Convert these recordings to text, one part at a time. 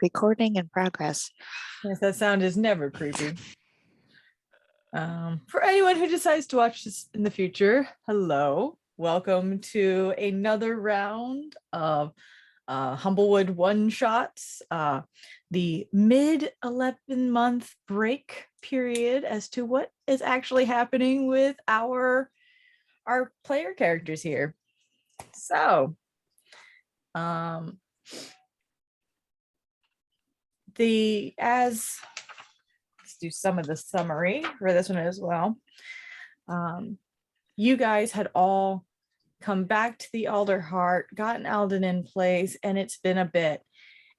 Recording in progress. Yes, that sound is never creepy. For anyone who decides to watch this in the future, hello. Welcome to another round of Humblewood one-shots. The mid-11-month break period as to what is actually happening with our player characters here. So, let's do some of the summary for this one as well. You guys had all come back to the Alderheart, gotten Alden in place, and it's been a bit.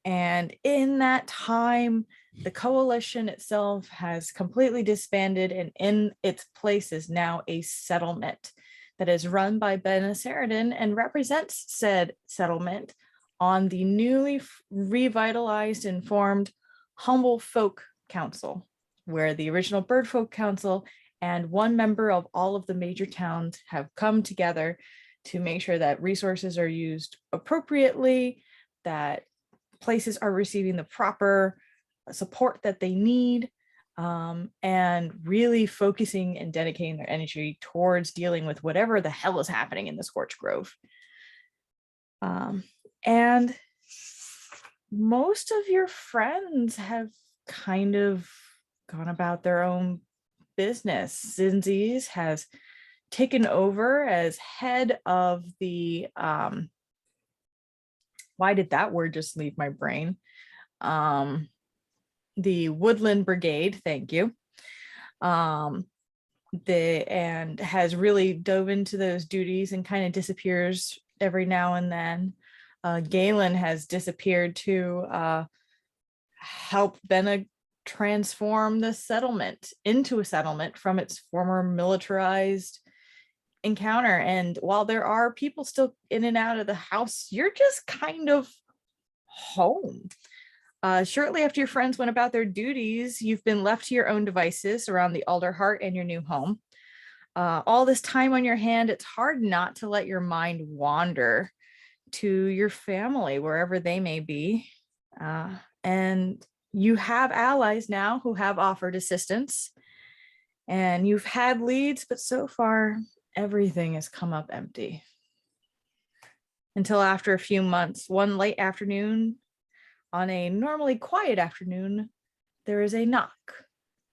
And in that time, the coalition itself has completely disbanded, and in its place is now a settlement that is run by Ben Sheridan and represents said settlement on the newly revitalized and formed Humble Folk Council, where the original Bird Folk Council and one member of all of the major towns have come together to make sure that resources are used appropriately, that places are receiving the proper support that they need, and really focusing and dedicating their energy towards dealing with whatever the hell is happening in the Scorch Grove. And most of your friends have kind of gone about their own business. Zinzi's has taken over as head of the why did that word just leave my brain? The Woodland Brigade, thank you. And has really dove into those duties and kind of disappears every now and then. Galen has disappeared to help Benna transform the settlement into a settlement from its former militarized encounter. And while there are people still in and out of the house, you're just kind of home. Shortly after your friends went about their duties, you've been left to your own devices around the Alderheart and your new home. All this time on your hand, it's hard not to let your mind wander to your family, wherever they may be. And you have allies now who have offered assistance. And you've had leads, but so far, everything has come up empty. Until after a few months, one late afternoon, on a normally quiet afternoon, there is a knock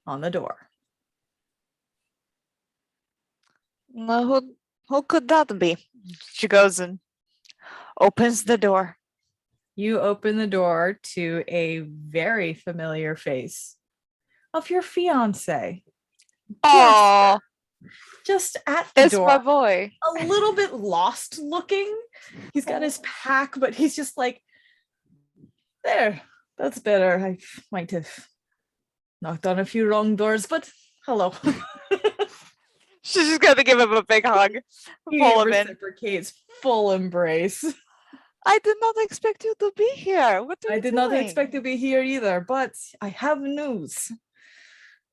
on the door. Well, who could that be? She goes and opens the door. You open the door to a very familiar face of your fiance. Oh, just at the that's door. my boy. A little bit lost looking. He's got his pack, but he's just like, there, that's better. I might have knocked on a few wrong doors, but hello. She's just gonna give him a big hug. He reciprocates, full embrace. I did not expect you to be here. What are you I did not expect to be here either, but I have news.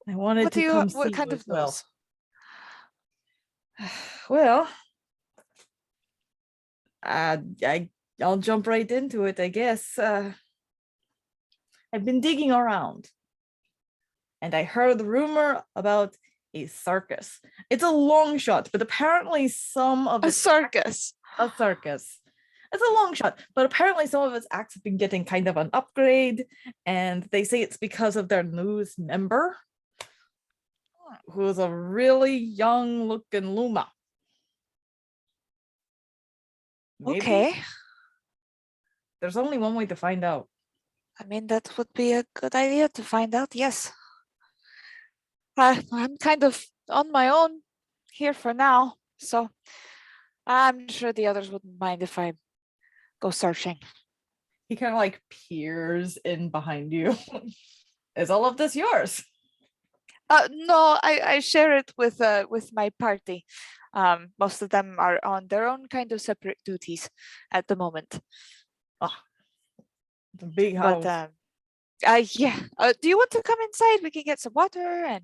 I wanted to come see you. What kind of news? Well, I'll jump right into it, I guess. I've been digging around, and I heard the rumor about a circus. It's a long shot, but apparently some of a circus. It's a long shot, but apparently some of its acts have been getting kind of an upgrade, and they say it's because of their newest member, who's a really young-looking Luma. Maybe. Okay. There's only one way to find out. I mean, that would be a good idea to find out, yes. I'm kind of on my own here for now, so I'm sure the others wouldn't mind if I go searching. He kind of like peers in behind you. Is all of this yours? No, I share it with my party. Most of them are on their own kind of separate duties at the moment. The big house. But yeah. Do you want to come inside? We can get some water and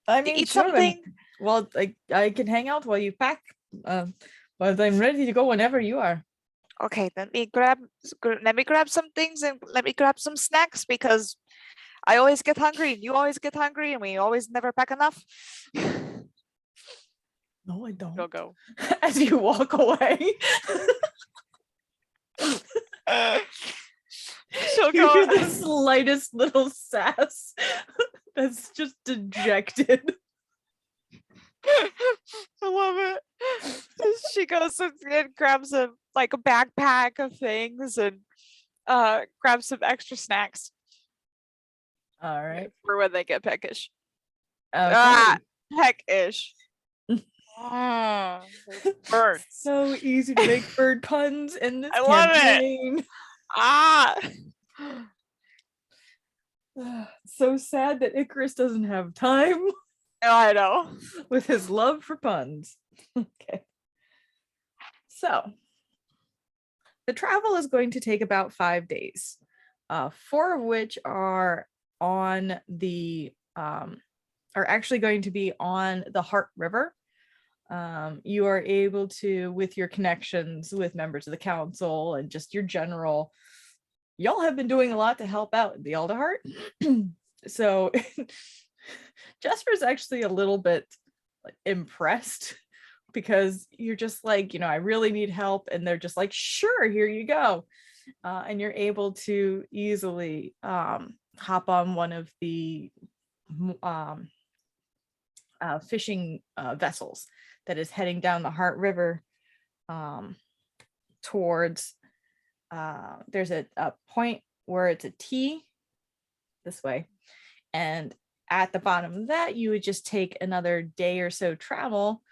I mean, eat sure, something. Well, I can hang out while you pack. But I'm ready to go whenever you are. Okay, let me grab some things and let me grab some snacks because I always get hungry and you always get hungry and we always never pack enough. No, I don't. She'll go. As you walk away, She'll you go. hear the slightest little sass that's just dejected. I love it. She goes and grabs a backpack of things and grabs some extra snacks All right. for when they get peckish. Okay. Ah, peckish. Birds. So easy to make bird puns in this I love it. campaign. Ah. So sad that Icarus doesn't have time I know. with his love for puns. Okay. So the travel is going to take about 5 days, 4 of which are on the are actually going to be on the Heart River. You are able to, with your connections with members of the council and just your general, y'all have been doing a lot to help out the Alderheart. So Jesper's actually a little bit impressed because you're just like, I really need help. And they're just like, sure, here you go. And you're able to easily hop on one of the fishing vessels that is heading down the Heart River towards, there's a point where it's a T this way. And at the bottom of that, you would just take another day or so travel,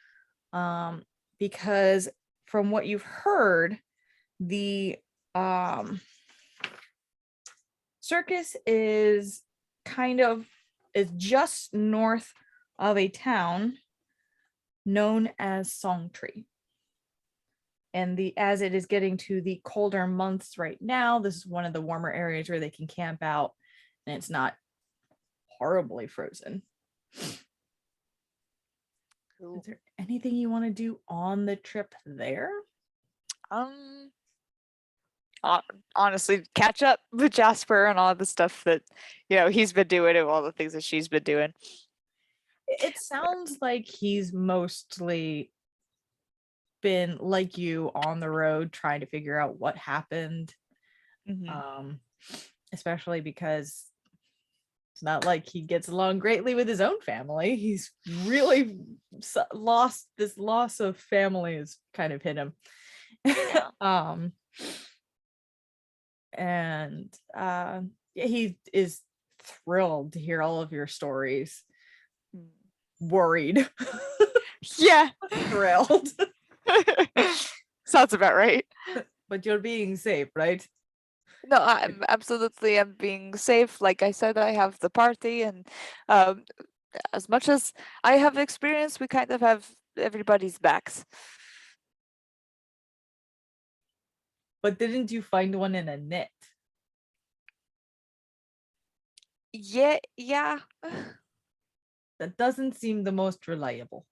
because from what you've heard, the circus is just north of a town known as Songtree. And as it is getting to the colder months right now, this is one of the warmer areas where they can camp out and it's not horribly frozen. Cool. Is there anything you want to do on the trip there? Honestly, catch up with Jasper and all the stuff that he's been doing and all the things that she's been doing. It sounds like he's mostly been like you on the road trying to figure out what happened. Especially because it's not like he gets along greatly with his own family. He's really lost of family has kind of hit him. Yeah. And he is thrilled to hear all of your stories. Worried. Yeah. Thrilled. Sounds about right. But you're being safe, right? No, I'm being safe. Like I said, I have the party, and as much as I have experience, we kind of have everybody's backs. But didn't you find one in a net? Yeah. That doesn't seem the most reliable.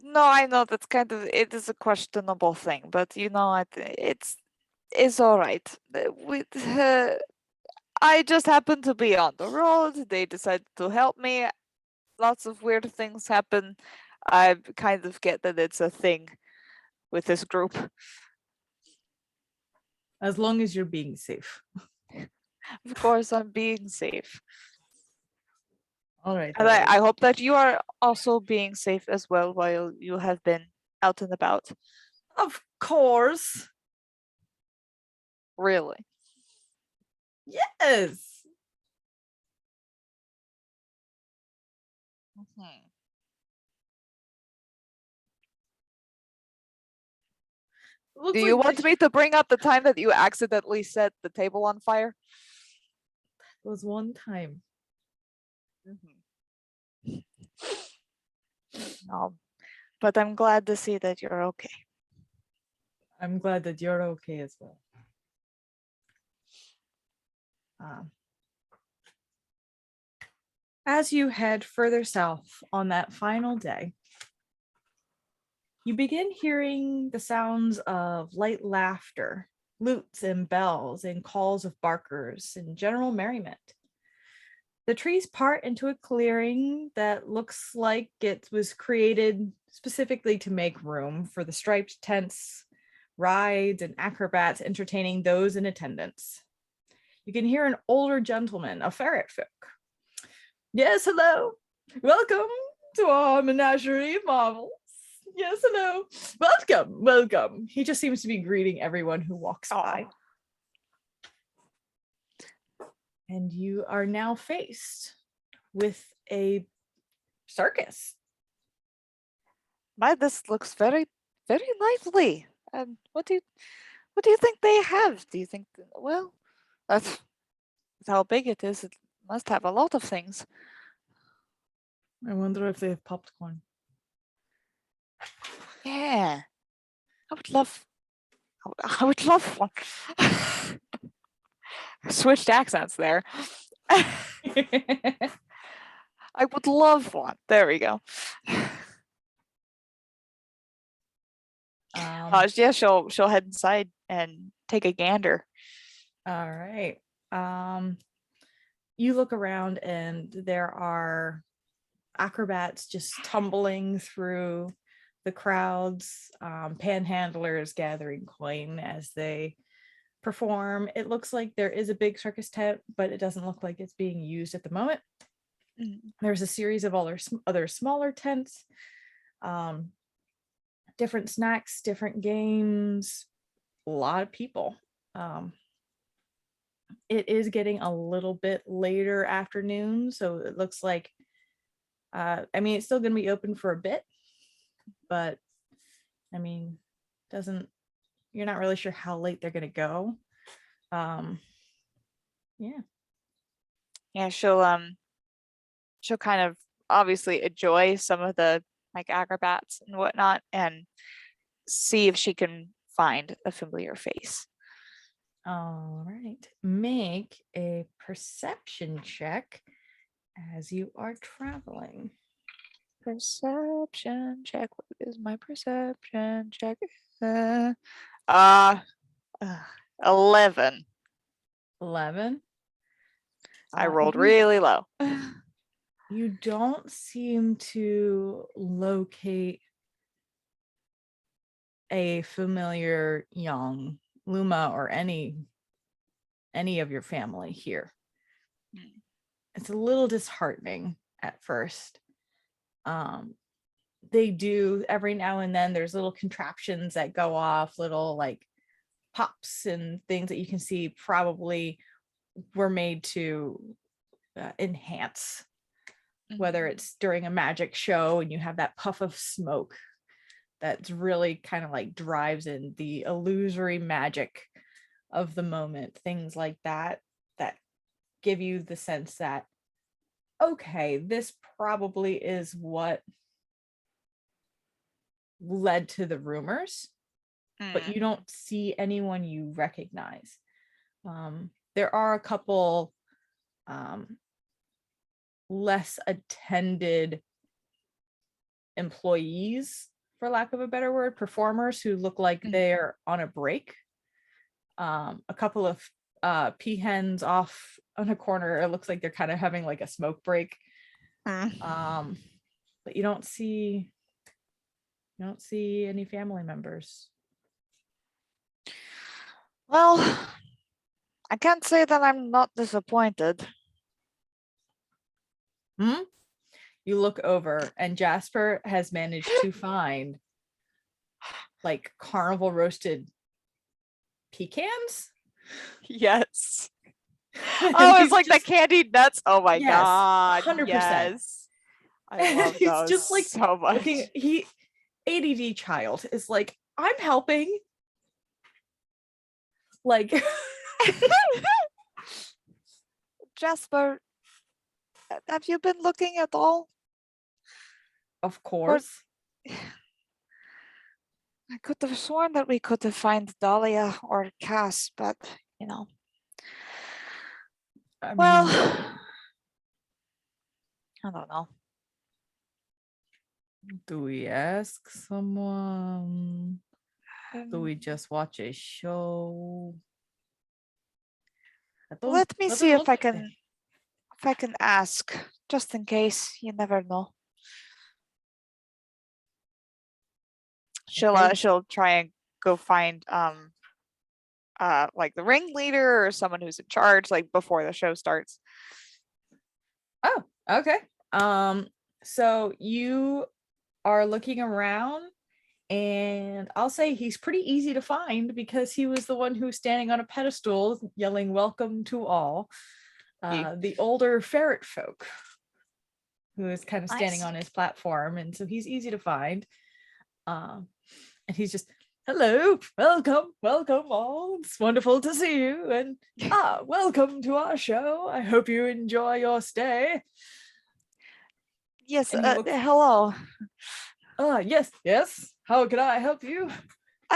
No, I know it is a questionable thing, but it's all right. I just happened to be on the road. They decided to help me. Lots of weird things happen. I kind of get that it's a thing with this group. As long as you're being safe. Of course, I'm being safe. All right. And I hope that you are also being safe as well while you have been out and about. Of course. Really? Yes. Do you want me to bring up the time that you accidentally set the table on fire? That was one time. No, but I'm glad to see that you're okay. I'm glad that you're okay as well. As you head further south on that final day, you begin hearing the sounds of light laughter, lutes and bells, and calls of barkers, and general merriment. The trees part into a clearing that looks like it was created specifically to make room for the striped tents, rides, and acrobats entertaining those in attendance. You can hear an older gentleman, a ferret folk. Yes, hello. Welcome to our menagerie of marvels. Yes, hello. Welcome, welcome. He just seems to be greeting everyone who walks by. And you are now faced with a circus. This looks very, very lively. What do you think they have? Do you think? Well, that's how big it is. It must have a lot of things. I wonder if they have popcorn. Yeah, I would love. I would love one. Switched accents there. I would love one. There we go. Yeah, she'll head inside and take a gander. All right. You look around and there are acrobats just tumbling through the crowds, panhandlers gathering coin as they perform. It looks like there is a big circus tent, but it doesn't look like it's being used at the moment. There's a series of other smaller tents, different snacks, different games, a lot of people. It is getting a little bit later afternoon, so it looks like it's still going to be open for a bit, but you're not really sure how late they're going to go. Yeah, she'll kind of obviously enjoy some of the like acrobats and whatnot and see if she can find a familiar face. All right, make a perception check as you are traveling. Perception check. What is my perception check? 11. 11. I rolled really low. You don't seem to locate a familiar young Luma or any of your family here. It's a little disheartening at first. They do every now and then, there's little contraptions that go off, little like pops and things that you can see probably were made to enhance, whether it's during a magic show and you have that puff of smoke that's really kind of like drives in the illusory magic of the moment, things like that give you the sense that, okay, this probably is what led to the rumors, but you don't see anyone you recognize. There are a couple less attended employees, for lack of a better word, performers who look like they're on a break. A couple of peahens off on a corner, it looks like they're kind of having like a smoke break. But you don't see any family members. Well, I can't say that I'm not disappointed. You look over and Jasper has managed to find like carnival roasted pecans. Yes. Oh, it's like the candied nuts. Oh my god. 100%. Yes. I love he's those just like so much. He ADD child is like, I'm helping. Like Jasper, have you been looking at all? Of course. I could have sworn that we could have found Dahlia or Cass, but I don't know. Do we ask someone? Do we Um, just watch a show? That don't let me see doesn't look like they. if I can ask, just in case. You never know. Okay. She'll try and go find like the ringleader or someone who's in charge like before the show starts. Oh, okay. So you are looking around, and I'll say he's pretty easy to find because he was the one who was standing on a pedestal yelling "Welcome to all." The older ferret folk who is kind of standing Nice. on his platform, and so he's easy to find. Um, and he's just, "Hello, welcome all. It's wonderful to see you, and welcome to our show. I hope you enjoy your stay." Yes, And he looks, hello. yes. How can I help you?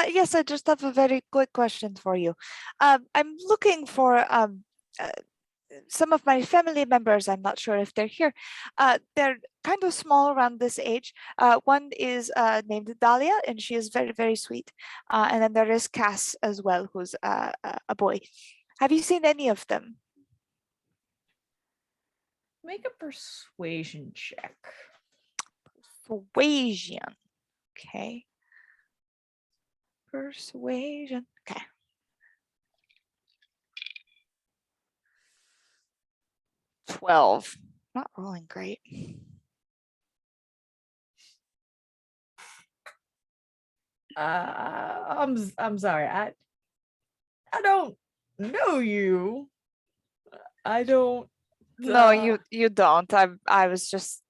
Yes, I just have a very quick question for you. I'm looking for uh, some of my family members. I'm not sure if they're here. They're kind of small around this age. One is named Dahlia, and she is very, very sweet. And then there is Cass as well, who's a boy. Have you seen any of them? Make a persuasion check. Persuasion. Okay. Persuasion. Okay. 12. Not rolling great. I'm sorry. I don't know you. I don't. No, you don't. I was just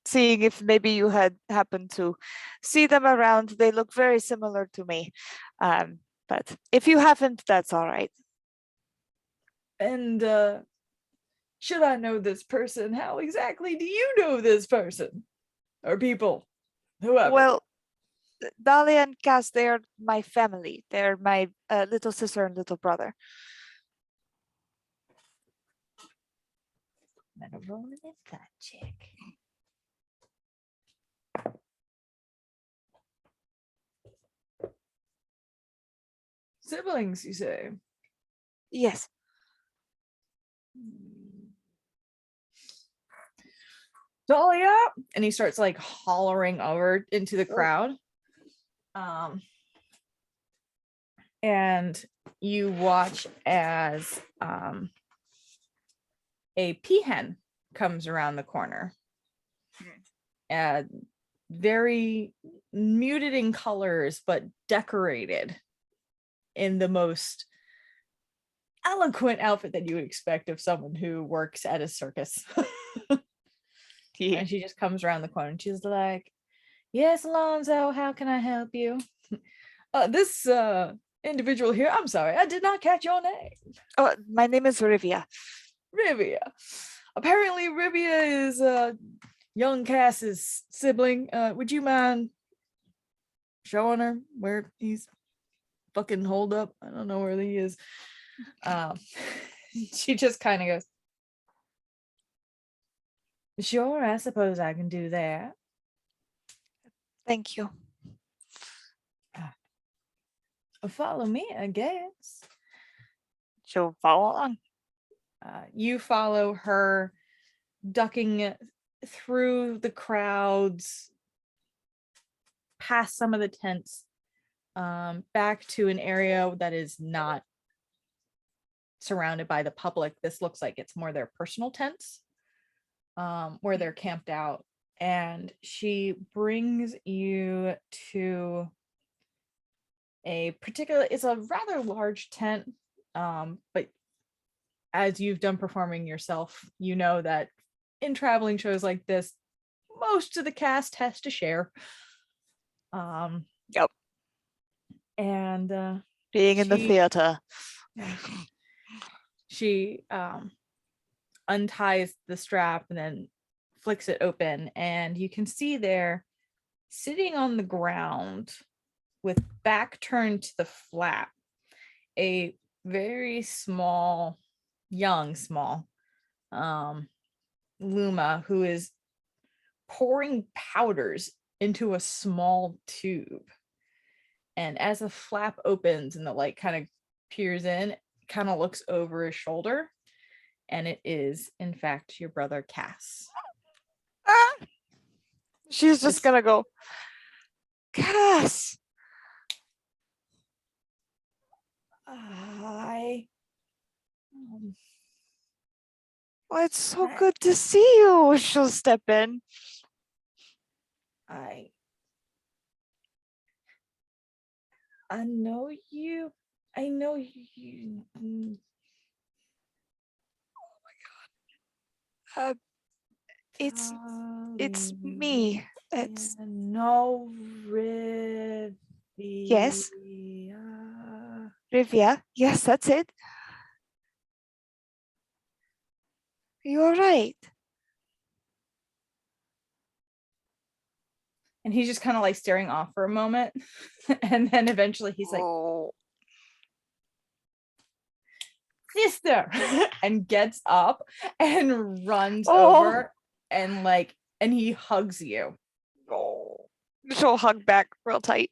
seeing if maybe you had happened to see them around. They look very similar to me. But if you haven't, that's all right. And should I know this person? How exactly do you know this person or people, whoever? Well, Dahlia and Cass, they're my family. They're my little sister and little brother. I'm gonna roll an insight check. Siblings, you say? Yes. Dahlia, and he starts like hollering over into the Oh. crowd. And you watch as a peahen comes around the corner. Very muted in colors, but decorated in the most eloquent outfit that you would expect of someone who works at a circus. And she just comes around the corner and she's like, "Yes, Alonzo, how can I help you?" This individual here, I'm sorry, I did not catch your name. Oh, my name is Rivia. Rivia. Apparently, Rivia is young Cass's sibling. Would you mind showing her where he's fucking holed up? I don't know where he is. She just kind of goes, "Sure, I suppose I can do that." Thank you. Follow me, I guess. She'll follow along. You follow her, ducking through the crowds, past some of the tents, back to an area that is not surrounded by the public. This looks like it's more their personal tents, where they're camped out. And she brings you to it's a rather large tent, but as you've done performing yourself, you know that in traveling shows like this, most of the cast has to share. Yep. And Being in the she theater. she unties the strap and then flicks it open, and you can see there, sitting on the ground with back turned to the flap, a very small, young, small Luma, who is pouring powders into a small tube. And as the flap opens and the light kind of peers in, kind of looks over his shoulder, and it is, in fact, your brother Cass. Ah! She's just This- gonna go, Cass. I, Oh, it's so I, good to see you. She'll step in. I know you. I know you. Uh, it's me. It's No, Rivia. yes, Rivia. Yes, that's it. You're right. And he's just kind of like staring off for a moment. And then eventually he's like, Oh, sister, and gets up and runs oh, over and he hugs you. oh. She'll hug back real tight.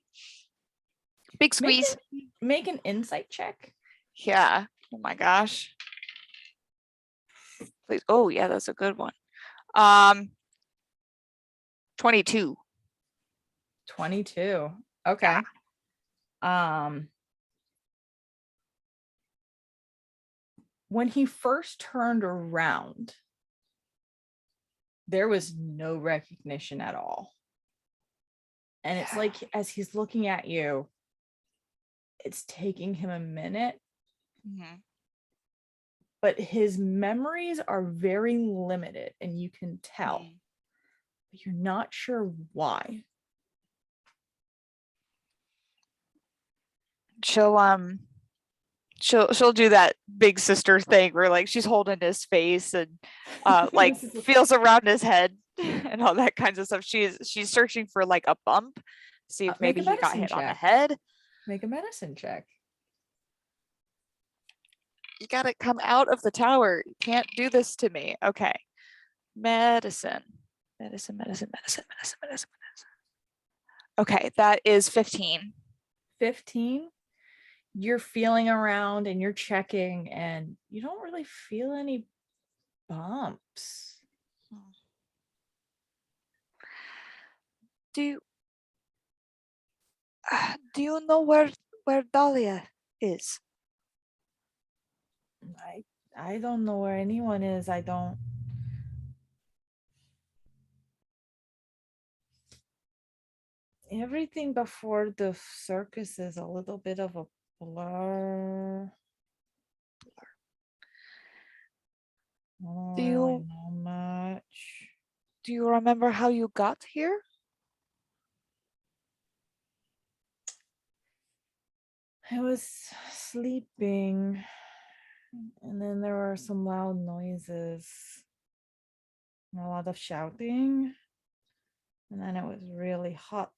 Big squeeze. Make an insight check. Yeah. Oh my gosh. Please. Oh yeah, that's a good one. 22. 22. Okay. When he first turned around, there was no recognition at all. And it's like as he's looking at you, it's taking him a minute, but his memories are very limited and you can tell, but you're not sure why. She'll do that big sister thing where like she's holding his face and like feels around his head and all that kinds of stuff. She's searching for like a bump, see if maybe he got hit on the head. Make a medicine check. You gotta come out of the tower. You can't do this to me. Okay. Medicine. Okay, that is 15. 15. You're feeling around and you're checking and you don't really feel any bumps. Do you know where Dahlia is? I don't know where anyone is. I don't. Everything before the circus is a little bit of a blur. Do you know much? Do you remember how you got here? I was sleeping, and then there were some loud noises, and a lot of shouting, and then it was really hot.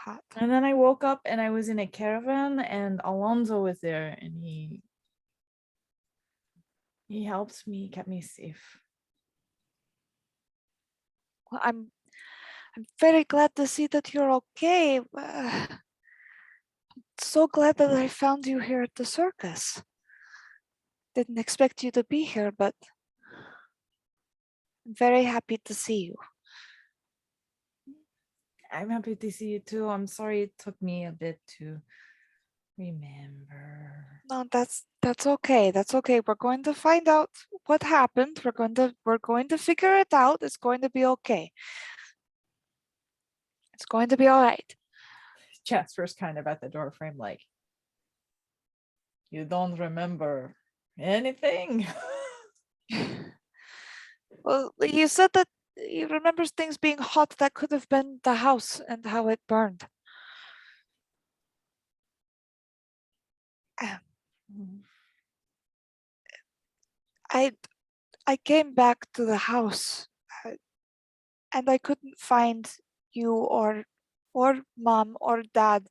Hot. And then I woke up and I was in a caravan, and Alonso was there, and he helped me, kept me safe. Well, I'm very glad to see that you're okay. So glad that I found you here at the circus. Didn't expect you to be here, but I'm very happy to see you. I'm happy to see you too. I'm sorry it took me a bit to remember. No, that's okay. That's okay. We're going to find out what happened. We're going to figure it out. It's going to be okay. It's going to be all right. Jasper's kind of at the door frame, like, you don't remember anything? Well, you said that he remembers things being hot. That could have been the house and how it burned. I I came back to the house and I couldn't find you or mom or dad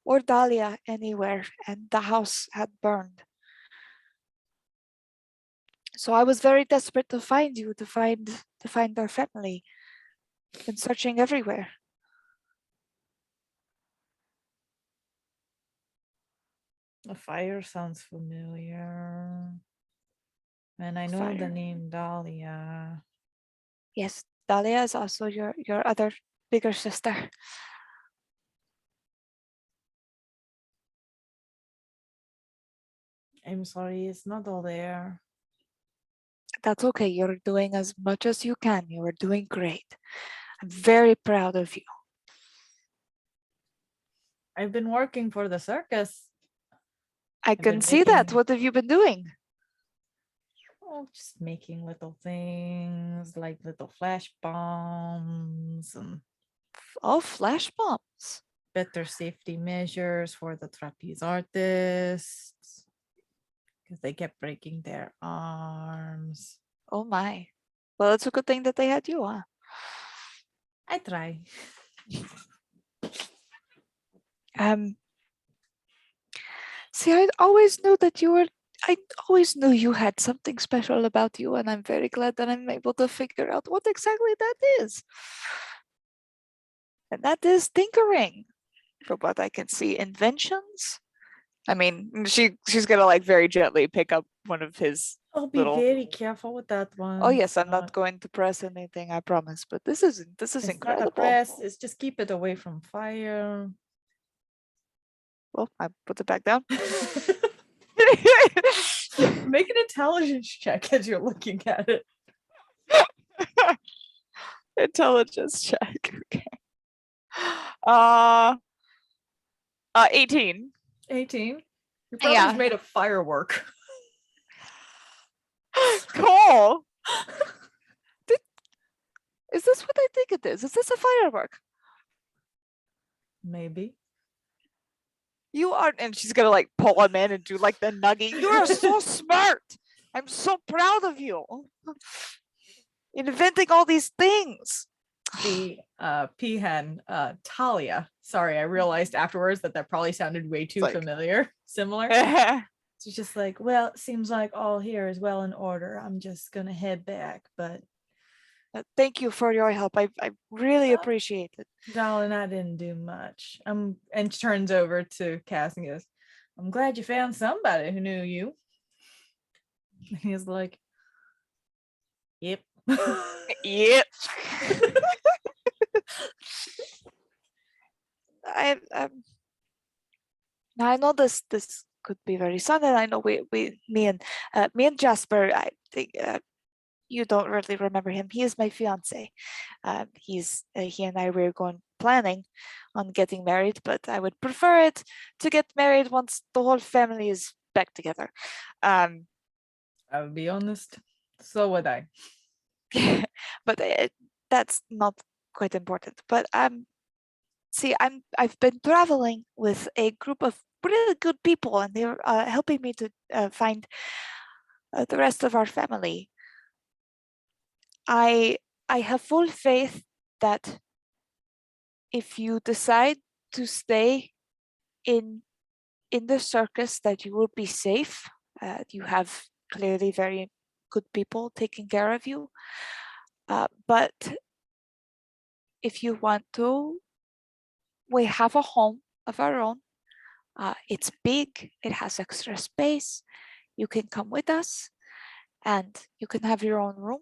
or Dahlia anywhere, and the house had burned. So I was very desperate to find you, to find our family. Been searching everywhere. The fire sounds familiar. And I know the Fire. name Dahlia. Yes, Dahlia is also your other bigger sister. I'm sorry, it's not all there. That's okay. You're doing as much as you can. You are doing great. I'm very proud of you. I've been working for the circus. I I've can been see that. making, What have you been doing? just making little things like little flash bombs and Oh, flash bombs. better safety measures for the trapeze artists because they kept breaking their arms. Oh my. Well, it's a good thing that they had you, huh? I try. Um, See, I always knew that you were. I always knew you had something special about you, and I'm very glad that I'm able to figure out what exactly that is. And that is tinkering, from what I can see. Inventions. I mean, she's gonna like very gently pick up one of his I'll be little. very careful with that Oh one. yes, I'm not going to press anything, I promise. But this is It's not a incredible. press. It's just keep it away from fire. Well, I put it back down. Make an intelligence check as you're looking at it. Intelligence check. Okay. Uh, 18. 18. Your brother's Yeah. made of firework. Cool. Is this what I think it is? Is this a firework? Maybe. You are, and she's gonna like pull him in and do like the nugget. You are so smart. I'm so proud of you. Inventing all these things. The peahen, Talia. Sorry, I realized afterwards that probably sounded way too like, familiar. Similar. It's just like, well, it seems like all here is well in order. I'm just gonna head back, but thank you for your help. I really appreciate it. darling, I didn't do much. And she turns over to Cass and goes, I'm glad you found somebody who knew you. And he's like, yep. Yep. I know this could be very sudden. I know me and Jasper. I think you don't really remember him. He is my fiance. He and I were going planning on getting married, but I would prefer it to get married once the whole family is back together. I would be honest. So would I. But that's not quite important. But see, I've been traveling with a group of really good people, and they're helping me to find the rest of our family. I I have full faith that if you decide to stay in the circus, that you will be safe. You have clearly very good people taking care of you. But if you want to, we have a home of our own. It's big. It has extra space. You can come with us, and you can have your own room,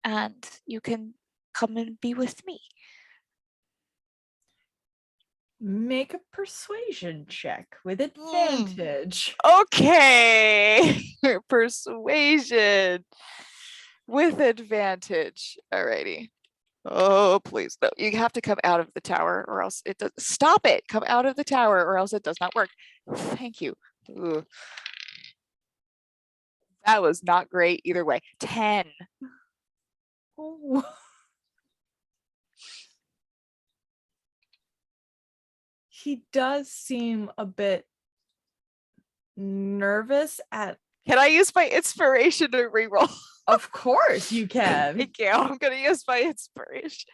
and you can come and be with me. Make a persuasion check with Mm. advantage. Okay. Persuasion with advantage. Alrighty. Oh, please. No, you have to come out of the tower or else it does. Stop it. Come out of the tower or else it does not work. Thank you. Ugh. That was not great either way. 10. Oh. He does seem a bit nervous at. Can I use my inspiration to reroll? Of course you can. Thank you. I'm going to use my inspiration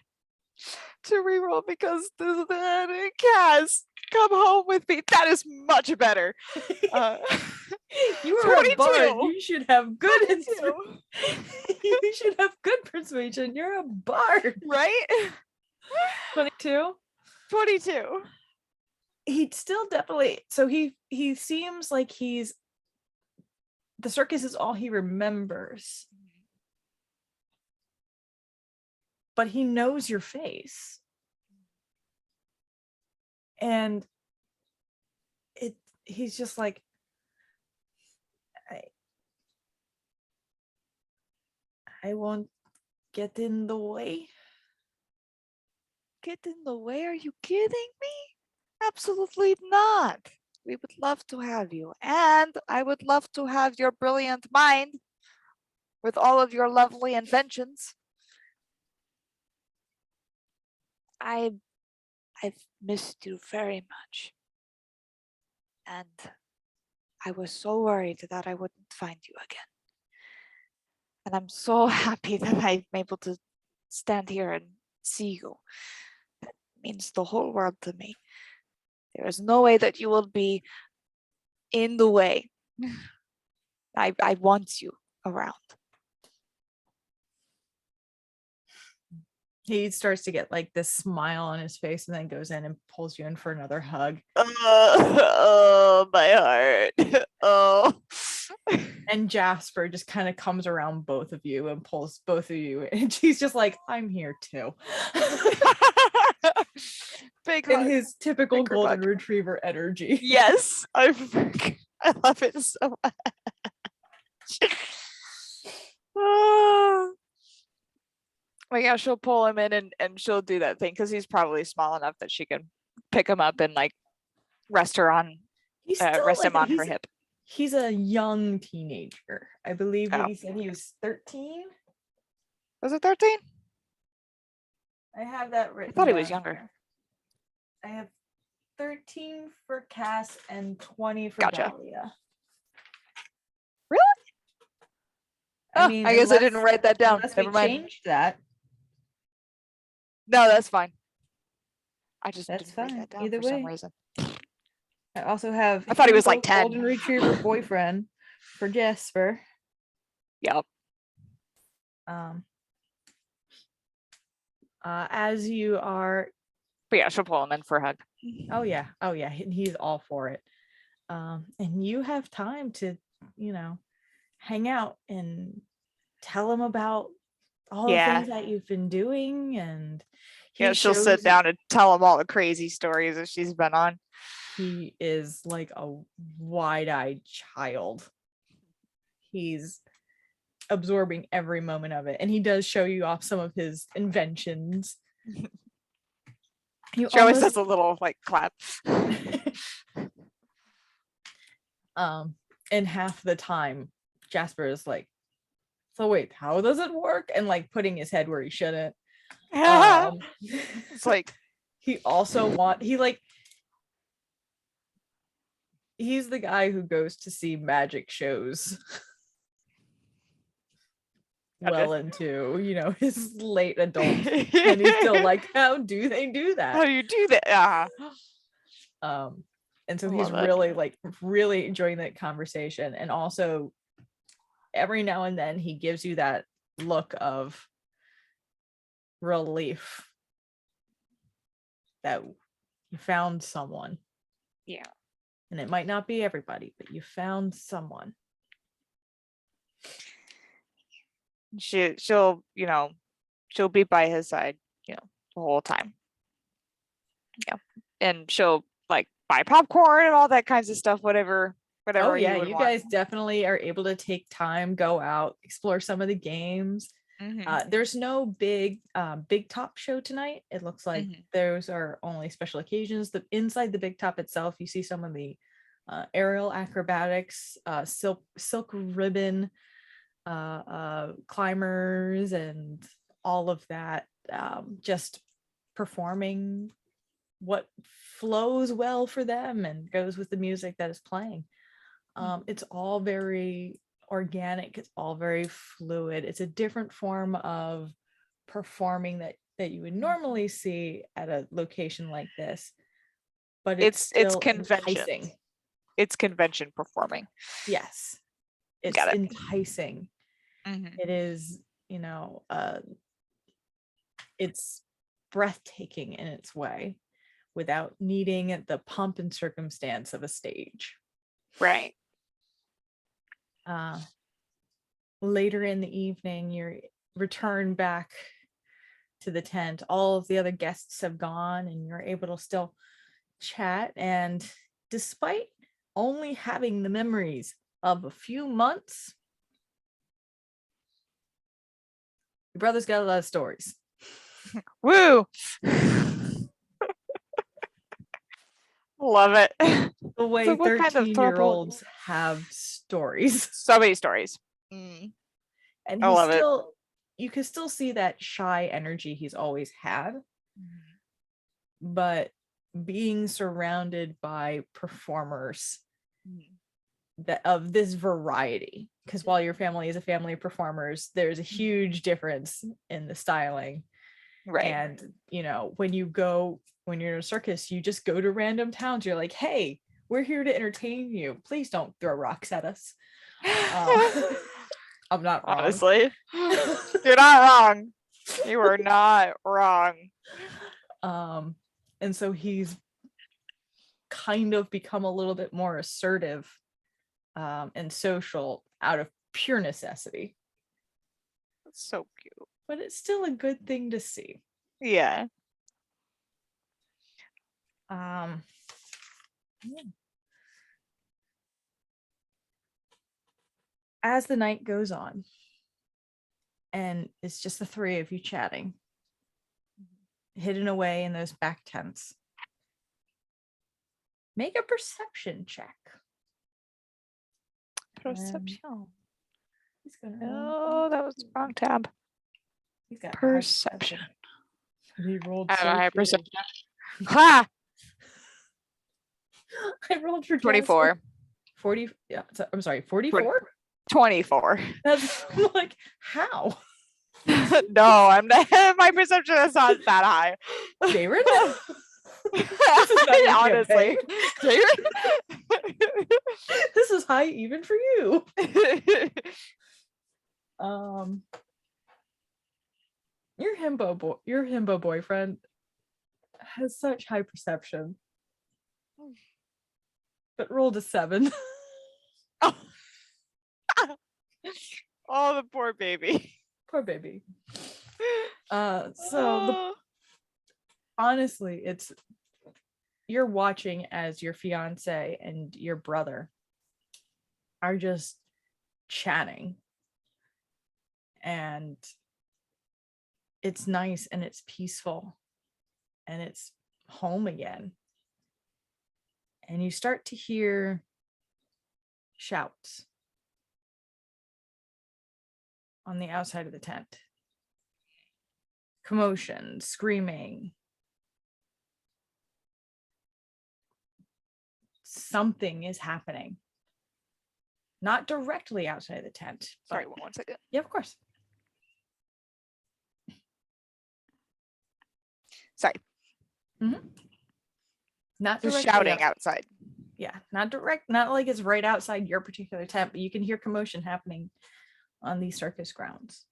to reroll because the Cass, come home with me. That is much better. You are a bard. 42. You should have good 42. you should have good persuasion. You're a bard. Right? 22. 22. He still definitely, so he seems like he's, the circus is all he remembers. But he knows your face. And he's just like, I won't get in the way. Get in the way? Are you kidding me? Absolutely not. We would love to have you. And I would love to have your brilliant mind with all of your lovely inventions. I've missed you very much. And I was so worried that I wouldn't find you again. And I'm so happy that I'm able to stand here and see you. That means the whole world to me. There is no way that you will be in the way. I want you around. He starts to get like this smile on his face and then goes in and pulls you in for another hug. Oh, my heart. Oh. And Jasper just kind of comes around both of you and pulls both of you. And she's just like, I'm here too. Big In hug. his typical Big golden hug. retriever energy. Yes. I love it so much. Oh. Like, yeah, she'll pull him in and she'll do that thing because he's probably small enough that she can pick him up and like rest him on her hip. He's a young teenager. I believe Oh. he said he was 13. Was it 13? I have that written. I thought he was younger. I have 13 for Cass and 20 for Gotcha. Dahlia. Really? I mean, I guess I didn't write that down. Never mind. Change that. No, that's fine. I just That's didn't write fine. that down Either for some way. reason. I also have. I thought he was like 10. Golden retriever boyfriend for Jasper. Yep. As you are. But yeah, she'll pull him in for a hug. Oh yeah. He's all for it. And you have time to, hang out and tell him about all the things that you've been doing, and she'll sit down and tell him all the crazy stories that she's been on. He is like a wide-eyed child. He's absorbing every moment of it, and he does show you off some of his inventions. She always does a little like clap. And half the time Jasper is like, so wait, how does it work? And like putting his head where he shouldn't. It's like he also he's the guy who goes to see magic shows well into, his late adult. And he's still like, how do they do that? How do you do that? And so he's really enjoying that conversation. And also every now and then he gives you that look of relief that you found someone. Yeah. And it might not be everybody, but you found someone. She'll be by his side, the whole time. Yeah. And she'll like buy popcorn and all that kinds of stuff, whatever. Oh yeah, you want. Guys definitely are able to take time, go out, explore some of the games. Mm-hmm. There's no big top show tonight. It looks like those are only special occasions. Inside the big top itself, you see some of the aerial acrobatics, silk ribbon climbers, and all of that, just performing what flows well for them and goes with the music that is playing. It's all very organic. It's all very fluid. It's a different form of performing that you would normally see at a location like this, but it's convention. it's convention performing. Yes. It's Got it. enticing. Mhm. It is, it's breathtaking in its way without needing the pomp and circumstance of a stage. Right. Later in the evening, you return back to the tent. All of the other guests have gone, and you're able to still chat. And despite only having the memories of a few months, your brother's got a lot of stories. Woo! Love it. The way So what kind of 13-year-olds have stories. So many stories. Mm. And I love it. you can still see that shy energy he's always had. But being surrounded by performers that of this variety, because while your family is a family of performers, there's a huge difference in the styling. Right. And when you're in a circus, you just go to random towns. You're like, hey, we're here to entertain you. Please don't throw rocks at us. I'm not wrong. Honestly, you're not wrong. You are not wrong. And so he's kind of become a little bit more assertive and social out of pure necessity. That's so cute. But it's still a good thing to see. Yeah. As the night goes on, and it's just the three of you chatting, hidden away in those back tents, make a perception check. Perception. He's gonna Oh, that was the wrong tab. He's got Perception. He rolled I have so a high shitty. perception. Ha! I rolled for 24. 40. Yeah, I'm sorry, 44. 24. That's like, how? No, I'm not. My perception is not that high. Jared? Honestly, Jared? This is high even for you. Your himbo boyfriend has such high perception, but rolled a 7. Oh, the poor baby. Poor baby. Honestly, you're watching as your fiance and your brother are just chatting, and it's nice and it's peaceful and it's home again. And you start to hear shouts on the outside of the tent. Commotion, screaming. Something is happening. Not directly outside the tent. Sorry, one second. Yeah, of course. Sorry. Mm-hmm. Not just directly shouting outside. Yeah, not like it's right outside your particular tent, but you can hear commotion happening on these circus grounds.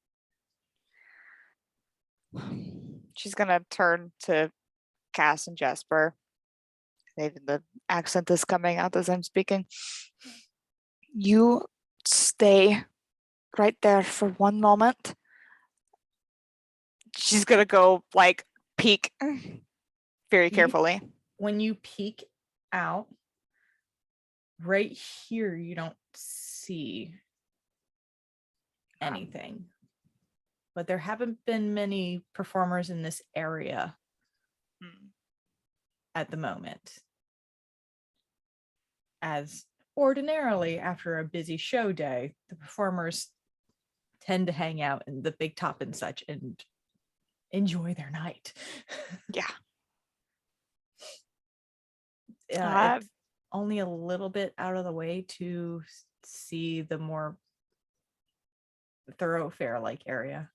She's gonna turn to Cass and Jasper. Even the accent is coming out as I'm speaking. You stay right there for one moment. She's gonna go like peek very carefully. When you peek out, right here, you don't see anything. But there haven't been many performers in this area at the moment. As ordinarily, after a busy show day, the performers tend to hang out in the big top and such and enjoy their night. Yeah. It's only a little bit out of the way to see the more thoroughfare like area.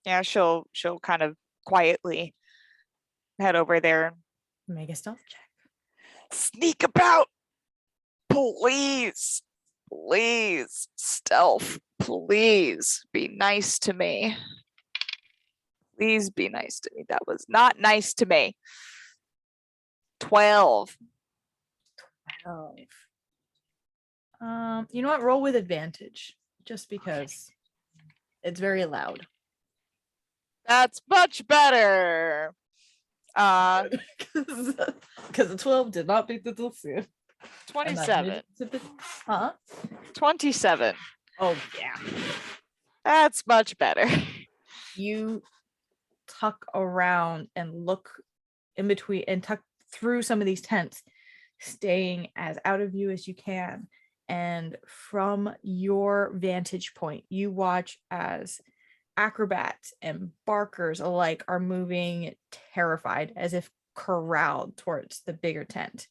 Yeah, she'll kind of quietly head over there. Make a stealth check. Sneak about. Please, please, stealth, please be nice to me. Please be nice to me. That was not nice to me. 12. 12. You know what? Roll with advantage, just because it's very loud. That's much better. Because the 12 did not beat the Dulcia. 27. 27. Oh, yeah. That's much better. You tuck around and look in between and tuck through some of these tents, staying as out of view as you can. And from your vantage point, you watch as acrobats and barkers alike are moving terrified, as if corralled towards the bigger tent,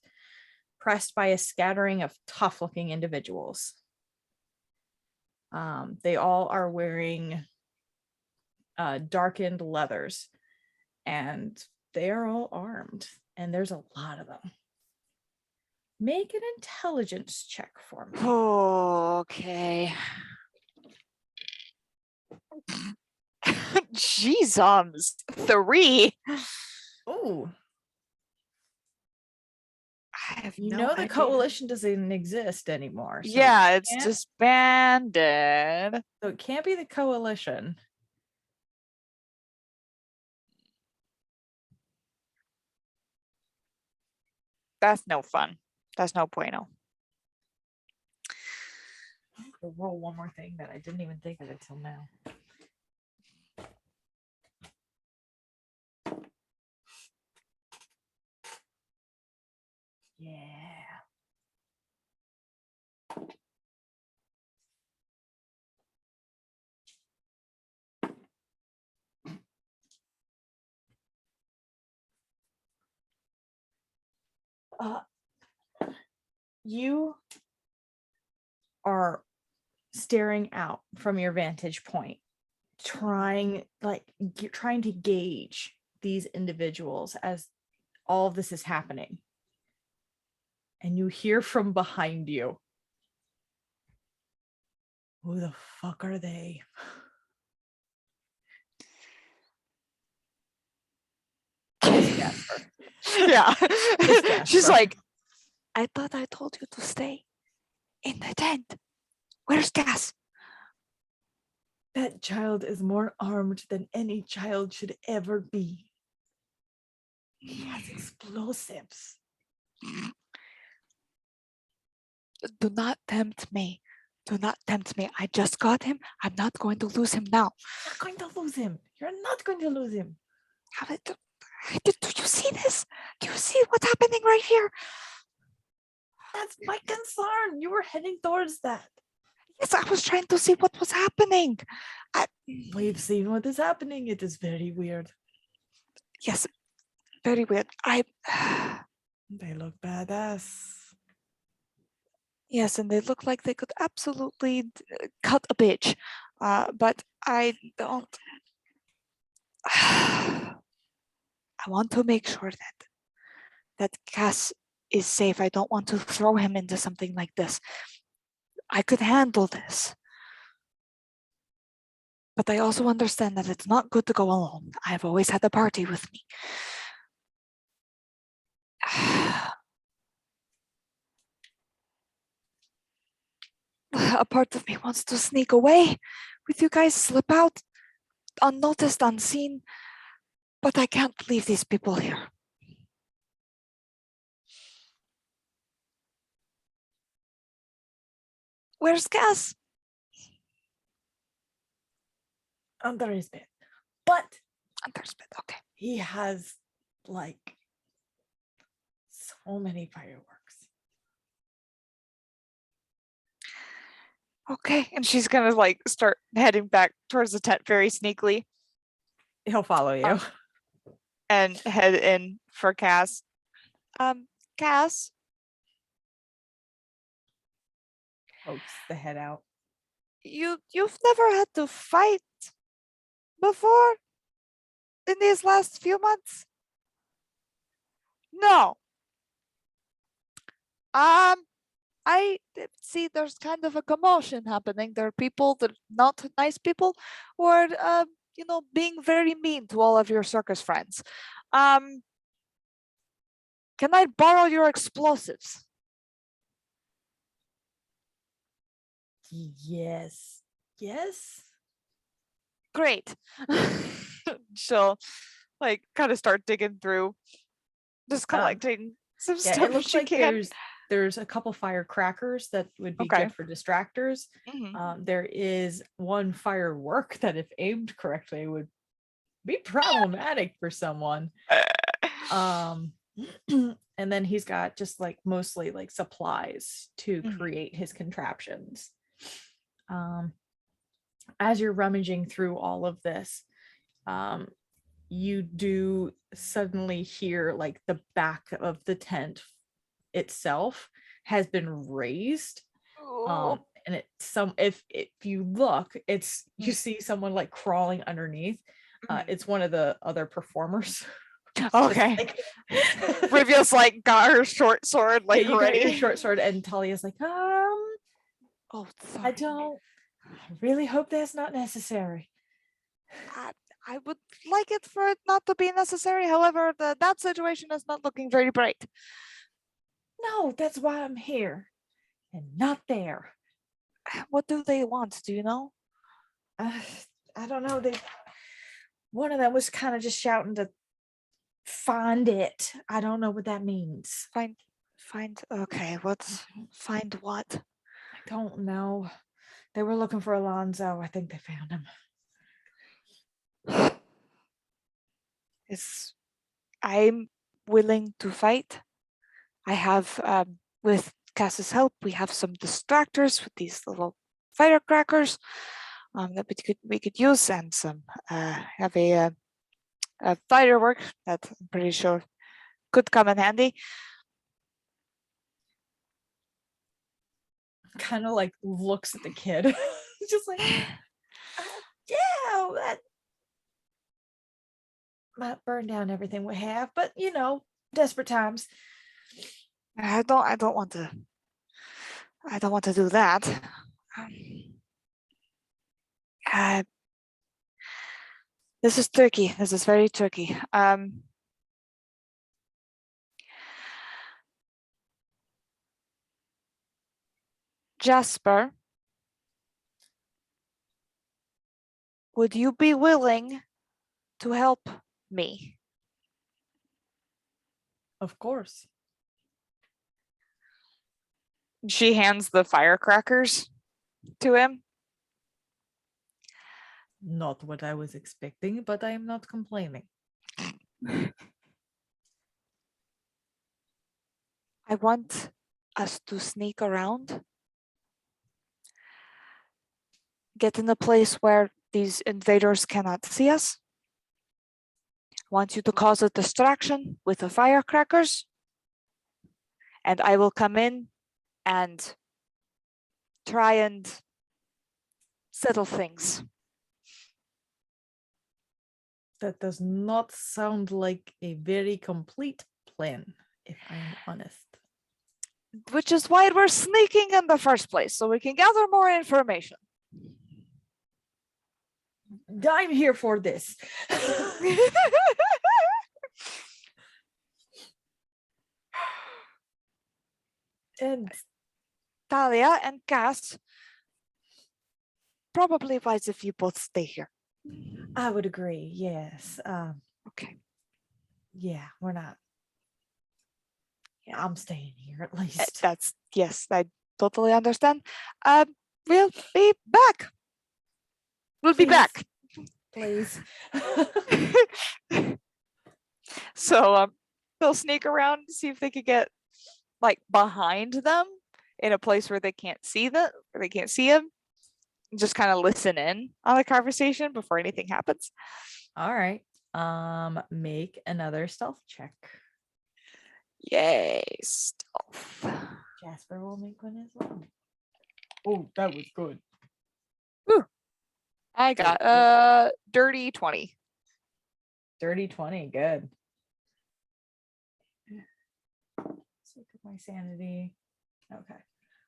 pressed by a scattering of tough-looking individuals. They all are wearing darkened leathers, and they are all armed, and there's a lot of them. Make an intelligence check for me. Okay. Jeezums. 3. Oh, I have you no know the idea. coalition doesn't exist anymore. So yeah, it's can't- disbanded. So it can't be the coalition. That's no fun. That's no bueno. I'll roll one more thing that I didn't even think of until now. Yeah. You are staring out from your vantage point, trying to gauge these individuals as all of this is happening. And you hear from behind you, who the fuck are they? Yeah. Jasper. She's like, I thought I told you to stay in the tent. Where's Gas? That child is more armed than any child should ever be. He has explosives. Do not tempt me. Do not tempt me. I just got him. I'm not going to lose him now. You're not going to lose him. You're not going to lose him. Do you see this? Do you see what's happening right here? That's my concern. You were heading towards that. Yes, I was trying to see what was happening. We've seen what is happening. It is very weird. Yes, very weird. They look badass. Yes, and they look like they could absolutely cut a bitch. But I don't. I want to make sure that Cass is safe. I don't want to throw him into something like this. I could handle this. But I also understand that it's not good to go alone. I've always had the party with me. A part of me wants to sneak away with you guys, slip out, unnoticed, unseen, but I can't leave these people here. Where's Gas? Under his bed. But Under his bed, okay. he has like so many fireworks. Okay, and she's gonna like start heading back towards the tent very sneakily. He'll follow you. And head in for Cass. Cass? Pokes the head out. You've never had to fight before in these last few months? No. I see there's kind of a commotion happening. There are people that are not nice people who are, being very mean to all of your circus friends. Um, can I borrow your explosives? Yes. Yes. Great. She'll like kind of start digging through, just collecting some Yeah, it stuff looks she like can. there's a couple firecrackers that would be Okay. good for distractors. Mhm. There is one firework that, if aimed correctly, would be problematic for someone. Um, and then he's got just like mostly like supplies to Mhm. create his contraptions. As you're rummaging through all of this, you do suddenly hear like the back of the tent itself has been raised. Oh. And if you look, you see someone like crawling underneath. Mhm. It's one of the other performers. Okay. Like, Rivia's like got her short sword yeah, like you got your ready. short sword, and Talia's like, Oh, I sorry. really hope that's not necessary. I, I would like it for it not to be necessary. However, that situation is not looking very bright. No, that's why I'm here and not there. What do they want? Do you know? uh, I don't know. One of them was kind of just shouting to find it. I don't know what that means. Find. Okay, what's find what? I don't know. They were looking for Alonzo. I think they found him. Is I'm willing to fight. I have with Cass's help, we have some distractors with these little firecrackers that we could use, and some have a firework that I'm pretty sure could come in handy. Kind of like looks at the kid. Just like, yeah, that might burn down everything we have, but desperate times. I don't want to. I don't want to do that. Uh, this is tricky. This is very tricky. Jasper, would you be willing to help me? Of course. She hands the firecrackers to him. Not what I was expecting, but I am not complaining. I want us to sneak around, get in a place where these invaders cannot see us. I want you to cause a distraction with the firecrackers, and I will come in and try and settle things. That does not sound like a very complete plan, if I'm honest. Which is why we're sneaking in the first place, so we can gather more information. I'm here for this. And Talia and Cass, probably wise if you both stay here. I would agree, yes. Okay. Yeah, we're not. Yeah. I'm staying here at least. Yes, I totally understand. We'll be back. We'll be Please. back. Please. So they'll sneak around and see if they could get like behind them in a place where they can't see them, where they can't see him. Just kind of listen in on the conversation before anything happens. All right. Make another stealth check. Yay, stealth. Jasper will make one as well. Oh, that was good. Woo. I got dirty 20. Dirty 20, good. Let's look at my sanity. Okay.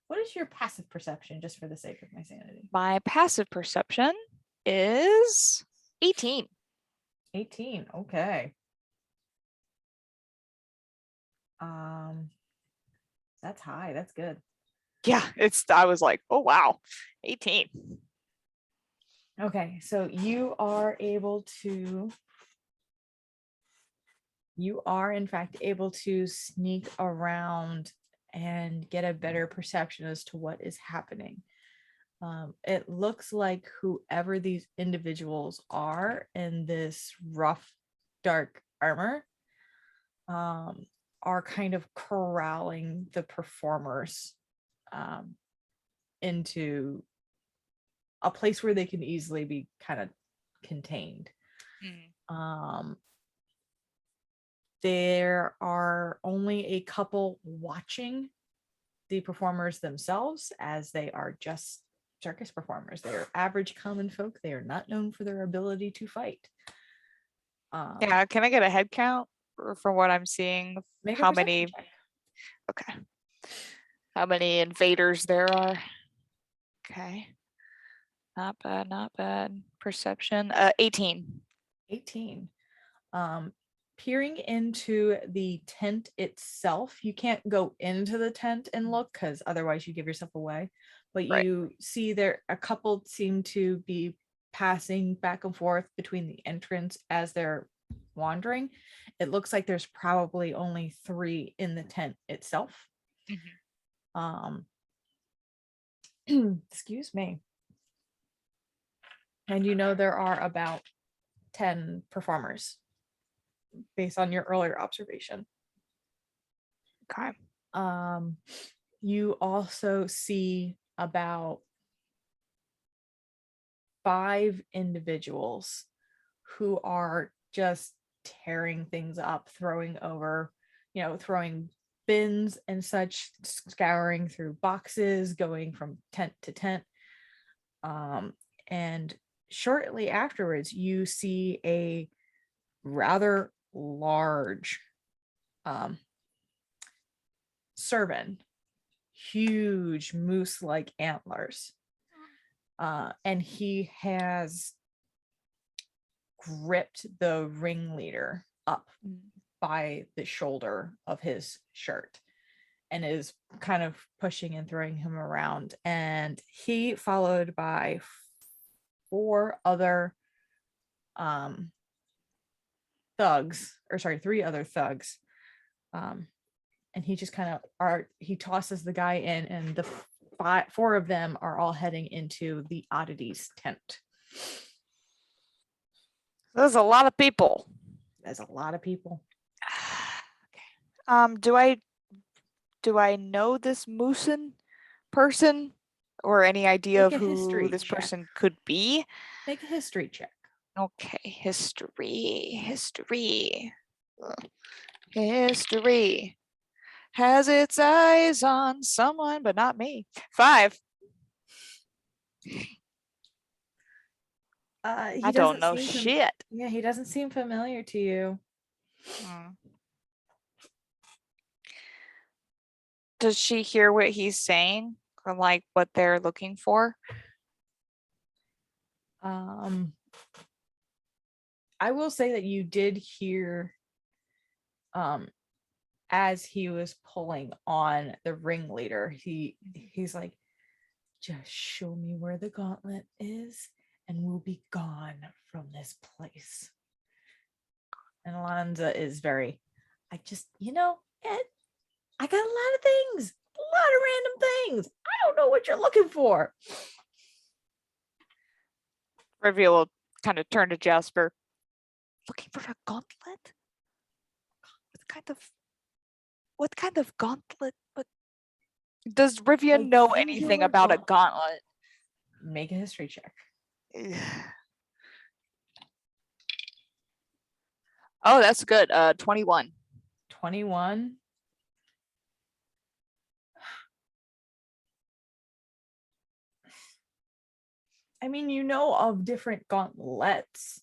What is your passive perception, just for the sake of my sanity? My passive perception is 18. 18. Okay. That's high. That's good. Yeah, I was like, oh wow, 18. Okay, so you are in fact able to sneak around and get a better perception as to what is happening. It looks like whoever these individuals are in this rough, dark armor are kind of corralling the performers into a place where they can easily be kind of contained. There are only a couple watching the performers themselves, as they are just circus performers. They are average common folk. They are not known for their ability to fight. Yeah, can I get a head count for what I'm seeing? Make a How perception many? check. Okay. How many invaders there are? Okay. Not bad, not bad. Perception. 18. 18. Peering into the tent itself, you can't go into the tent and look because otherwise you give yourself away. But Right. you see there a couple seem to be passing back and forth between the entrance as they're wandering. It looks like there's probably only 3 in the tent itself. Excuse me. And there are about 10 performers based on your earlier observation. Okay. You also see about 5 individuals who are just tearing things up, throwing bins and such, scouring through boxes, going from tent to tent. And shortly afterwards, you see a rather large servant, huge moose-like antlers. And he has gripped the ringleader up by the shoulder of his shirt and is kind of pushing and throwing him around. And he, followed by 3 other thugs. And he just kind of he tosses the guy in, and the 4 of them are all heading into the oddities tent. There's a lot of people. There's a lot of people. Okay. Do I know this Moosin person, or any idea of who this person could be? Make a history check. Okay, history. History has its eyes on someone, but not me. 5. I don't know shit. Yeah, he doesn't seem familiar to you. Does she hear what he's saying, or like what they're looking for? I will say that you did hear as he was pulling on the ringleader, he's like, just show me where the gauntlet is and we'll be gone from this place. And Alonza is very, I got a lot of things, a lot of random things. I don't know what you're looking for. Rivia will kind of turn to Jasper. Looking for a gauntlet? What kind of gauntlet? But does Rivia know anything about a gauntlet? Make a history check. Oh, that's good. 21. 21. I mean, of different gauntlets.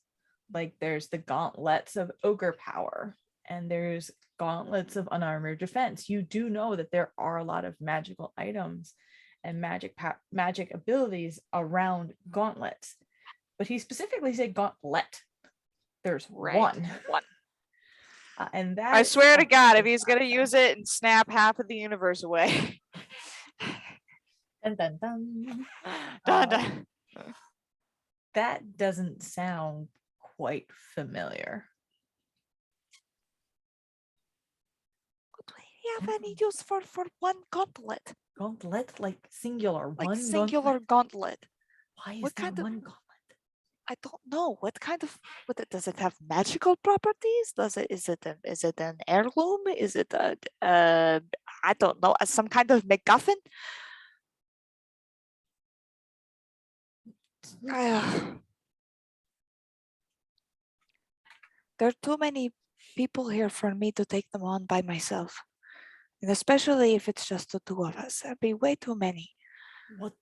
Like there's the gauntlets of ogre power, and there's gauntlets of unarmored defense. You do know that there are a lot of magical items and magic abilities around gauntlets, but he specifically said gauntlet. There's one. And that I swear to God, if he's gonna use it and snap half of the universe away. Dun, dun, dun. Dun, dun. That doesn't sound quite familiar. Do we have any use for one gauntlet? Gauntlet, like singular, Like one singular gauntlet. Why is What there kind of one gauntlet? I don't know. What kind of does it have magical properties? Is it an heirloom? Is it a I don't know, some kind of MacGuffin? There are too many people here for me to take them on by myself. And especially if it's just the two of us. That'd be way too many. What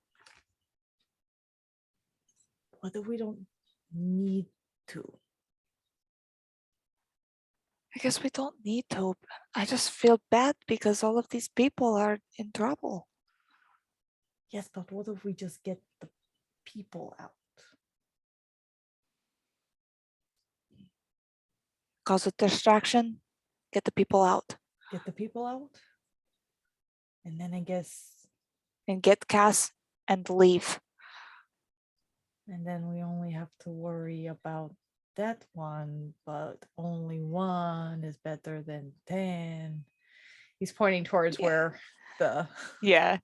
if we don't need to? I guess we don't need to. I just feel bad because all of these people are in trouble. Yes, but what if we just get the people out? Cause a distraction, get the people out. Get the people out? And then I guess. And get Cass and leave. And then we only have to worry about that one, but only one is better than 10. He's pointing towards where the. Yeah.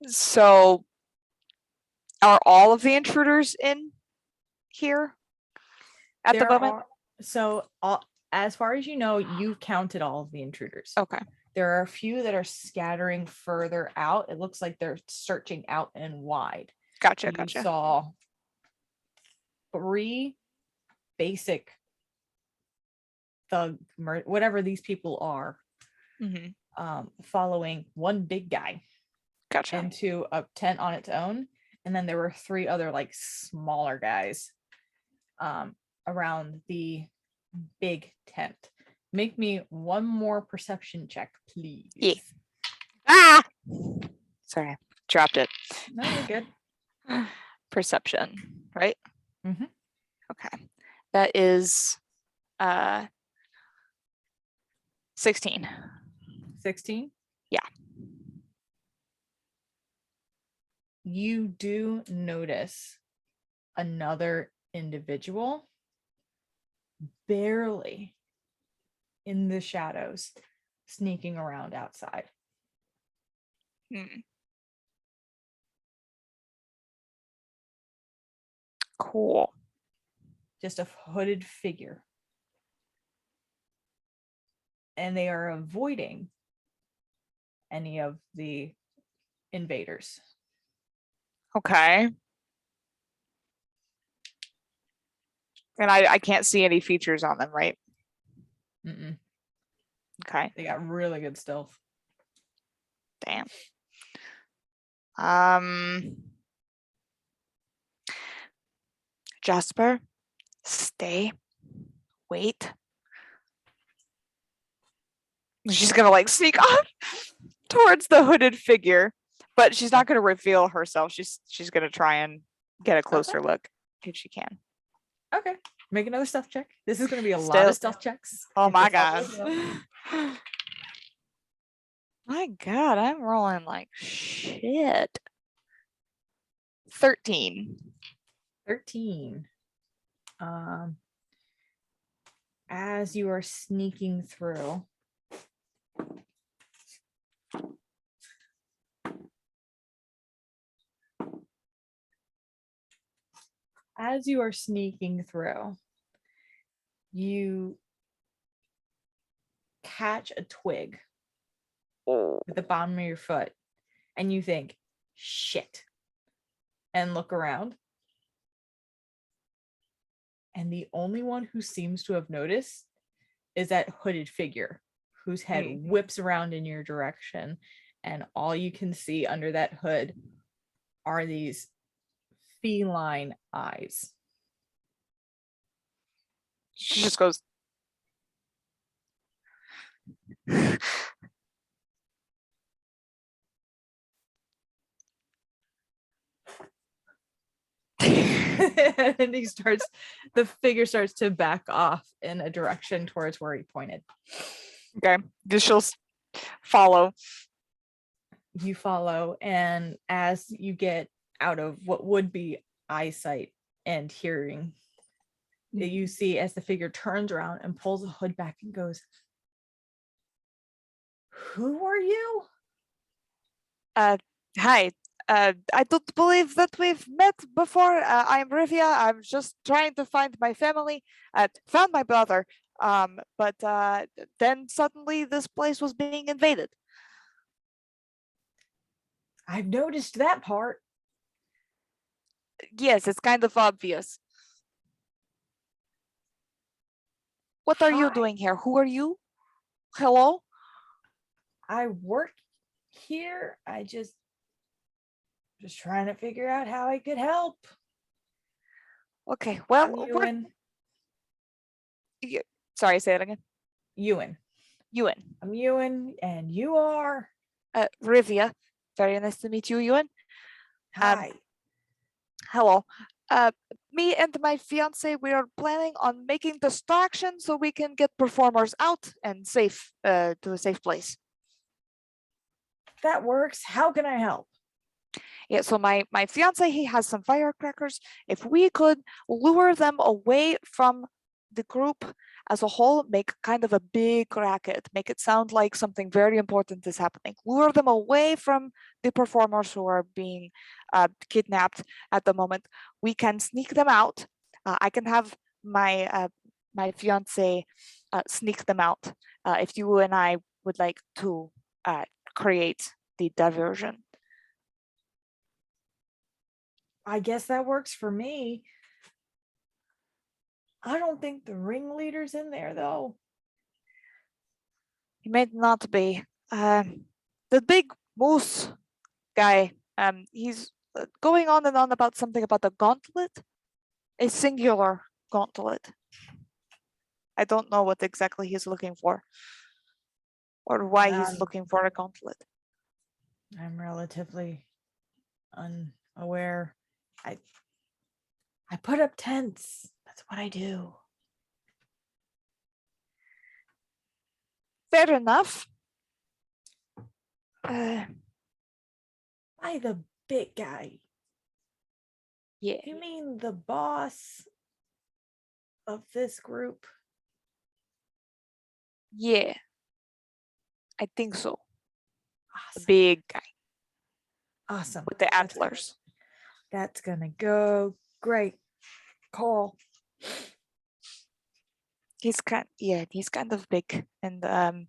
So are all of the intruders in here at the moment? As far as you know, you've counted all of the intruders. Okay. There are a few that are scattering further out. It looks like they're searching out and wide. Gotcha. You saw 3 basic thug, whatever these people are, following 1 big guy. Gotcha. Into a tent on its own. And then there were 3 other like smaller guys around the big tent. Make me one more perception check, please. Yeah. Ah! Sorry, dropped it. No, you're good. Perception, right? Mm-hmm. Okay. That is 16. 16? Yeah. You do notice another individual barely in the shadows sneaking around outside. Cool. Just a hooded figure. And they are avoiding any of the invaders. Okay. And I can't see any features on them, right? Mm-mm. Okay. They got really good stealth. Damn. Jasper, stay. Wait. She's gonna like sneak off towards the hooded figure, but she's not gonna reveal herself. She's gonna try and get a closer look if she can. Okay. Make another stealth check. This is gonna be a lot of stealth checks. Oh my god. My god, I'm rolling like shit. 13. 13. As you are sneaking through, you catch a twig with the bottom of your foot and you think, shit, and look around. And the only one who seems to have noticed is that hooded figure whose head whips around in your direction. And all you can see under that hood are these feline eyes. She just goes. And the figure starts to back off in a direction towards where he pointed. Okay, she'll follow. You follow, and as you get out of what would be eyesight and hearing, you see as the figure turns around and pulls the hood back and goes, "Who are you?" Hi. I don't believe that we've met before. I'm Rivia. I'm just trying to find my family. Found my brother. But then suddenly this place was being invaded. I've noticed that part. Yes, it's kind of obvious. What are you Hi. doing here? Who are you? Hello? I work here. Just trying to figure out how I could help. Okay, well, I'm Ewan. Sorry, say it again. Ewan. Ewan. I'm Ewan, and you are? Rivia. Very nice to meet you, Ewan. Hi. Hello. Me and my fiance, we are planning on making distraction so we can get performers out and safe to a safe place. That works. How can I help? Yeah, so my fiance, he has some firecrackers. If we could lure them away from the group as a whole, make kind of a big racket, make it sound like something very important is happening. Lure them away from the performers who are being kidnapped at the moment. We can sneak them out. I can have my fiance sneak them out if you and I would like to create the diversion. I guess that works for me. I don't think the ringleader's in there, though. He may not be. The big moose guy, he's going on and on about something about the gauntlet, a singular gauntlet. I don't know what exactly he's looking for or why he's looking for a gauntlet. I'm relatively unaware. I put up tents. That's what I do. Fair enough. By the big guy. Yeah. You mean the boss of this group? Yeah. I think so. The Awesome. big guy. Awesome. With the antlers. That's gonna go great. Call. He's kind of big, and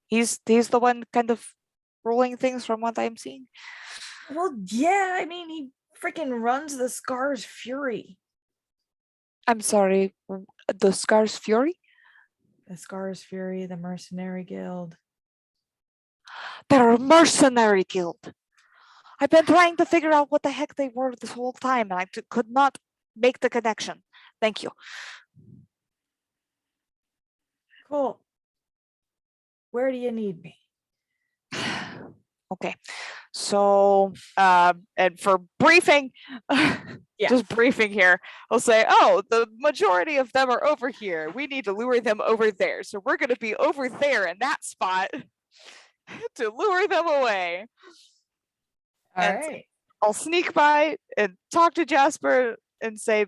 he's the one kind of ruling things from what I'm seeing. Well, yeah, I mean, he freaking runs the Scars Fury. I'm sorry, the Scars Fury? The Scars Fury, the Mercenary Guild. They're a mercenary guild. I've been trying to figure out what the heck they were this whole time, and I could not make the connection. Thank you. Cool. Where do you need me? Okay. So, and for briefing, just briefing here, I'll say, oh, the majority of them are over here. We need to lure them over there. So we're going to be over there in that spot to lure them away. All right. I'll sneak by and talk to Jasper and say,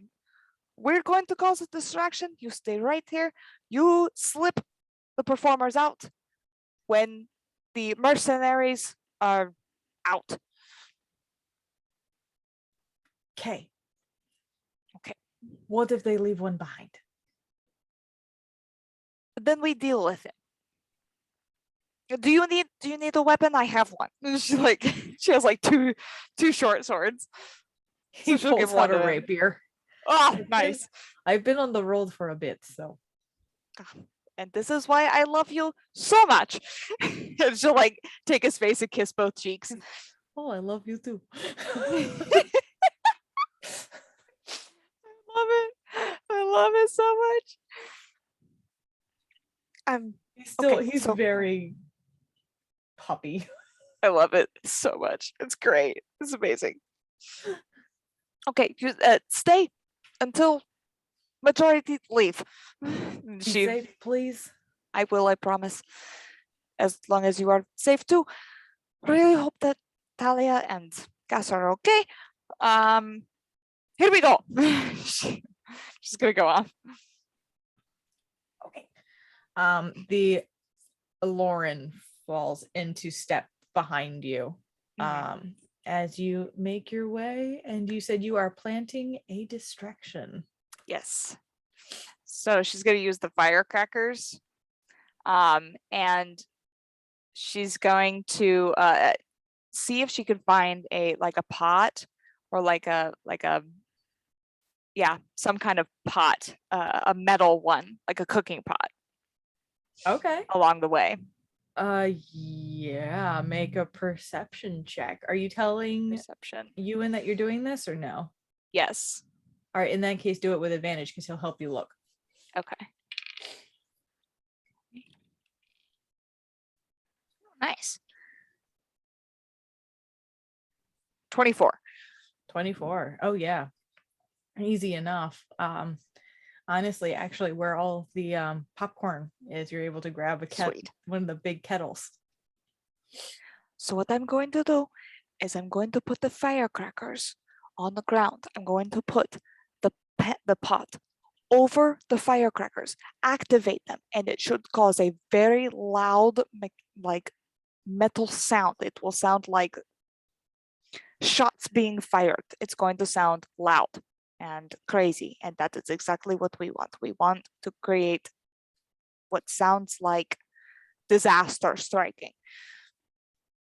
we're going to cause a distraction. You stay right here. You slip the performers out when the mercenaries are out. Okay. Okay. What if they leave one behind? Then we deal with it. Do you need a weapon? I have one. She has like two short swords. He So she'll give pulls one out a to him. rapier. Oh, nice. I've been on the road for a bit, so. And this is why I love you so much. And she'll like take his face and kiss both cheeks. Oh, I love you too. love it. I love it so much. Okay, He's so very puppy. I love it so much. It's great. It's amazing. Okay, you stay until majority leave. Be She, safe, please. I will, I promise. As long as you are safe too. Really hope that Talia and Gas are okay. Here we go. She's gonna go on. Okay. The Lauren falls into step behind you. As you make your way, and you said you are planting a distraction. Yes. So she's gonna use the firecrackers. And she's going to see if she can find a pot or some kind of pot, a metal one, like a cooking pot Okay. along the way. Yeah, make a perception check. Are you telling Perception. Ewan that you're doing this or no? Yes. All right, in that case, do it with advantage because he'll help you look. Okay. Nice. 24. 24. Oh yeah. Easy enough. Honestly, actually, where all the popcorn is, you're able to grab Sweet. one of the big kettles. So what I'm going to do is I'm going to put the firecrackers on the ground. I'm going to put the pot over the firecrackers, activate them, and it should cause a very loud, like metal sound. It will sound like shots being fired. It's going to sound loud and crazy, and that is exactly what we want. We want to create what sounds like disaster striking.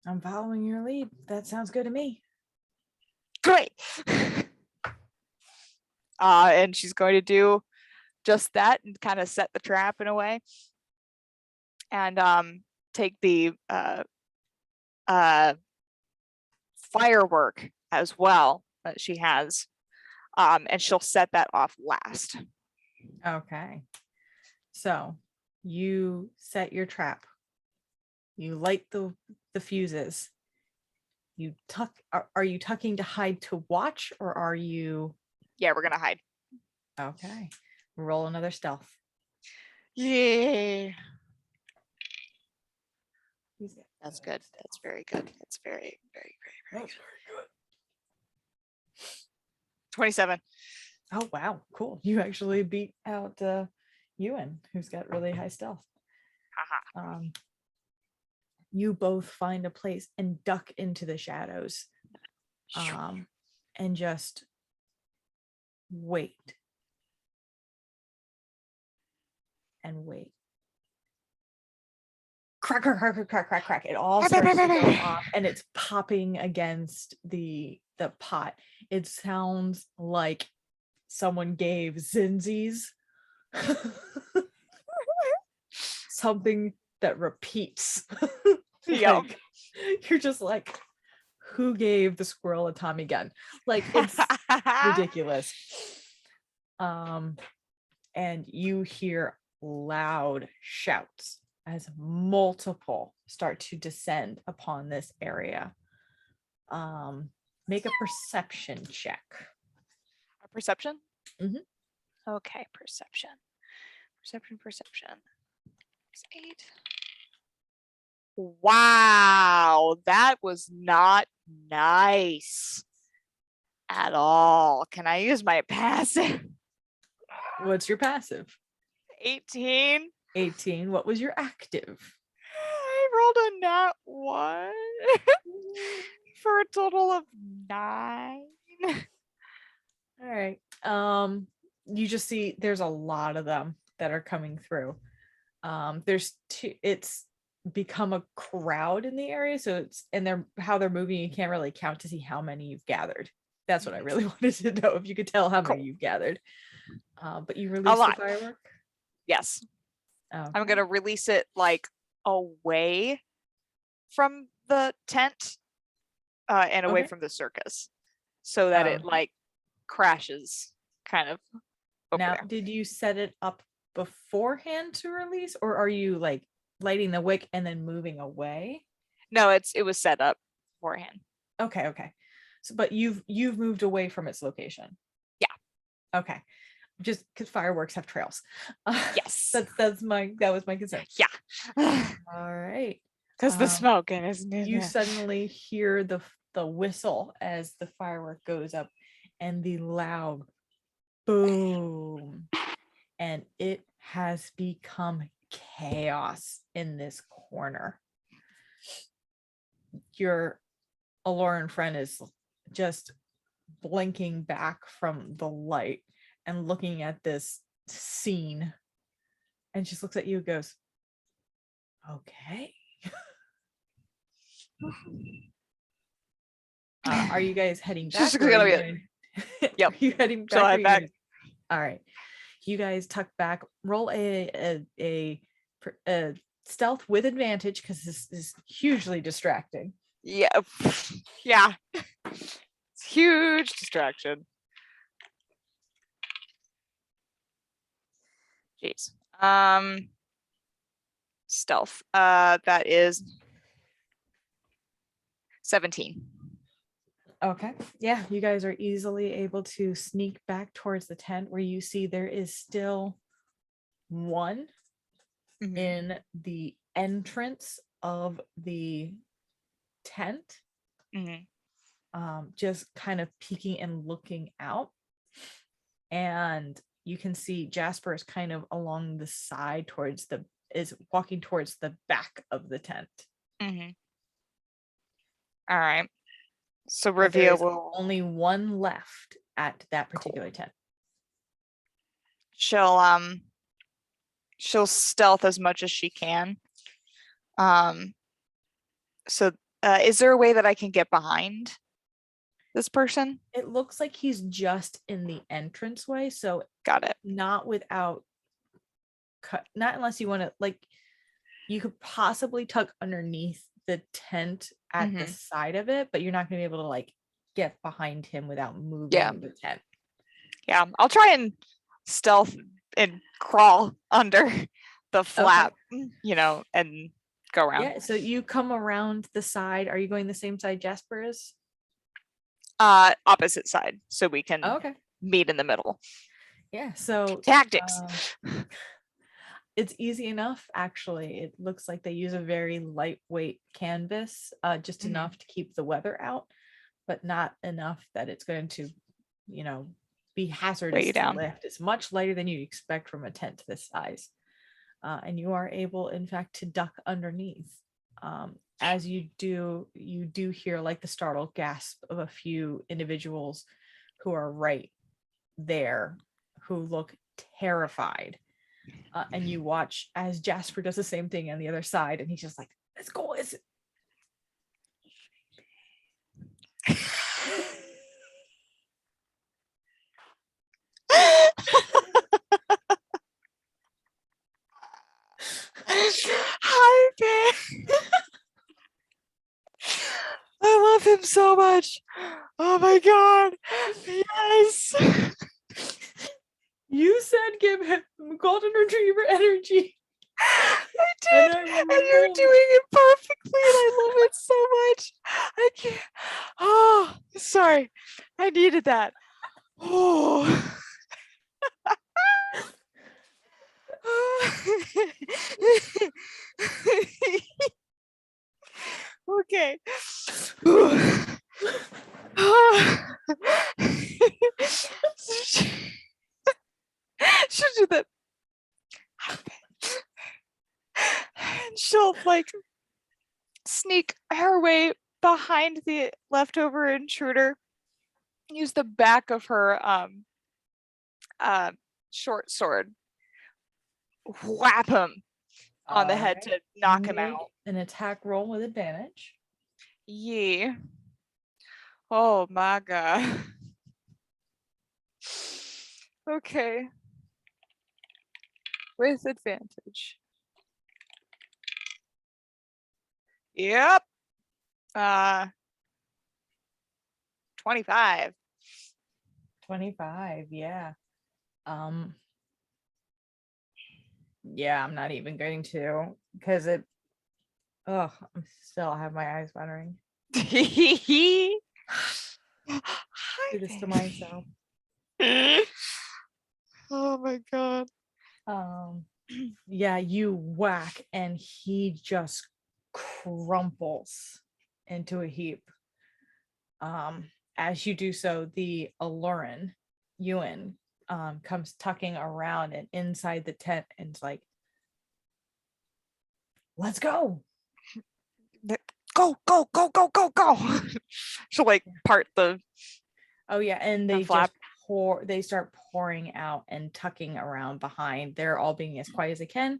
I'm following your lead. That sounds good to me. Great. And she's going to do just that and kind of set the trap in a way, and take the firework as well that she has, and she'll set that off last. Okay. So you set your trap. You light the fuses. You tuck. Are you tucking to hide to watch, or are you? Yeah, we're gonna hide. Okay. Roll another stealth. Yeah. That's good. Stealth. That's very good. That's very, very, very, very good. 27. Oh wow, cool! You actually beat out Ewan, who's got really high stealth. Haha. You both find a place and duck into the shadows, and just wait and wait. Crack, crack, crack, crack, crack, crack, crack. It all starts to go off, and it's popping against the pot. It sounds like someone gave Zinzi's. Something that repeats. Yeah. Like, you're just like, who gave the squirrel a Tommy gun? Like, it's ridiculous. And you hear loud shouts as multiple start to descend upon this area. Make a perception check. A perception? Mhm. Okay, perception. Perception. 8. Wow, that was not nice at all. Can I use my passive? What's your passive? 18. 18. What was your active? I rolled a nat 1 for a total of 9. All right. You just see there's a lot of them that are coming through. There's two. It's become a crowd in the area, so it's how they're moving. You can't really count to see how many you've gathered. That's what I really wanted to know, if you could tell how many you've gathered. But you released the firework. Yes. Okay. I'm gonna release it like away from the tent, and away from the circus, so that it like crashes kind of over Now, there. did you set it up beforehand to release, or are you like lighting the wick and then moving away? No, it was set up beforehand. Okay. So, but you've moved away from its location. Yeah. Okay. Just because fireworks have trails. Yes. That was my concern. Yeah. All right. Because the smoke and isn't it? You suddenly hear the whistle as the firework goes up and the loud boom, and it has become chaos in this corner. Your Aloran friend is just blinking back from the light and looking at this scene, and just looks at you and goes, okay. Are you guys heading back? She's Or gonna are be you like, going yep. are you heading She'll back? head back. All right. You guys tuck back. Roll a stealth with advantage because this is hugely distracting. Yeah. Yeah. It's huge distraction. Jeez. Stealth. That is 17. Okay. Yeah, you guys are easily able to sneak back towards the tent where you see there is still one Mhm. in the entrance of the tent, Mhm. just kind of peeking and looking out. And you can see Jasper is kind of along the side is walking towards the back of the tent. Mhm. All right. So But there Rivia is will. only one left at that Cool. particular tent. She'll stealth as much as she can. So is there a way that I can get behind this person? It looks like he's just in the entranceway, so Got it. not not unless you want to, like, you could possibly tuck underneath the tent at the Mhm. side of it, but you're not going to be able to like get behind him without moving Yeah. the tent. Yeah, I'll try and stealth and crawl under the flap, and go around. Yeah, so you come around the side. Are you going the same side Jasper is? Opposite side, so we can Okay. meet in the middle. Yeah, so Tactics. it's easy enough, actually. It looks like they use a very lightweight canvas, just Mhm. enough to keep the weather out, but not enough that it's going to, be Weigh hazardous you to down. lift. It's much lighter than you'd expect from a tent this size. And you are able, in fact, to duck underneath. As you do hear like the startled gasp of a few individuals who are right there, who look terrified. And you watch as Jasper does the same thing on the other side, and he's just like, let's go. Hi, Ben. I love him so much. Oh my god. Yes. You said give him golden retriever energy. I did. And you're doing it perfectly. And I love it so much. I can't. Oh, sorry. I needed that. Oh. Okay. She'll do that. And she'll like sneak her way behind the leftover intruder, use the back of her short sword, whap him on the head to knock him out. An attack roll with advantage. Yeah. Oh my god. Okay. With advantage. Yep. 25. 25, yeah. Yeah, I'm not even going to, because I still have my eyes watering. Hi Do this to there. myself. Oh my god. Um, yeah, you whack and he just crumples into a heap. As you do so, the Alurin, Ewan, comes tucking around and inside the tent and it's like, let's go. Go, go, go, go, go, go. She'll like part Oh yeah, and the they flap. just they start pouring out and tucking around behind. They're all being as quiet as they can.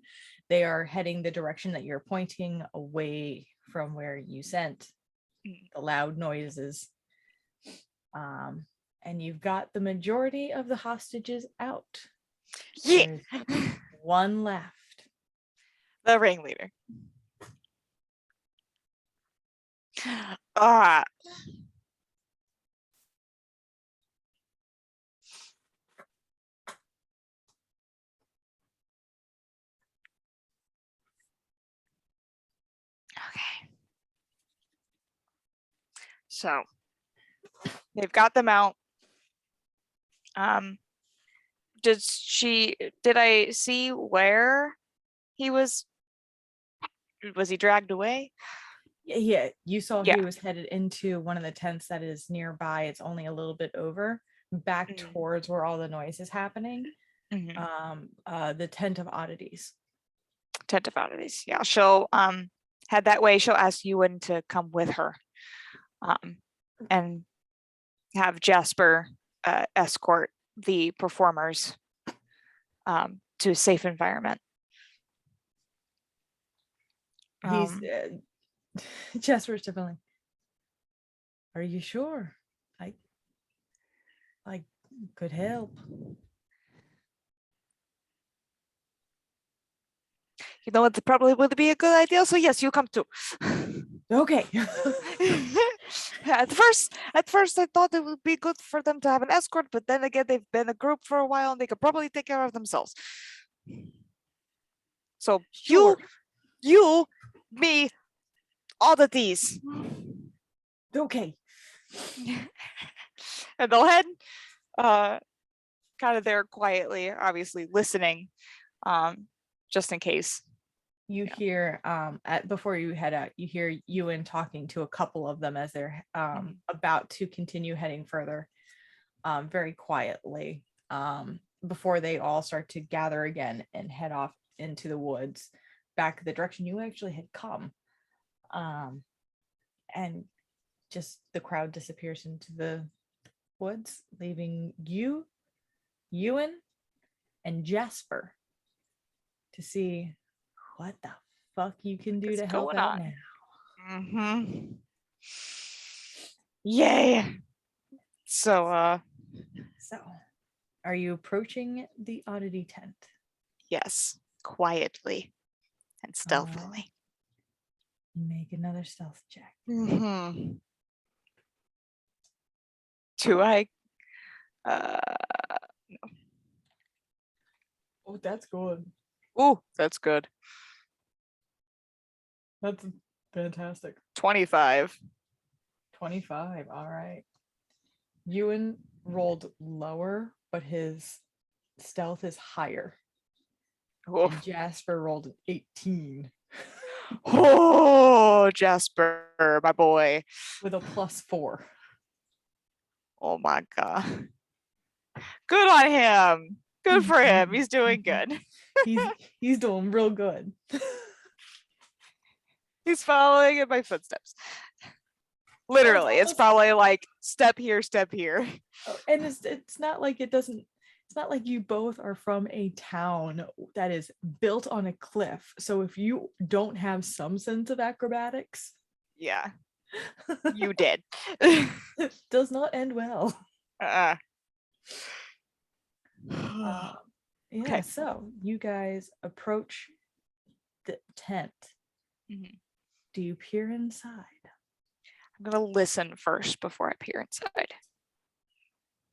They are heading the direction that you're pointing, away from where you sent the loud noises. And you've got the majority of the hostages out. Yeah. There's one left. The ringleader. Ah. Okay. So they've got them out. Um, did I see where he was he dragged away? Yeah, you saw Yeah. he was headed into one of the tents that is nearby. It's only a little bit over, back towards where all the noise is happening. The tent of oddities. Tent of oddities. Yeah. She'll head that way. She'll ask Ewan to come with her. And have Jasper escort the performers to a safe environment. He's Jasper's definitely. Are you sure? I could help. You know, it probably would be a good idea. So yes, you come too. Okay. At first, I thought it would be good for them to have an escort, but then again, they've been a group for a while and they could probably take care of themselves. So Sure. you, me, oddities. Okay. And they'll head kind of there quietly, obviously listening, just in case. You hear before you head out, you hear Ewan talking to a couple of them as they're about to continue heading further, very quietly, before they all start to gather again and head off into the woods back the direction you actually had come. And just the crowd disappears into the woods, leaving you, Ewan, and Jasper to see what the fuck you can do What's to help going out on? now. Yay. So are you approaching the oddity tent? yes, quietly and stealthily. Make another stealth check. Do I Oh, that's good. oh, that's good. That's fantastic. 25. 25. All right. Ewan rolled lower, but his stealth is higher. Oh, And Jasper rolled an 18 oh, Jasper, my boy. with a +4. Oh my god. Good on him. Good for him. He's doing good. He's doing real good. He's following in my footsteps. Literally, it's probably like step here, step here. And it's not like it's not like you both are from a town that is built on a cliff. So if you don't have some sense of acrobatics, Yeah, you did. it does not end well. Yeah, Okay. So you guys approach the tent. Do you peer inside? I'm gonna listen first before I peer inside.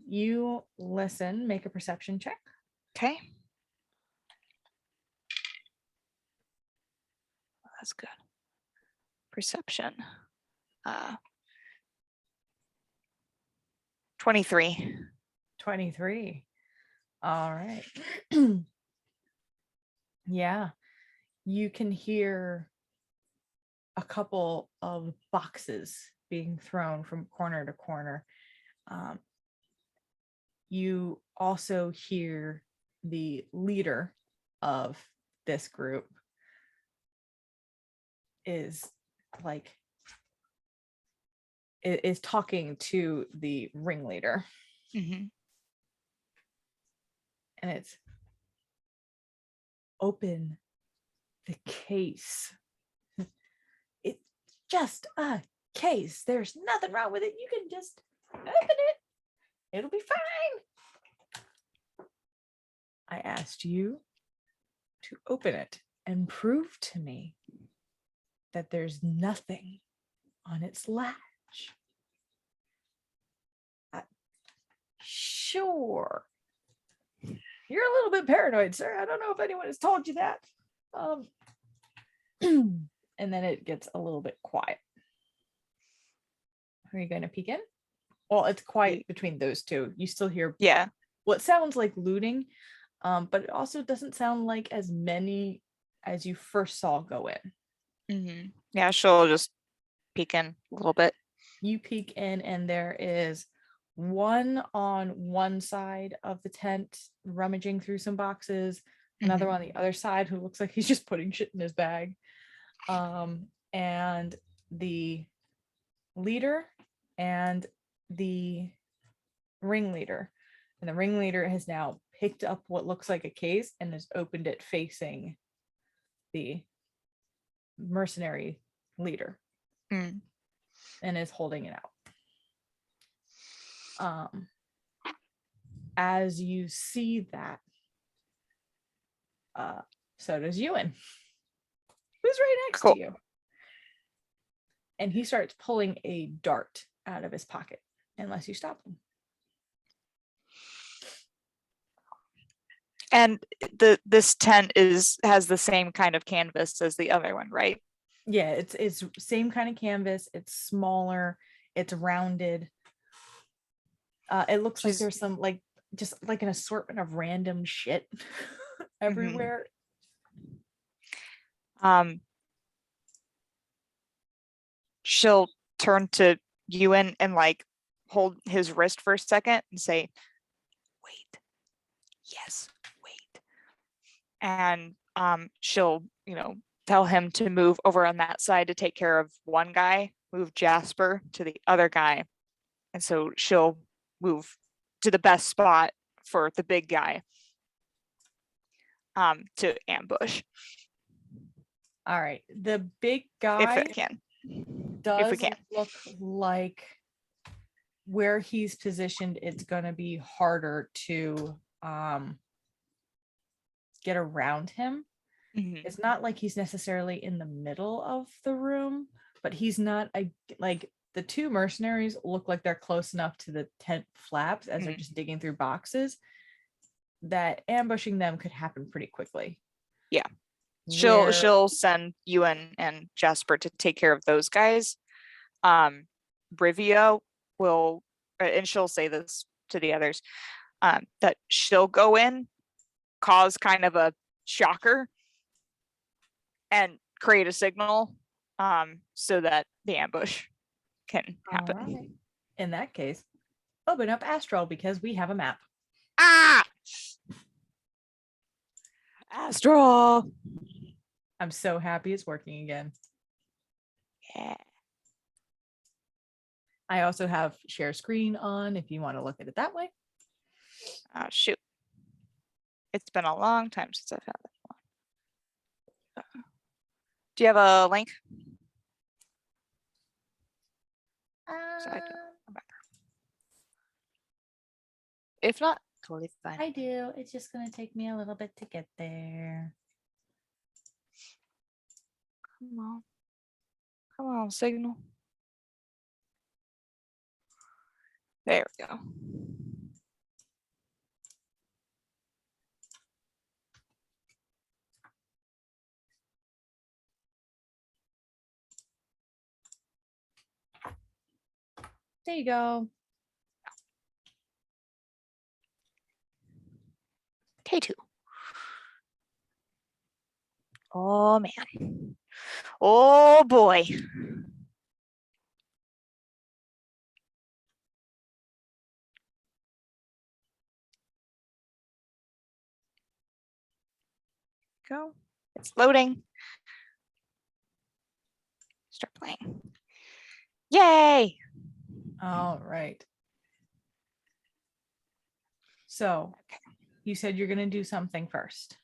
You listen, make a perception check. Okay. That's good. Perception. 23. 23. All right. Yeah. You can hear a couple of boxes being thrown from corner to corner. You also hear the leader of this group is talking to the ringleader, Mm-hmm. and it's open the case. It's just a case. There's nothing wrong with it. You can just open it. It'll be fine. I asked you to open it and prove to me that there's nothing on its latch. Sure. You're a little bit paranoid, sir. I don't know if anyone has told you that. And then it gets a little bit quiet. Are you going to peek in? Well, it's quiet between those two. You still hear what sounds like looting, but it also doesn't sound like as many as you first saw go in. Mm-hmm. Yeah, she'll just peek in a little bit. You peek in, and there is one on one side of the tent rummaging through some boxes, another on the other side who looks like he's just putting shit in his bag, and the leader and the ringleader. And the ringleader has now picked up what looks like a case and has opened it facing the mercenary leader and is holding it out. As you see that, so does Ewan, who's right next to you. And he starts pulling a dart out of his pocket, unless you stop him. And this tent has the same kind of canvas as the other one, right? Yeah, it's same kind of canvas. It's smaller. It's rounded. It looks like there's some just an assortment of random shit everywhere. She'll turn to Ewan and hold his wrist for a second and say, "Wait. Yes, wait." And she'll, tell him to move over on that side to take care of one guy, move Jasper to the other guy. And so she'll move to the best spot for the big guy to ambush. All right. The big guy, if it can. does look like where he's positioned, it's going to be harder to get around him. It's not like he's necessarily in the middle of the room, but he's not the two mercenaries look like they're close enough to the tent flaps as they're just digging through boxes that ambushing them could happen pretty quickly. Yeah. She'll send Ewan and Jasper to take care of those guys. Rivia will, and she'll say this to the others, that she'll go in, cause kind of a shocker, and create a signal so that the ambush can happen. Right. In that case, open up Astral because we have a map. Astral. I'm so happy it's working again. Yeah. I also have share screen on if you want to look at it that way. Oh, shoot. It's been a long time since I've had that one. Do you have a link? So I don't remember. If not, totally fine. I do. It's just going to take me a little bit to get there. Come on. Come on, signal. There we go. There you go. K2. Oh man. Oh boy. Go. It's loading. Start playing. Yay. All right. So you said you're going to do something first,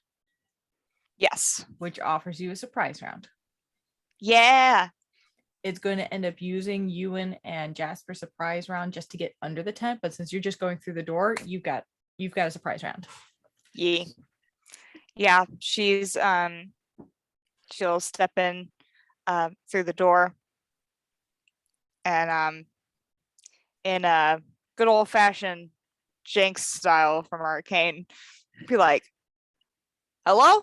Yes. which offers you a surprise round. Yeah. It's going to end up using Ewan and Jasper surprise round just to get under the tent. But since you're just going through the door, you've got a surprise round. Yeah. Yeah. She'll step in through the door and in a good old fashioned Jenks style from Arcane, be like, hello?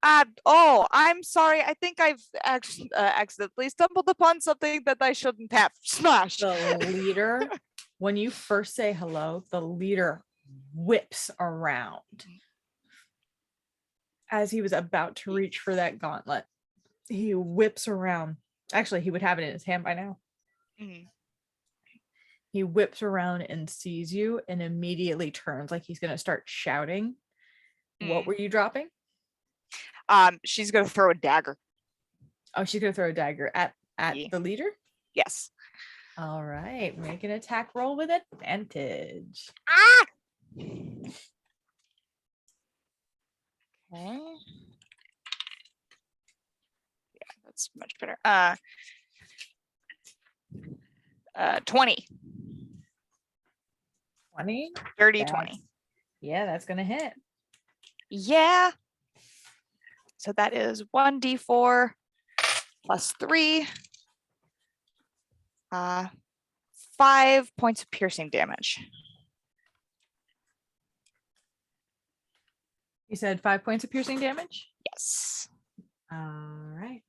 I'm sorry. I think I've accidentally stumbled upon something that I shouldn't have. Smash. The leader, when you first say hello, the leader whips around as he was about to reach for that gauntlet. He whips around. Actually, he would have it in his hand by now. Mhm. He whips around and sees you and immediately turns like he's going to start shouting. What were you dropping? She's gonna throw a dagger. Oh, she's going to throw a dagger at Yeah. the leader? Yes. All right. Make an attack roll with advantage. Ah! Okay. Yeah, that's much better. 20. 20? Dirty 20. Yeah, that's going to hit. Yeah. So that is 1d4 plus 3. 5 points of piercing damage. You said 5 points of piercing damage? Yes. All right.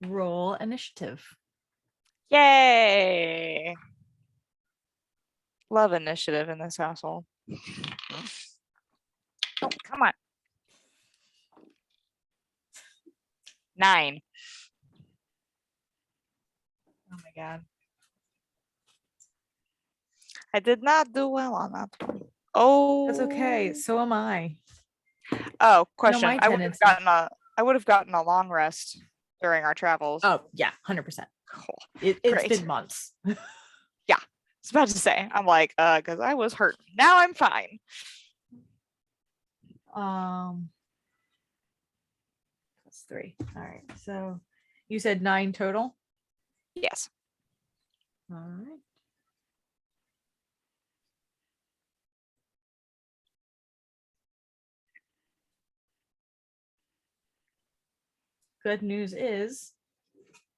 Roll initiative. Yay. Love initiative in this household. Oh, come on. 9. Oh my God. I did not do well on that one. Oh, That's okay. So am I. Oh, question. my I would have gotten a long rest during our travels. Oh, yeah, 100%. Cool. It's Great. been months. Yeah. I was about to say, I'm like, because I was hurt. Now I'm fine. That's 3. All right. So you said 9 total? Yes. All right. Good news is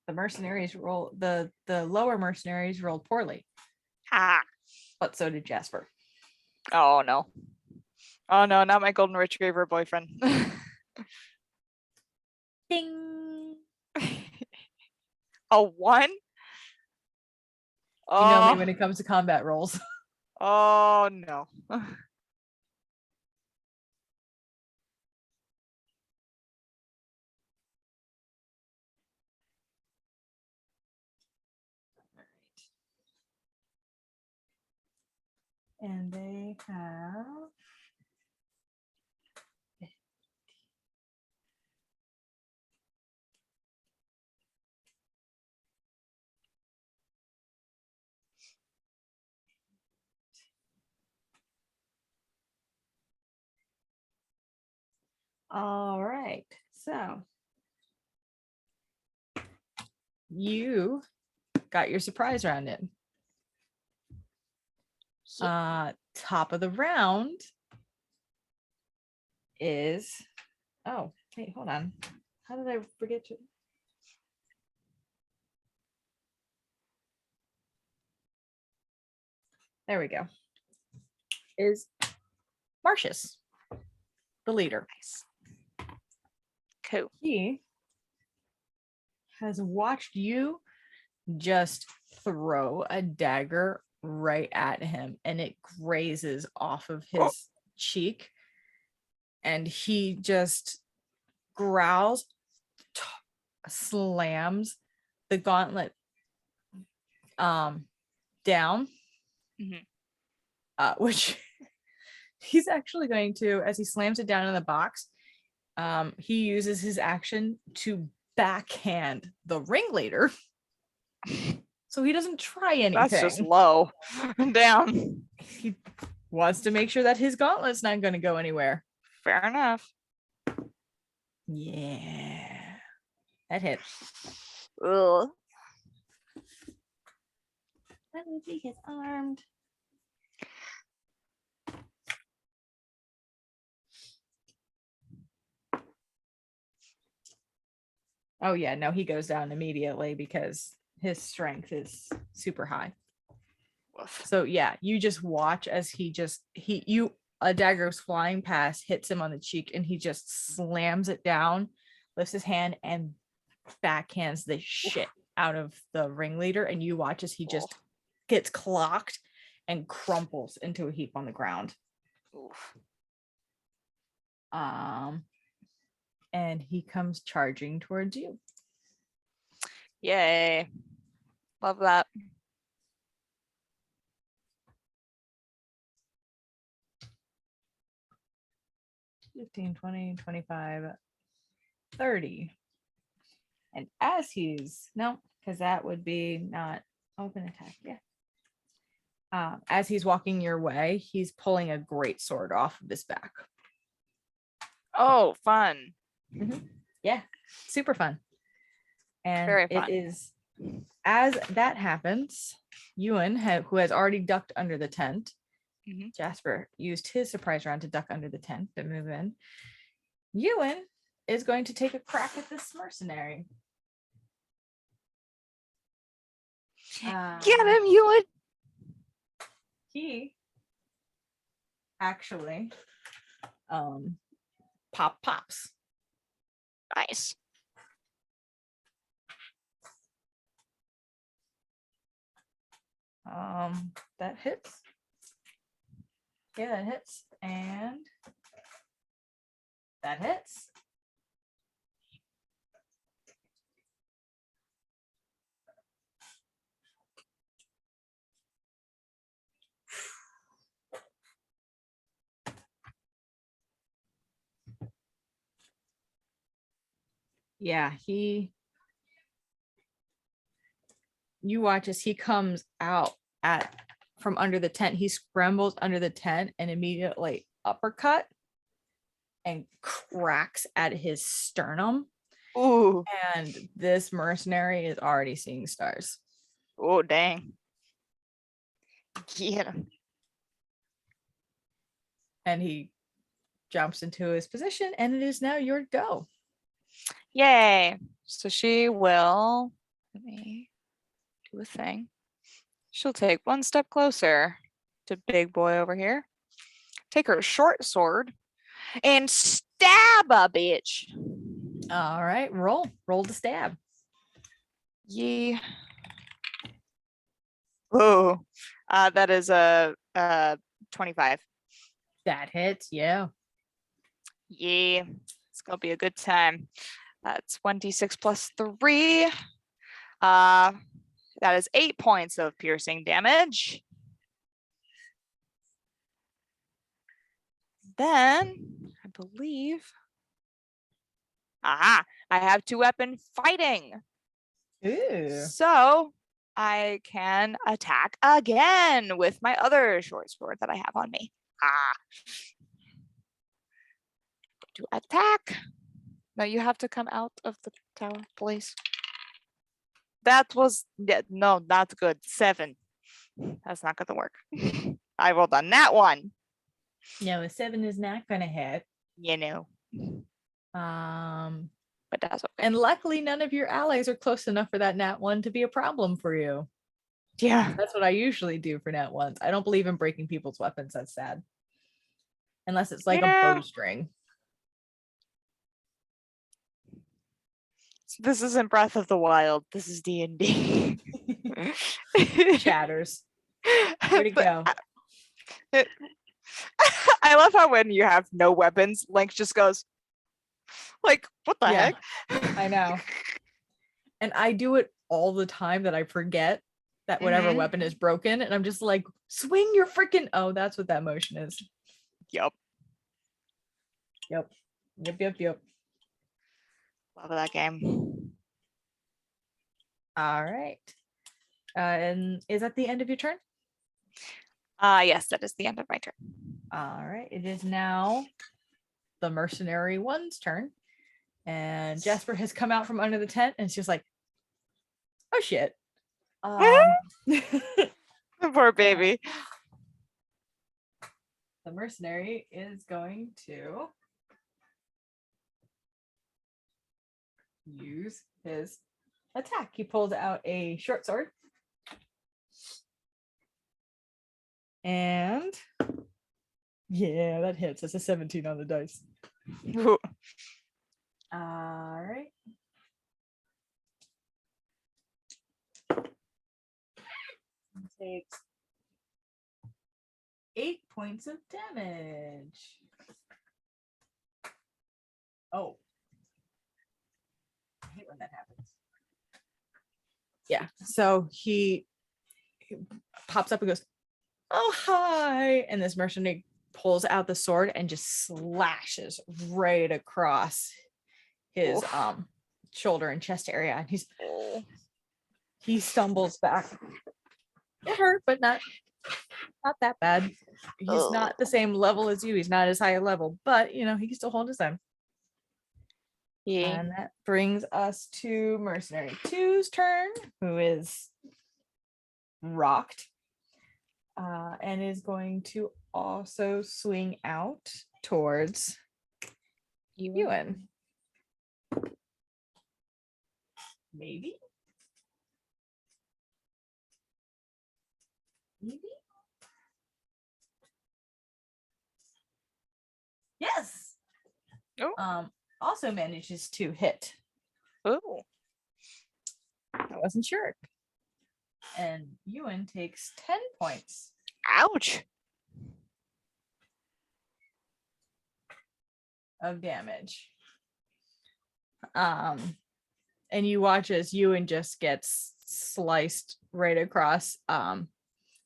the mercenaries the lower mercenaries rolled poorly, Ah. but so did Jasper. Oh no. Oh no, not my golden retriever boyfriend. Ding. A 1? You know me Oh, when it comes to combat rolls. oh no. And they have all right. So you got your surprise round in. Top of the round is, oh, wait, hold on. How did I forget to? There we go. Is Marcius, the leader. Nice. Cool. He has watched you just throw a dagger right at him, and it grazes off of Oh. his cheek, and he just growls, slams the gauntlet down, which he's actually going to, as he slams it down in the box, he uses his action to backhand the ringleader. So he doesn't try anything. That's just low. Down. He wants to make sure that his gauntlet's not going to go anywhere. Fair enough. Yeah. That hits. Ugh. That would be his armed. Oh yeah, no, he goes down immediately because his strength is super high. Woof. So yeah, you just watch as a dagger is flying past, hits him on the cheek, and he just slams it down, lifts his hand, and backhands the shit out of the ringleader. And you watch as he just gets clocked and crumples into a heap on the ground. Oof. And he comes charging towards you. Yay. Love that. $15, $20, $25, $30. And as he's, no, because that would be not open attack. Yeah. As he's walking your way, he's pulling a great sword off of his back. Oh, fun. Yeah, super fun. And very fun. It is, as that happens, Ewan, who has already ducked under the tent, Jasper used his surprise round to duck under the tent to move in. Ewan is going to take a crack at this mercenary. Get him, Ewan. He actually pops. Nice. That hits. Yeah, that hits. And that hits. Yeah, you watch as he comes out from under the tent. He scrambles under the tent and immediately uppercut and cracks at his sternum. Ooh. And this mercenary is already seeing stars. Oh, dang. Get him. And he jumps into his position, and it is now your go. Yay. So she will, let me do a thing. She'll take one step closer to big boy over here, take her short sword, and stab a bitch. All right, roll to stab. Yee. Oh, that is a 25. That hits, yeah. Yeah, it's gonna be a good time. That's 1d6 plus 3. That is 8 points of piercing damage. Then I believe, I have 2-weapon fighting. Ooh. So I can attack again with my other short sword that I have on me. To attack. No, you have to come out of the tower, please. That was, yeah, no, not good. 7. That's not gonna work. I rolled on that one. No, a 7 is not gonna hit. You know. But that's okay. And luckily none of your allies are close enough for that nat 1 to be a problem for you. Yeah. That's what I usually do for nat 1s. I don't believe in breaking people's weapons. That's sad. Unless it's like a bowstring. This isn't Breath of the Wild. This is D&D. Shatters. Where'd it go? I love how when you have no weapons, Link just goes, like, what the Yeah, heck? I know. And I do it all the time that I forget that whatever weapon is broken. And I'm just like, swing your freaking. Oh, that's what that motion is. Yep. Yep. Love that game. All right. And is that the end of your turn? Yes, that is the end of my turn. All right. It is now the mercenary one's turn. And Jasper has come out from under the tent and it's just like, oh shit. Poor baby. The mercenary is going to use his attack. He pulls out a short sword. And yeah, that hits. It's a 17 on the dice. All right. Takes 8 points of damage. Oh. I hate when that happens. Yeah. So he pops up and goes, oh, hi. And this mercenary pulls out the sword and just slashes right across his shoulder and chest area. And he stumbles back. It hurt, but not that bad. He's not the same level as you. He's not as high a level, but you know, he can still hold his own. Yeah. And that brings us to Mercenary 2's turn, who is rocked. And is going to also swing out towards Ewan. Maybe? Yes. Oh. Also manages to hit. Oh. I wasn't sure. And Ewan takes 10 points. Ouch. Of damage. And you watch as Ewan just gets sliced right across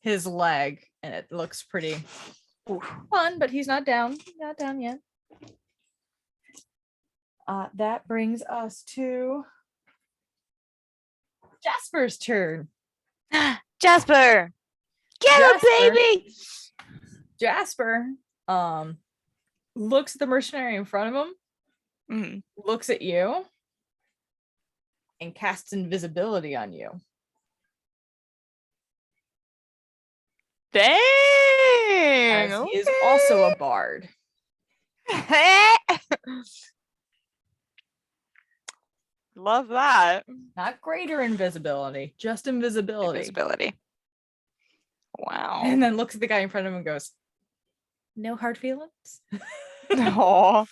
his leg, and it looks pretty fun, but he's not down. Not down yet. That brings us to Jasper's turn. Jasper! Get him, baby! Jasper looks at the mercenary in front of him, looks at you, and casts invisibility on you. Dang! As he is also a bard. Love that. Not greater invisibility, just invisibility. Invisibility. Wow. And then looks at the guy in front of him and goes, no hard feelings? No.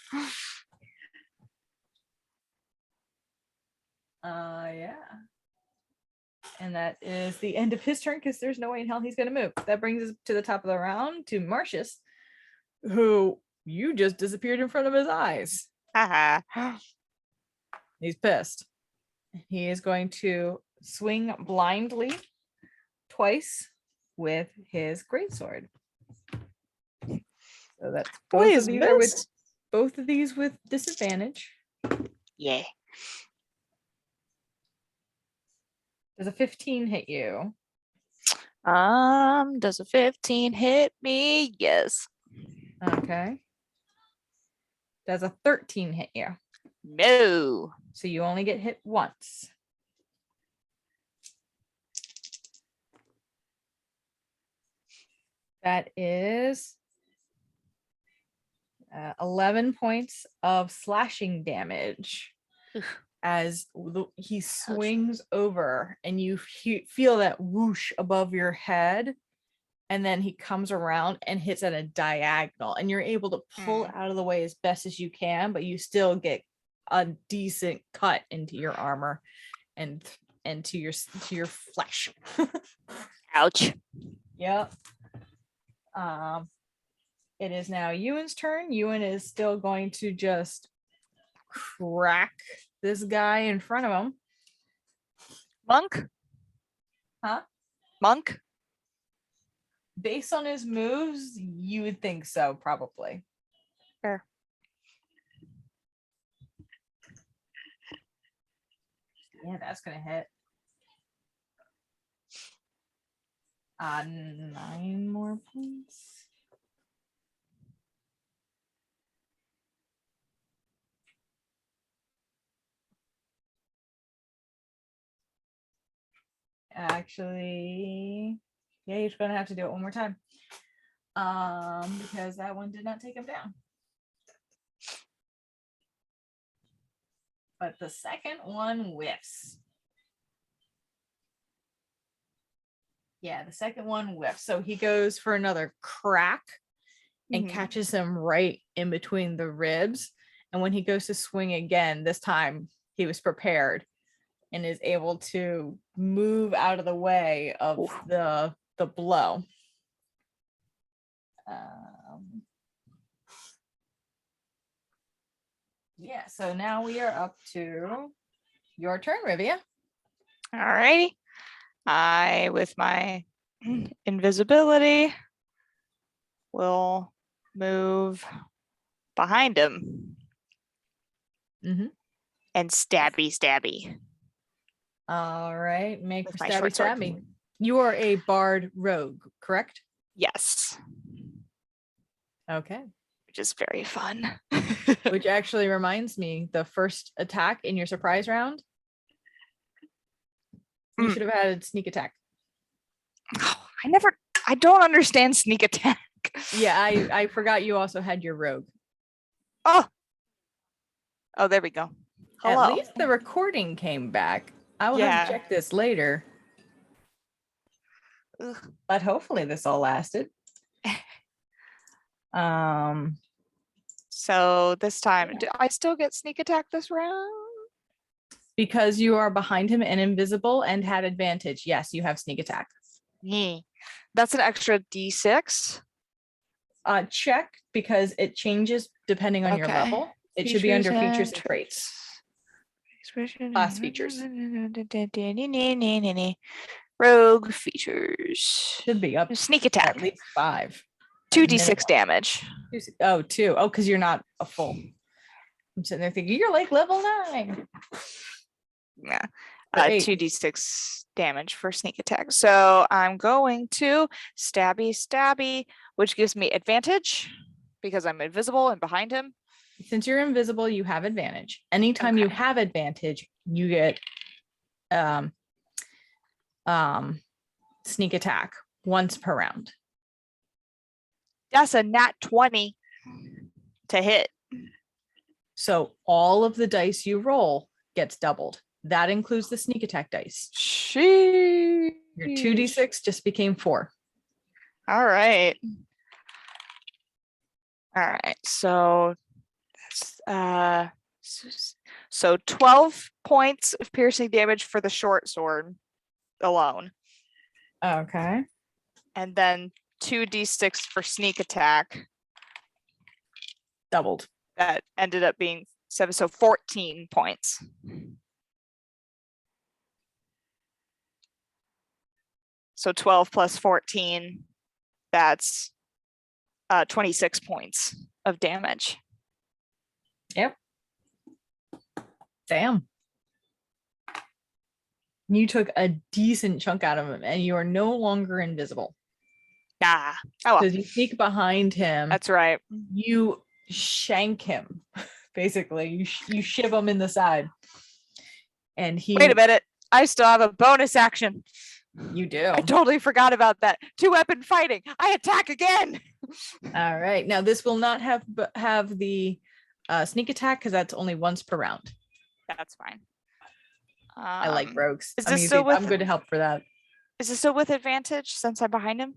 Yeah. And that is the end of his turn because there's no way in hell he's going to move. That brings us to the top of the round to Marcius, who you just disappeared in front of his eyes. He's pissed. He is going to swing blindly twice with his greatsword. So that's both of these with disadvantage. Yeah. Does a 15 hit you? Does a 15 hit me? Yes. Okay. Does a 13 hit you? No. So you only get hit once. That is 11 points of slashing damage. As he swings over and you feel that whoosh above your head, and then he comes around and hits at a diagonal, and you're able to pull out of the way as best as you can, but you still get a decent cut into your armor and to your flesh. Ouch. Yep. It is now Ewan's turn. Ewan is still going to just crack this guy in front of him. Monk? Huh? Monk? Based on his moves, you would think so, probably. Fair. Yeah, that's gonna hit. 9 more points. Actually, yeah, you're gonna have to do it one more time. Because that one did not take him down. But the second one whiffs. Yeah, the second one whiffs. So he goes for another crack and catches him right in between the ribs. And when he goes to swing again, this time he was prepared and is able to move out of the way of the blow. Yeah, so now we are up to your turn, Rivia. All righty. I, with my invisibility, will move behind him and stabby. All right, make With for my stabby short sword. stabby. You are a bard rogue, correct? Yes, Okay. which is very fun. Which actually reminds me, the first attack in your surprise round, you should have had sneak attack. I don't understand sneak attack. Yeah, I forgot you also had your rogue. Oh, there we go. Hello. At least the recording came back. I will have to check this later. Ugh. But hopefully this all lasted. So this time, do I still get sneak attack this round? Because you are behind him and invisible and had advantage. Yes, you have sneak attack. Yeah. That's an extra D6. Check, because it changes depending on your level. It should be under features and traits. Class features. Rogue features. Should be up Sneak attack. at least 5. 2d6 damage. 2. Oh, because you're not a full. I'm sitting there thinking you're like level 9. Yeah. 2d6 damage for sneak attack. So I'm going to stabby, which gives me advantage because I'm invisible and behind him. Since you're invisible, you have advantage. Anytime you have advantage, you get sneak attack once per round. That's a nat 20 to hit. So all of the dice you roll gets doubled. That includes the sneak attack dice. Sheesh. Your 2d6 just became 4. All right. So so 12 points of piercing damage for the short sword alone. Okay. And then 2d6 for sneak attack. Doubled. That ended up being 7, so 14 points. So 12 plus 14, that's 26 points of damage. Yep. Damn. You took a decent chunk out of him and you are no longer invisible. Ah. Oh, well. So you sneak behind him. That's right. You shank him, basically. You shiv him in the side. And he... Wait a minute. I still have a bonus action. You do. I totally forgot about that. 2-weapon fighting. I attack again. All right. Now this will not have the sneak attack because that's only once per round. That's fine. I like rogues. Is this still I'm good to help for that. Is this still with advantage since I'm behind him?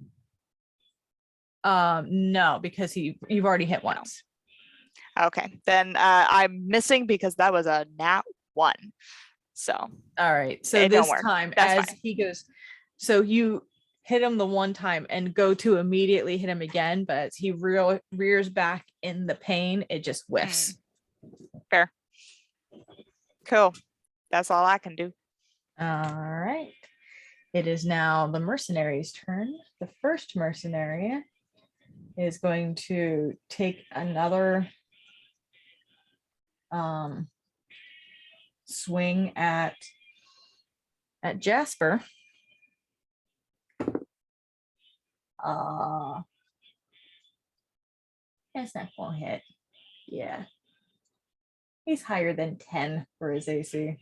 No, because you've already hit once. Okay, then I'm missing because that was a nat 1. So All right. So it don't this work. time, That's as fine. he goes, so you hit him the one time and go to immediately hit him again, but as he rears back in the pain, it just whiffs. Fair. Cool. That's all I can do. All right. It is now the mercenary's turn. The first mercenary is going to take another swing at Jasper. That's not gonna hit. Yeah. He's higher than 10 for his AC.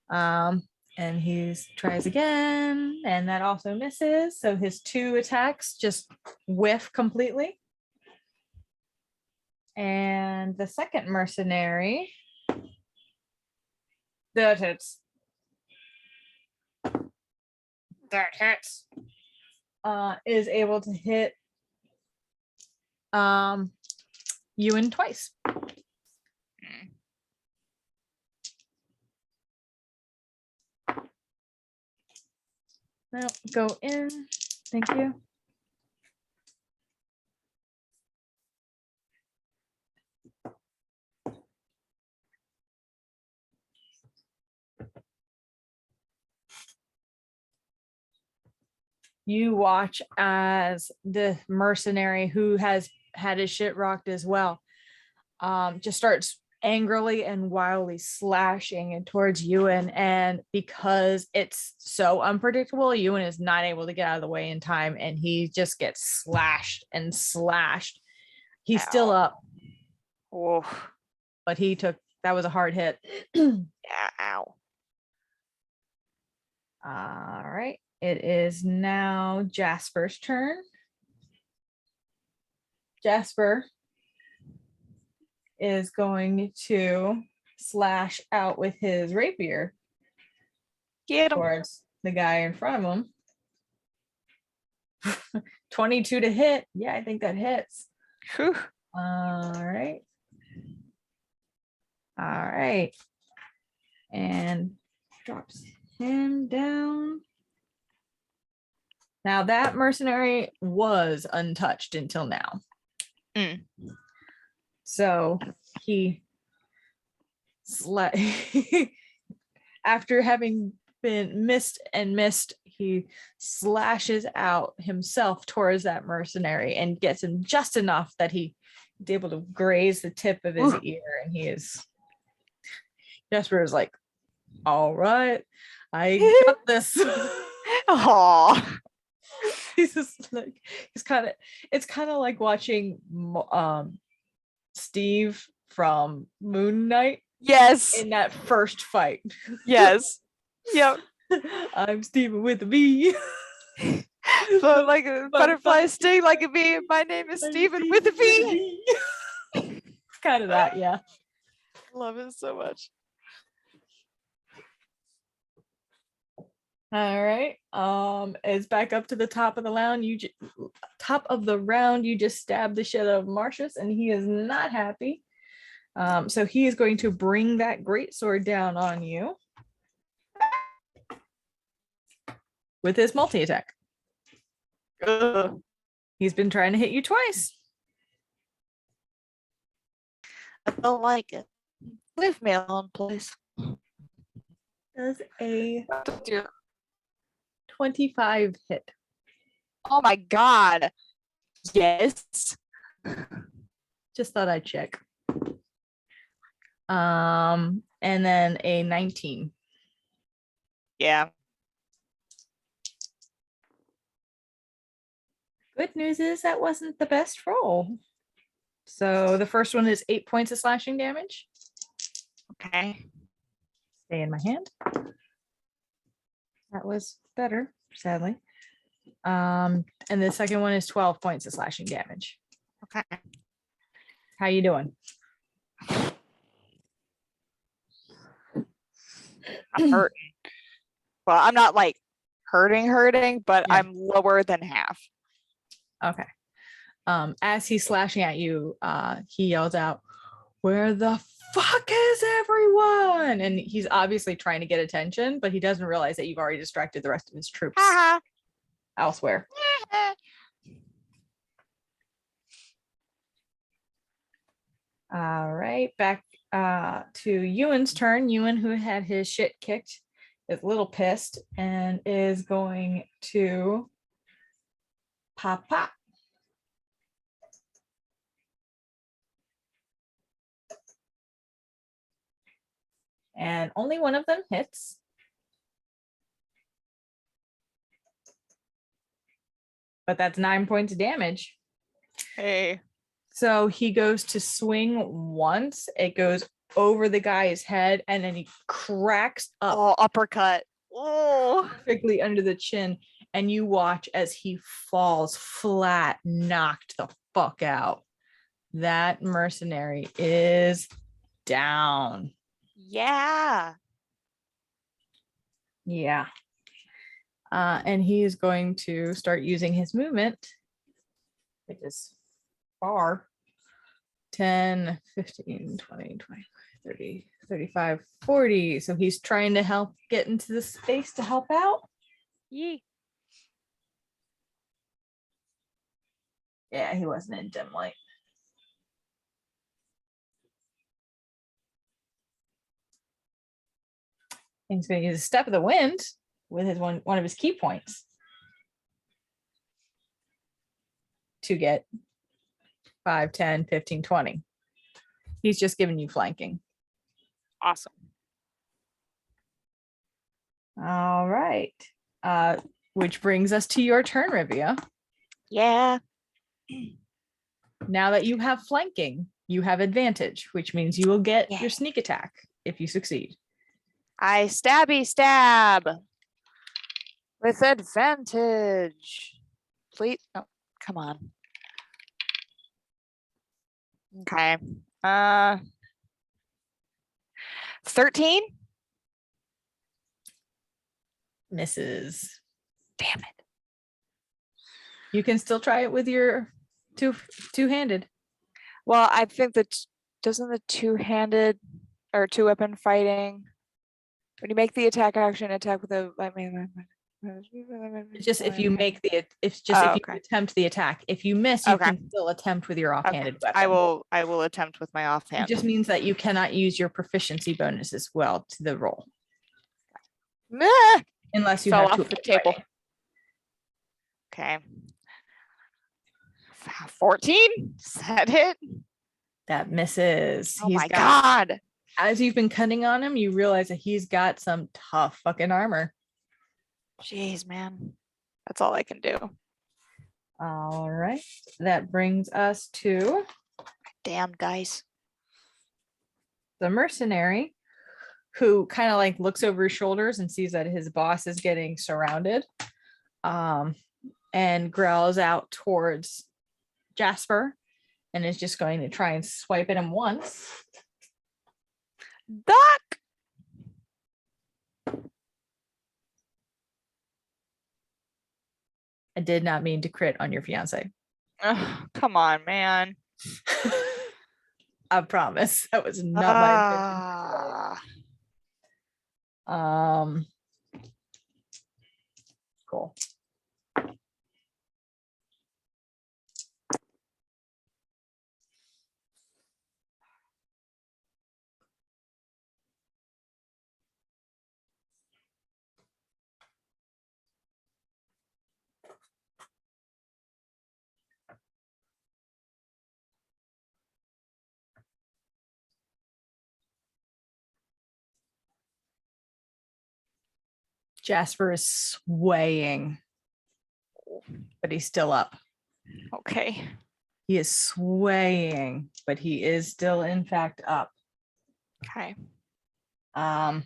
And he tries again, and that also misses. So his 2 attacks just whiff completely. And the second mercenary, that hits. That hits. Is able to hit Ewan twice. Now go in. Thank you. You watch as the mercenary who has had his shit rocked as well just starts angrily and wildly slashing towards Ewan, and because it's so unpredictable, Ewan is not able to get out of the way in time, and he just gets slashed and slashed. He's still up. Oof. But that was a hard hit. Yeah, ow. All right, it is now Jasper's turn. Jasper is going to slash out with his rapier towards the guy in front of him. 22 to hit. Yeah, I think that hits. Whew. All right. And drops him down. Now that mercenary was untouched until now. So he after having been missed, he slashes out himself towards that mercenary and gets him just enough that he's able to graze the tip of his ear, and Jasper is like, all right, I got this. Aww. He's just like, it's kind of like watching Steve from Moon Knight. Yes. In that first fight. Yes. Yep. I'm Steven with a B. So like a butterfly sting like a bee. My name is Steven with a B. Kind of that, yeah. Love it so much. All right. It's back up to the top of the round. You just stabbed the shit out of Marcius, and he is not happy. So he is going to bring that greatsword down on you with his multi-attack. He's been trying to hit you twice. I don't like it. Leave me alone, please. Does a 25 hit? Oh my god. Yes. Just thought I'd check. And then a 19. Yeah. Good news is that wasn't the best roll. So the first one is 8 points of slashing damage. Okay. Stay in my hand. That was better, sadly. And the second one is 12 points of slashing damage. Okay. How you doing? I'm hurting. Well, I'm not like hurting, but yeah. I'm lower than half. Okay. As he's slashing at you, he yells out, "Where the fuck is everyone?" And he's obviously trying to get attention, but he doesn't realize that you've already distracted the rest of his troops elsewhere. All right, back to Ewan's turn. Ewan, who had his shit kicked, is a little pissed and is going to pop. And only one of them hits. But that's 9 points of damage. Hey. So he goes to swing once. It goes over the guy's head, and then he cracks up. Oh, uppercut. Oh, Perfectly under the chin. And you watch as he falls flat, knocked the fuck out. That mercenary is down. yeah. Yeah. And he is going to start using his movement, which is far. 10, 15, 20, 25, 30, 35, 40. So he's trying to help get into the space to help out. Yee. Yeah, he wasn't in dim light. And he's going to use a step of the wind with his one of his key points to get 5, 10, 15, 20. He's just giving you flanking. Awesome. All right. Which brings us to your turn, Rivia. Yeah. Now that you have flanking, you have advantage, which means you will get Yeah. your sneak attack if you succeed. I stabby stab with advantage. Please. Oh, come on. Okay. 13. Misses. Damn it. You can still try it with your two-handed. Well, I think that doesn't the two-handed or two-weapon fighting, when you make the attack action, attack with a, It's just if you make the if Oh, you okay. attempt the attack. If you miss, you Okay. can still attempt with your offhanded weapon. I will attempt with my It offhand. just means that you cannot use your proficiency bonus as well to the roll. Meh! Unless you Fell have off the table. Okay. 14? Is that it? That misses. Oh my god. As you've been cutting on him, you realize that he's got some tough fucking armor. Jeez, man. That's all I can do. All right. That brings us to Damn dice. the mercenary, who kind of like looks over his shoulders and sees that his boss is getting surrounded, and growls out towards Jasper and is just going to try and swipe at him once. Duck. I did not mean to crit on your fiance. Oh, come on, man. I promise that was not my intention. Cool. Jasper is swaying, but he's still up. Okay. He is swaying, but he is still in fact up. Okay. And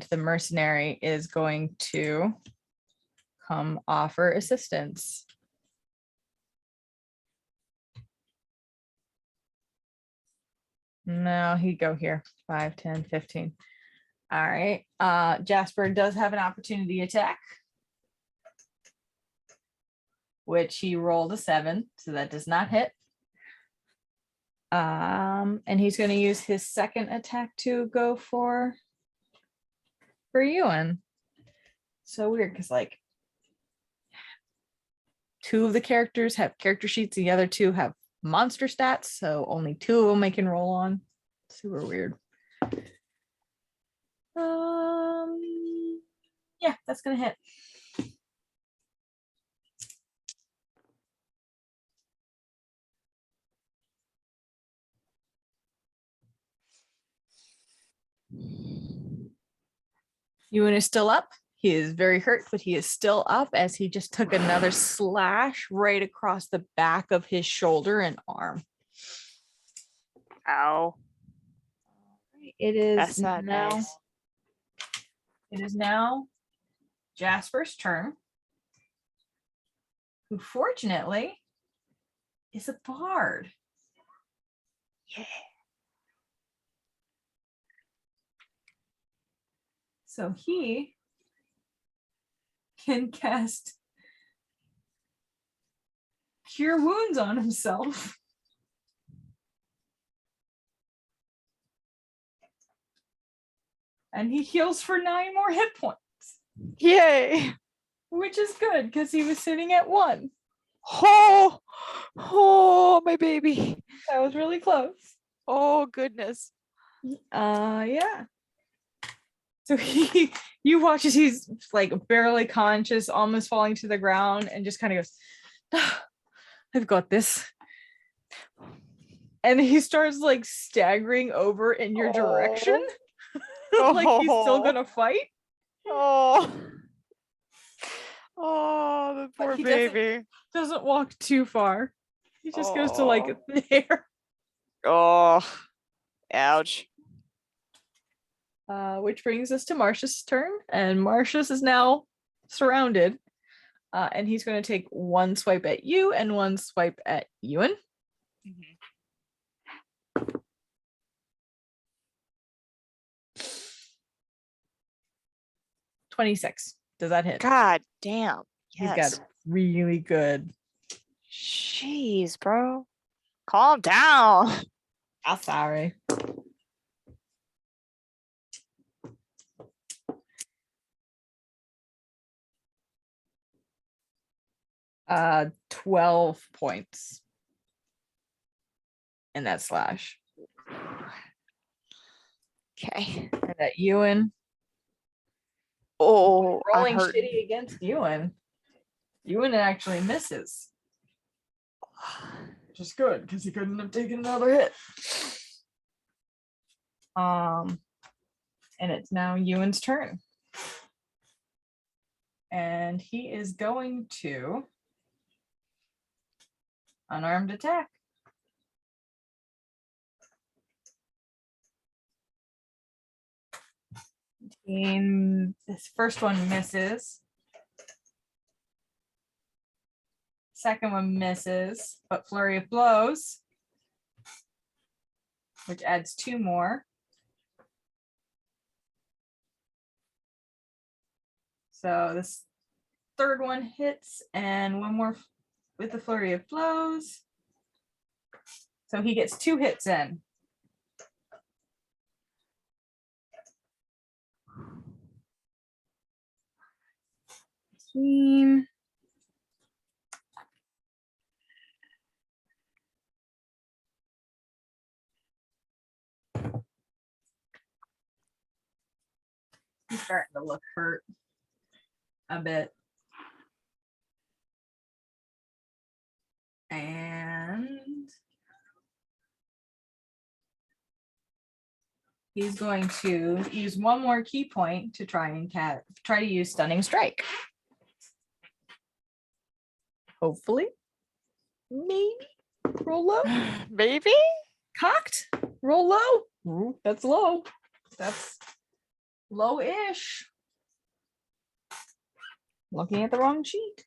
the mercenary is going to come offer assistance. No, he'd go here. 5, 10, 15. All right. Jasper does have an opportunity attack. which he rolled a 7, so that does not hit. And he's going to use his second attack to go for Ewan. So weird, because like 2 of the characters have character sheets, the other 2 have monster stats, so only 2 of them I can roll on. Super weird. Yeah, that's gonna hit. Ewan is still up. He is very hurt, but he is still up as he just took another slash right across the back of his shoulder and arm. Ow. It is That's not now. nice. It is now Jasper's turn, who fortunately is a bard. Yeah. So he can cast Cure Wounds on himself. And he heals for 9 more hit points. Yay. Which is good because he was sitting at 1. Oh, my baby. That was really close. Oh, goodness. Yeah. So you watch as he's like barely conscious, almost falling to the ground, and just kind of goes, I've got this. And he starts like staggering over in your direction. Like he's still gonna fight. Oh, the poor But he baby. doesn't walk too far. He just goes to like there. Oh, ouch. Which brings us to Marcia's turn, and Marcia's is now surrounded, and he's going to take 1 swipe at you and 1 swipe at Ewan. Mhm. 26. Does that hit? God damn. He's Yes. got really good. Jeez, bro. Calm down. I'm sorry. 12 points in that slash. Okay. And that Ewan. Oh, Rolling I'm hurt. shitty against Ewan. Ewan actually misses. Which is good because he couldn't have taken another hit. And it's now Ewan's turn. And he is going to unarmed attack. This first one misses. Second one misses, but flurry of blows, which adds 2 more. So this third one hits, and 1 more with the flurry of blows. So he gets 2 hits in. Team. He's starting to look hurt a bit. And he's going to use 1 more key point to try to use Stunning Strike. Hopefully. Maybe. Roll low. Maybe? Cocked. Roll low. Ooh, that's low. That's low-ish. Looking at the wrong sheet.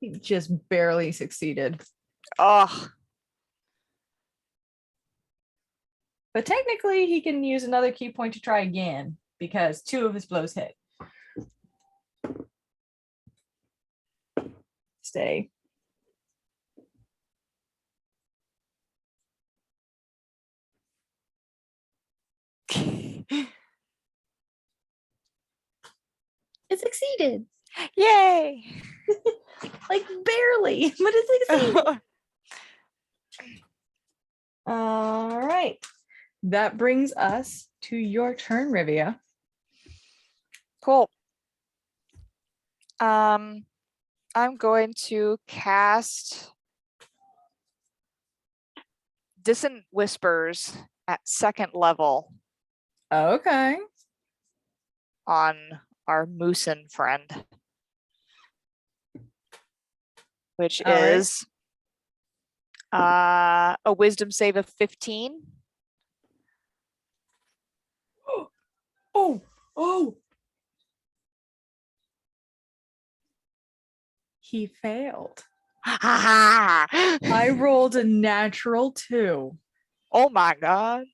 He just barely succeeded. Oh. But technically, he can use another key point to try again. because 2 of his blows hit. Stay. It succeeded. Yay! Like barely, but it succeeded. All right. That brings us to your turn, Rivia. Cool. I'm going to cast Dissonant Whispers at 2nd level Okay. on our Moosin friend, which All right. is a Wisdom save of 15. Oh. He failed. I rolled a natural 2. Oh my god.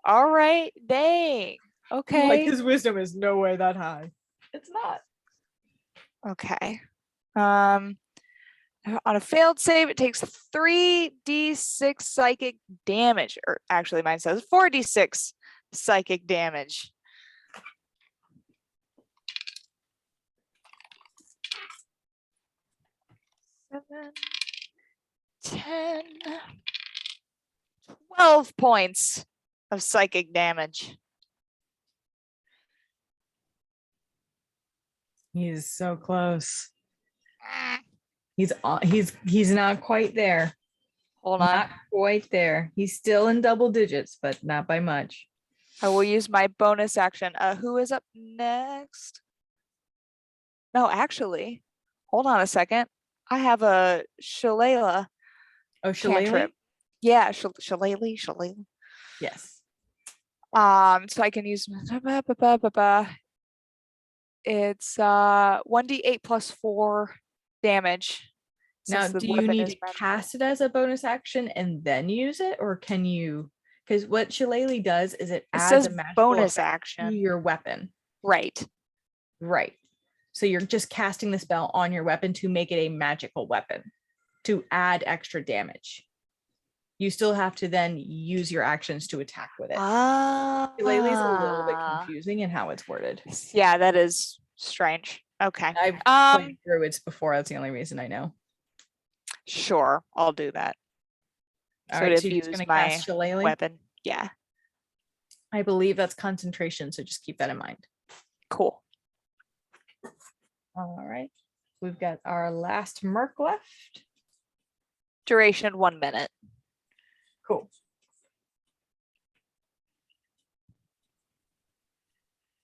All right, dang. Okay. Like his wisdom is no way that high. It's not. Okay. On a failed save, it takes 3d6 psychic damage. Or actually, mine says 4d6 psychic damage. 7, 10, 12 points of psychic damage. He's so close. He's not quite there. Hold on. Not quite there. He's still in double digits, but not by much. I will use my bonus action. Who is up next? No, actually, hold on a second. I have a Shillelagh Oh, cantrip. Shillelagh? Yeah, Shillelagh. Yes. So I can use it's 1d8 plus 4 damage. Now, Since the do you weapon need is to magical. cast it as a bonus action and then use it, or can you? Because what Shillelagh does is it adds says a magical bonus effect to action. your weapon. Right. Right. So you're just casting the spell on your weapon to make it a magical weapon to add extra damage. You still have to then use your actions to attack with it. Shillelagh is a little bit confusing in how it's worded. Yeah, that is strange. Okay. I've played druids before. That's the only reason I know. Sure, I'll do that. All So right, to so you're just use going to my cast Shillelagh? weapon. Yeah. I believe that's concentration, so just keep that in mind. Cool. All right. We've got our last merc left. Duration 1 minute. Cool.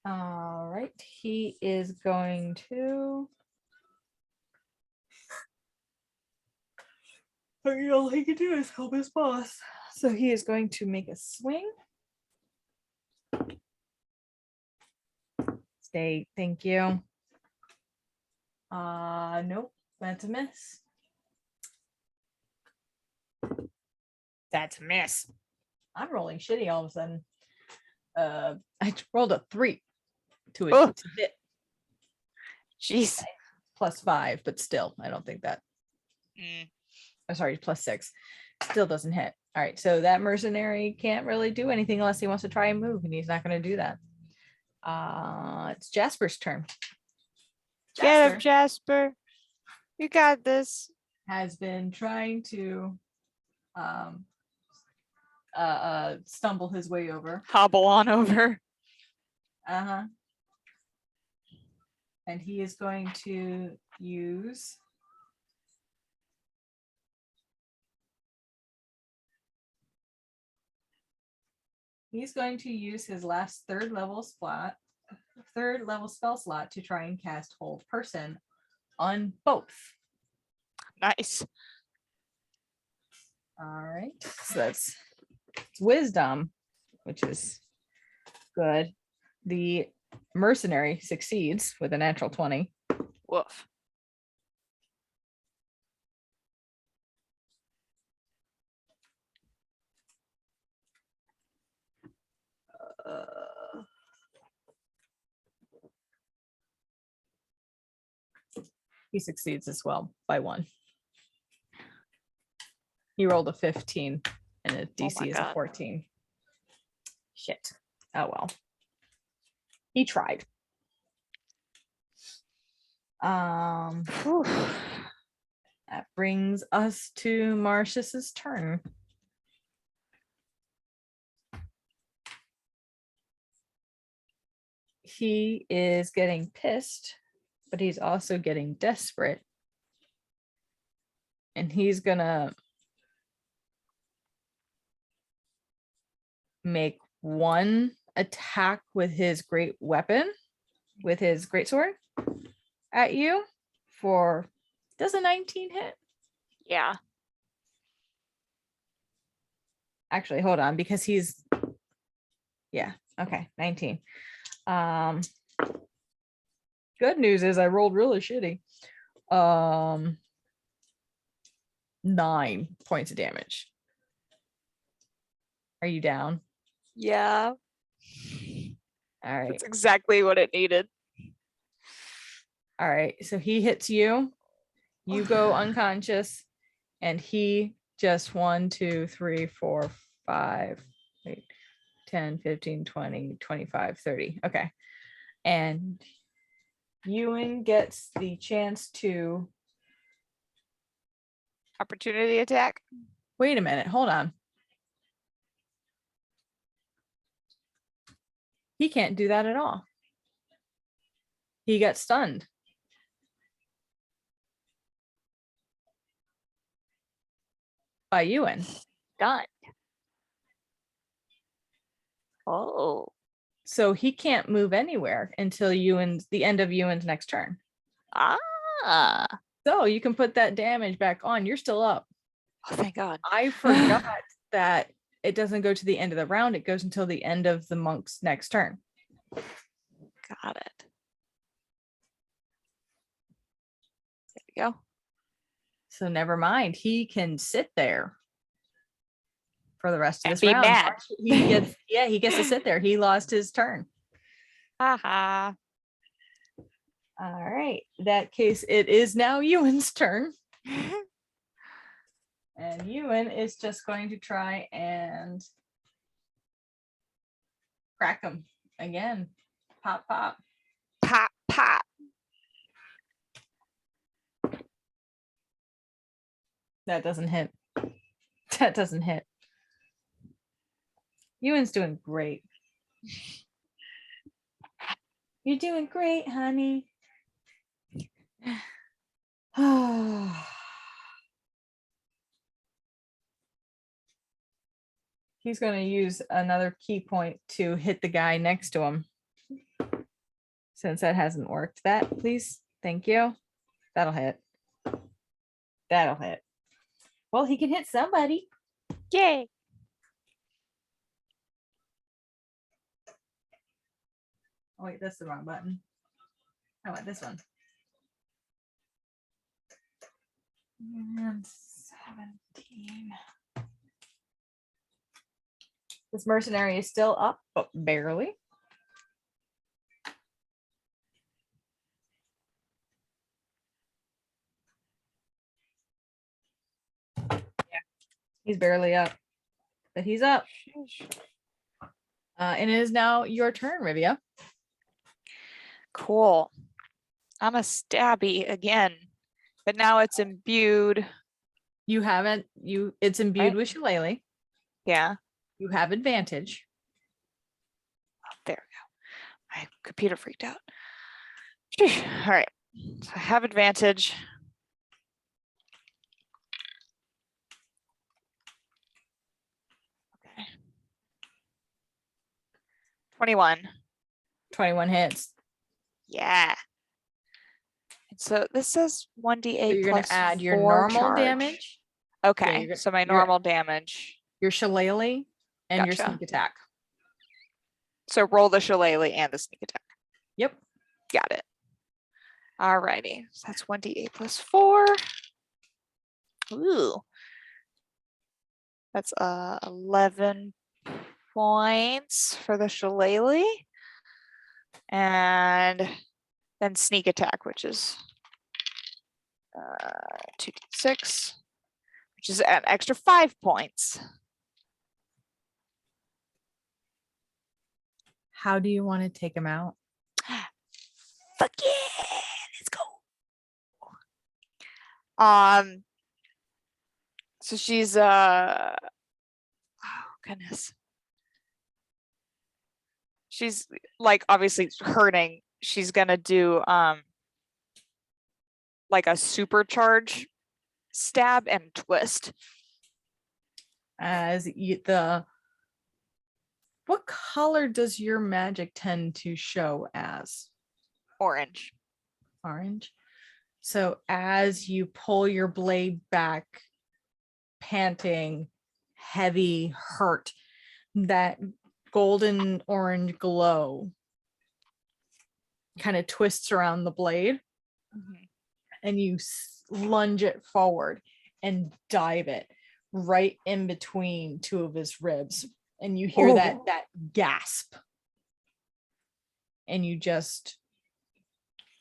All right. He is going to. All he can do is help his boss. So he is going to make a swing. Stay. Thank you. Nope. That's a miss. That's a miss. I'm rolling shitty all of a sudden. I rolled a 3 to hit. Jeez. +5, but still, I don't think that. I'm sorry, +6. Still doesn't hit. All right, so that mercenary can't really do anything unless he wants to try and move, and he's not going to do that. It's Jasper's turn. Get up, Jasper. You got this. Has been trying to stumble his way over. Hobble on over. Uh-huh. And he is going to use his last third level spell slot to try and cast Hold Person on both. Nice. All right. So that's wisdom, which is good. The mercenary succeeds with a natural 20. Woof. He succeeds as well by 1. He rolled a 15 and a Oh DC my is a God. 14. Shit. Oh well. He tried. Whew. That brings us to Marcius's turn. He is getting pissed, but he's also getting desperate. And he's gonna make 1 attack with his great weapon, with his greatsword at you for, does a 19 hit? Yeah. Actually, hold on, because he's, yeah, okay, 19. Good news is I rolled really shitty. 9 points of damage. Are you down? Yeah. All right. That's exactly what it needed. All right. So he hits you. You go unconscious, and he just 1, 2, 3, 4, 5, 8, 10, 15, 20, 25, 30. Okay. And Ewan gets the chance to Opportunity attack. wait a minute. Hold on. He can't do that at all. He got stunned. By Ewan. Done. Oh. So he can't move anywhere until the end of Ewan's next turn. Ah. So you can put that damage back on. You're still up. Oh, thank God. I forgot that it doesn't go to the end of the round. It goes until the end of the monk's next turn. Got it. There we go. So never mind. He can sit there for the rest of And this be round. mad. He gets to sit there. He lost his turn. Haha. All right. In that case, it is now Ewan's turn. And Ewan is just going to try and crack him again. Pop, pop. Pop, pop. That doesn't hit. That doesn't hit. Ewan's doing great. You're doing great, honey. He's going to use another key point to hit the guy next to him. Since that hasn't worked. That, please. Thank you. That'll hit. That'll hit. Well, he can hit somebody. Yay. Oh, wait, that's the wrong button. I want this one. And 17. This mercenary is still up, but barely. Yeah, he's barely up, but he's up. And it is now your turn, Rivia. Cool. I'm a stabby again, but now it's imbued. You haven't, it's imbued Right. with Shillelagh. Yeah. You have advantage. Oh, there we go. My computer freaked out. All right. So I have advantage. Okay. 21. 21 hits. Yeah. And so this says 1d8 So you're going plus to add your 4 normal charge. damage. Okay. Yeah, So my normal damage. Your Shillelagh and your Gotcha. sneak attack. So roll the shillelagh and the sneak attack. Yep. Got it. All righty. So that's 1d8 plus 4. Ooh. That's 11 points for the shillelagh. And then sneak attack, which is 2d6, which is an extra 5 points. How do you want to take him out? Fuck yeah, let's go. So she's oh goodness. She's like obviously hurting. She's gonna do like a supercharge stab and twist. As what color does your magic tend to show as? Orange. Orange. So as you pull your blade back, panting, heavy, hurt, that golden orange glow kind of twists around the blade, and you lunge it forward and dive it right in between two of his ribs, and you hear that gasp, and you just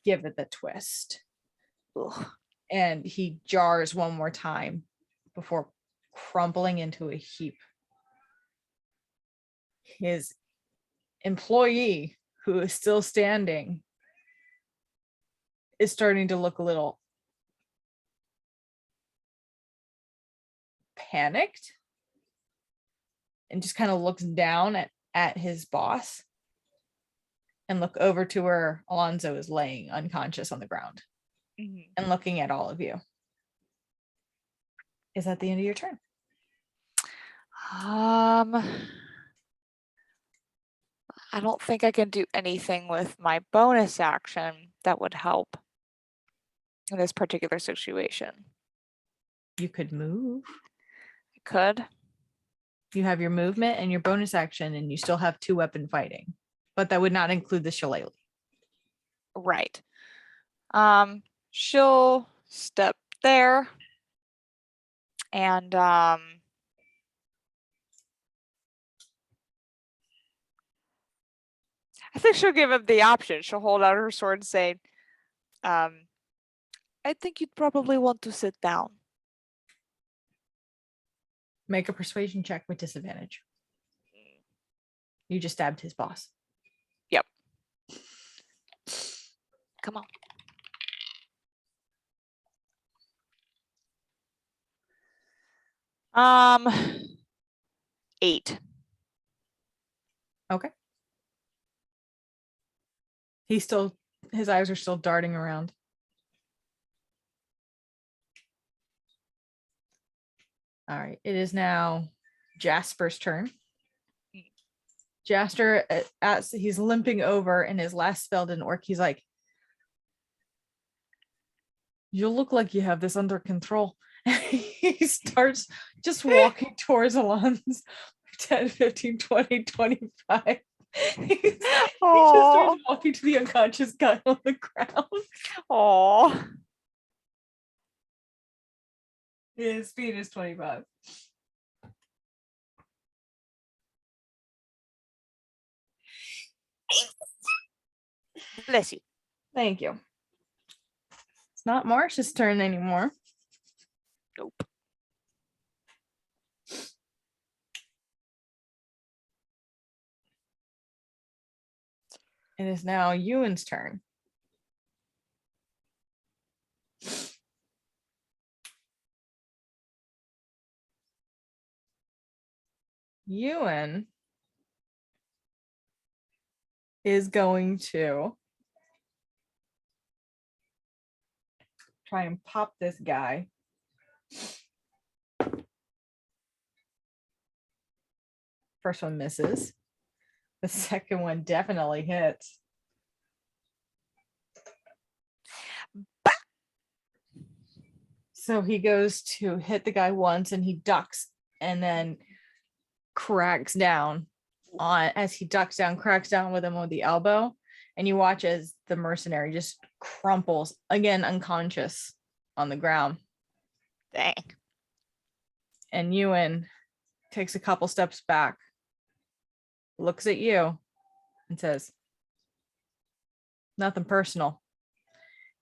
give it the twist. Ugh. And he jars one more time before crumbling into a heap. His employee, who is still standing, is starting to look a little panicked and just kind of looks down at his boss and look over to where Alonzo is laying unconscious on the ground and looking at all of you. Is that the end of your turn? I don't think I can do anything with my bonus action that would help in this particular situation. You could move. I could. You have your movement and your bonus action, and you still have 2-weapon fighting, but that would not include the shillelagh. Right. She'll step there and I think she'll give him the option. She'll hold out her sword and say, I think you'd probably want to sit down. Make a persuasion check with disadvantage. You just stabbed his boss. Yep. Come on. 8. Okay. His eyes are still darting around. All right. It is now Jasper's turn. Jasper, as he's limping over and his last spell didn't work, he's like, you look like you have this under control. He starts just walking towards Alon's 10, 15, 20, 25. He just starts walking to the unconscious guy on the ground. Aww. His speed is 25. Bless you. Thank you. It's not Marsh's turn anymore. Nope. It is now Ewan's turn. Ewan is going to try and pop this guy. First one misses. The second one definitely hits. So he goes to hit the guy once and he ducks and then cracks down as he ducks down, cracks down with him with the elbow. And you watch as the mercenary just crumples, again, unconscious on the ground. Dang. And Ewan takes a couple steps back, looks at you, and says, nothing personal.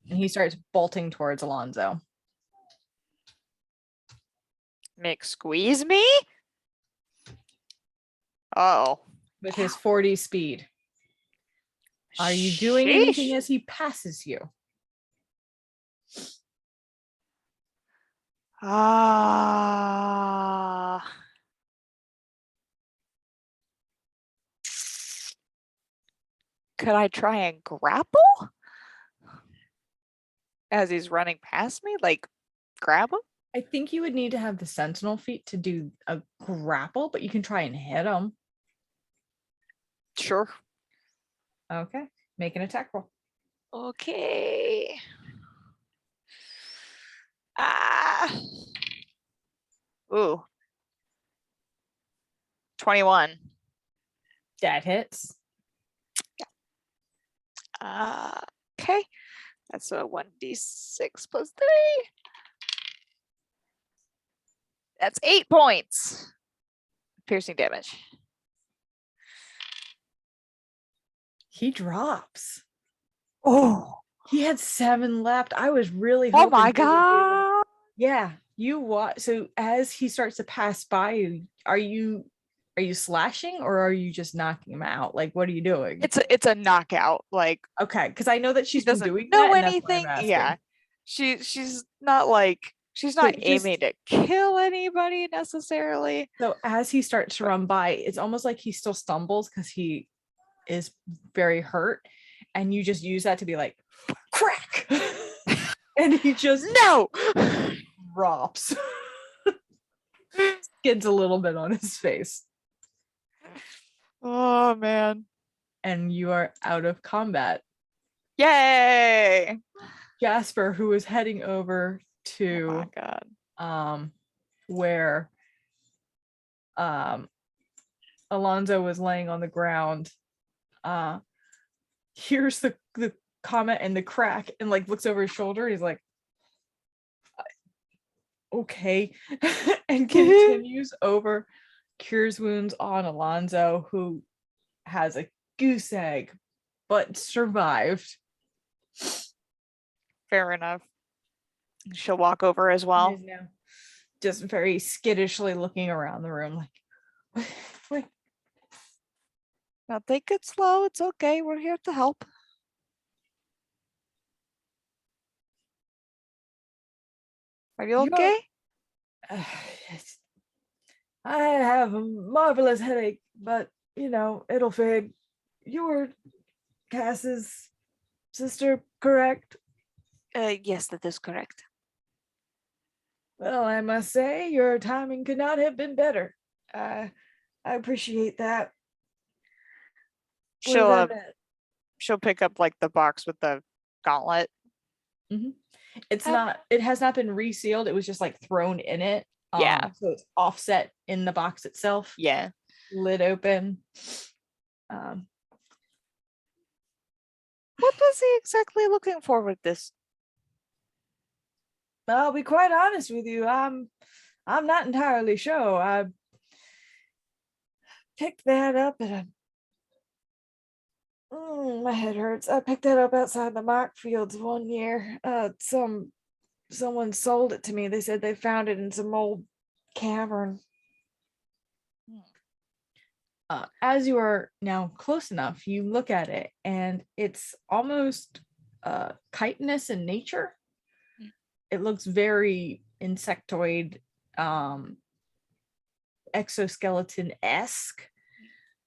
and he starts bolting towards Alonzo. Mick, squeeze me? Oh. With his 40 speed. Are you doing anything as he passes you? Ah. Could I try and grapple? As he's running past me? Like, grab him? I think you would need to have the sentinel feat to do a grapple, but you can try and hit him. Sure. Okay. Make an attack roll. Okay. Ah. Ooh. 21. That hits. Okay. That's a 1d6 plus 3. That's 8 points. Piercing damage. He drops. Oh. He had 7 left. I was really Oh hoping my he would do it. god. Yeah, you watch. So as he starts to pass by you, are you slashing or are you just knocking him out? Like, what are you doing? It's a knockout. Like, Okay, because I know that she she's been doesn't doing know that, and that's why I'm anything. asking. Yeah. She's not like she's So not aiming to kill anybody necessarily. So as he starts to run by, it's almost like he still stumbles because he is very hurt, and you just use that to be like, crack, and he just No. drops, skids a little bit on his face, Oh man. and you are out of combat. Yay. Jasper, who is heading over Oh to my god. where Alonzo was laying on the ground, hears the comment and the crack and like looks over his shoulder. He's like, okay, and continues over, cures wounds on Alonzo, who has a goose egg but survived. Fair enough. She'll walk over as well. He is now just very skittishly looking around the room like Now take it slow. It's okay. We're here to help. Are you okay? I have a marvelous headache, but you know, it'll fade. You were Cass's sister, correct? Yes, that is correct. Well, I must say, your timing could not have been better. I appreciate that. She'll pick up like the box with the gauntlet. Mm-hmm. It has not been resealed. It was just like thrown in it. Yeah. So it's offset in the box itself. Yeah. Lid open. What was he exactly looking for with this? I'll be quite honest with you. I'm not entirely sure. I picked that up at my head hurts. I picked that up outside the mark fields one year. Someone sold it to me. They said they found it in some old cavern. As you are now close enough, you look at it and it's almost chitinous in nature. It looks very insectoid, exoskeleton-esque.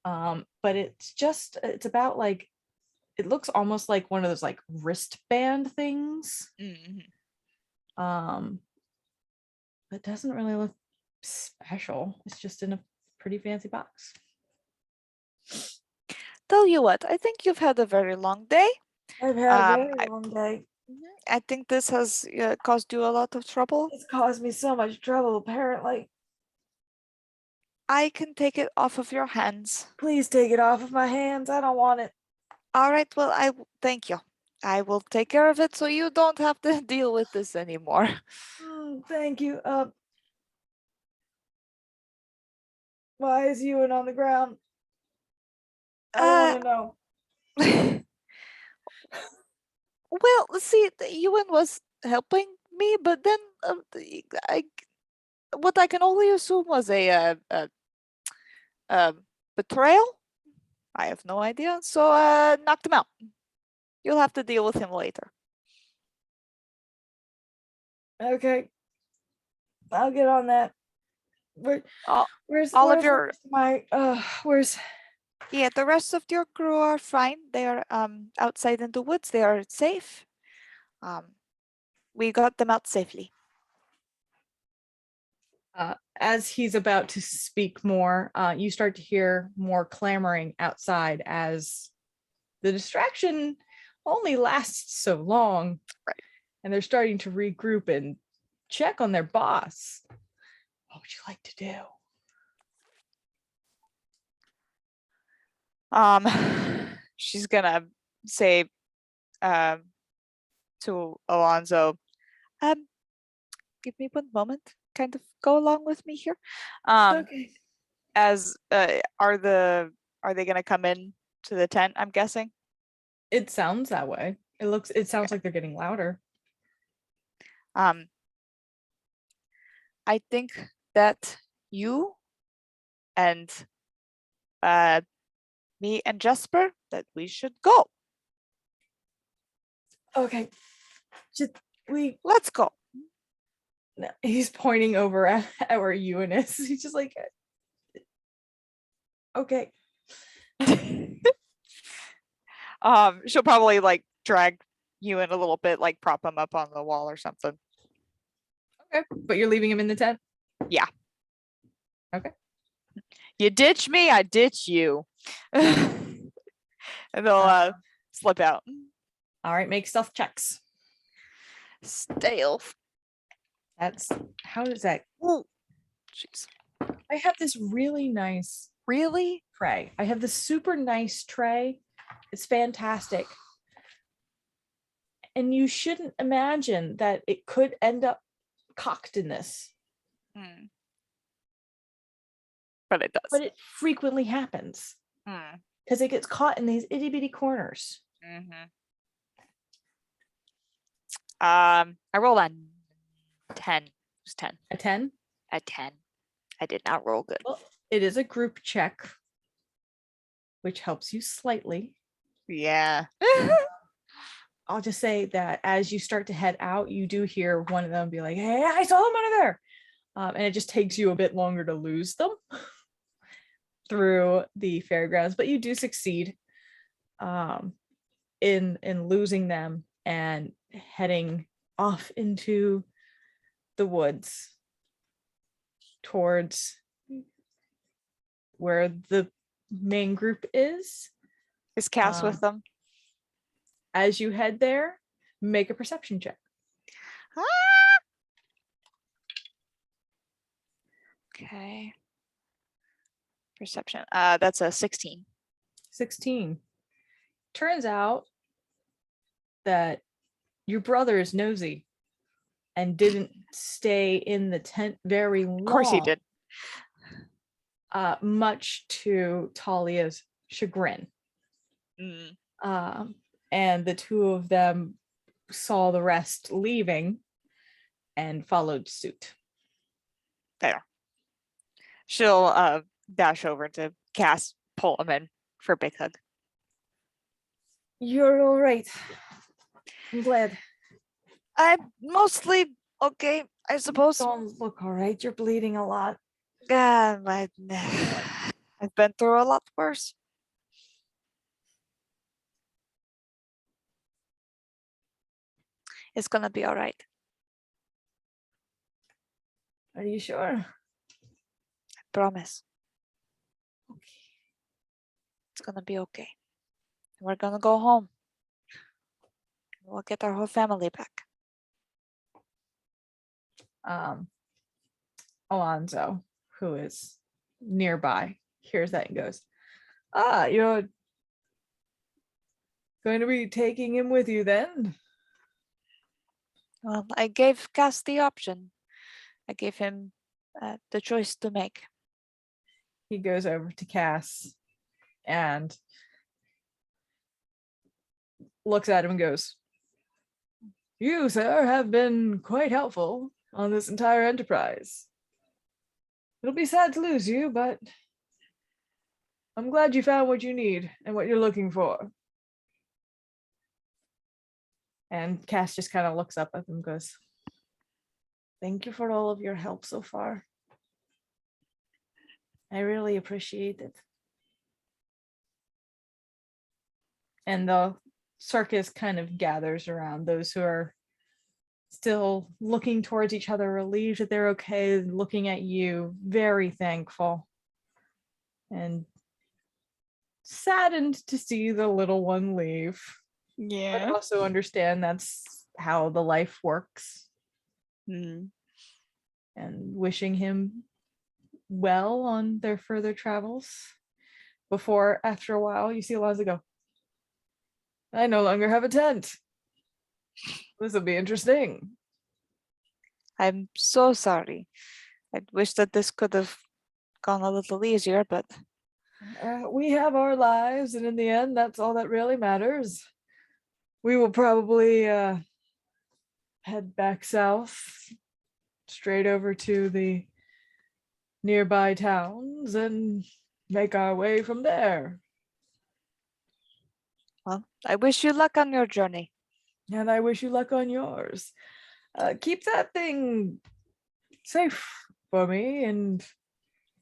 But it's about like, it looks almost like one of those like wristband things. It doesn't really look special. It's just in a pretty fancy box. Tell you what, I think you've had a very long day. I've had a very long day. I think this has caused you a lot of trouble. It's caused me so much trouble, apparently. I can take it off of your hands. Please take it off of my hands. I don't want it. All right, well, thank you. I will take care of it so you don't have to deal with this anymore. Thank you. Why is Ewan on the ground? I want to know. Well, Well, see, Ewan was helping me, but then what I can only assume was a betrayal. I have no idea. So knocked him out. You'll have to deal with him later. Okay, I'll get on that. All, Where's all of where's the your rest of my where's yeah, the rest of your crew are fine. They are outside in the woods. They are safe. We got them out safely. as he's about to speak more, you start to hear more clamoring outside as the distraction only lasts so long. Right. And they're starting to regroup and check on their boss. What would you like to do? She's gonna say to Alonzo, give me one moment. Kind of go along with me here. Okay. As are they gonna come in to the tent, I'm guessing? It sounds that way. It sounds like they're getting louder. I think that you and me and Jesper that we should go. Okay. Let's go. He's pointing over at where Ewan is. He's just like, okay. She'll probably like drag you in a little bit, like prop him up on the wall or something. Okay. But you're leaving him in the tent? Yeah. Okay. You ditch me, I ditch you. And they'll slip out. All right, make stealth checks. Stealth. That's how does that? Oh, jeez. I have this really nice Really? tray. I have this super nice tray. It's fantastic. And you shouldn't imagine that it could end up cocked in this. But it does. But it frequently happens because it gets caught in these itty bitty corners. I rolled a 10. It was 10. A 10? A 10. I did not roll good. Well, it is a group check, which helps you slightly. Yeah. I'll just say that as you start to head out, you do hear one of them be like, "Hey, I saw them under there." And it just takes you a bit longer to lose them through the fairgrounds, but you do succeed in losing them and heading off into the woods towards where the main group is. Is Cass with them? As you head there, make a perception check. Okay. Perception. That's a 16. 16. Turns out that your brother is nosy and didn't stay in the tent very long. Of course he did. Much to Talia's chagrin. And the two of them saw the rest leaving and followed suit. There. She'll dash over to Cass, pull him in for a big hug. You're all right. I'm glad. I'm mostly okay, I suppose. Don't look all right. You're bleeding a lot. I've been through a lot worse. It's gonna be all right. Are you sure? I promise. Okay. It's gonna be okay. We're gonna go home. We'll get our whole family back. Alonzo, who is nearby, hears that and goes, you're going to be taking him with you then? Well, I gave Cass the option. I gave him the choice to make. He goes over to Cass and looks at him and goes, You, sir, have been quite helpful on this entire enterprise. It'll be sad to lose you, but I'm glad you found what you need and what you're looking for. And Cass just kind of looks up at them and goes, thank you for all of your help so far. I really appreciate it. And the circus kind of gathers around those who are still looking towards each other, relieved that they're okay, looking at you, very thankful. And saddened to see the little one leave, but Yeah. also understand that's how the life works. Mm. And wishing him well on their further travels. Before, after a while, you see Eliza go, I no longer have a tent. This will be interesting. I'm so sorry. I wish that this could have gone a little easier, but We have our lives, and in the end, that's all that really matters. We will probably head back south, straight over to the nearby towns, and make our way from there. well, I wish you luck on your journey. And I wish you luck on yours. Keep that thing safe for me, and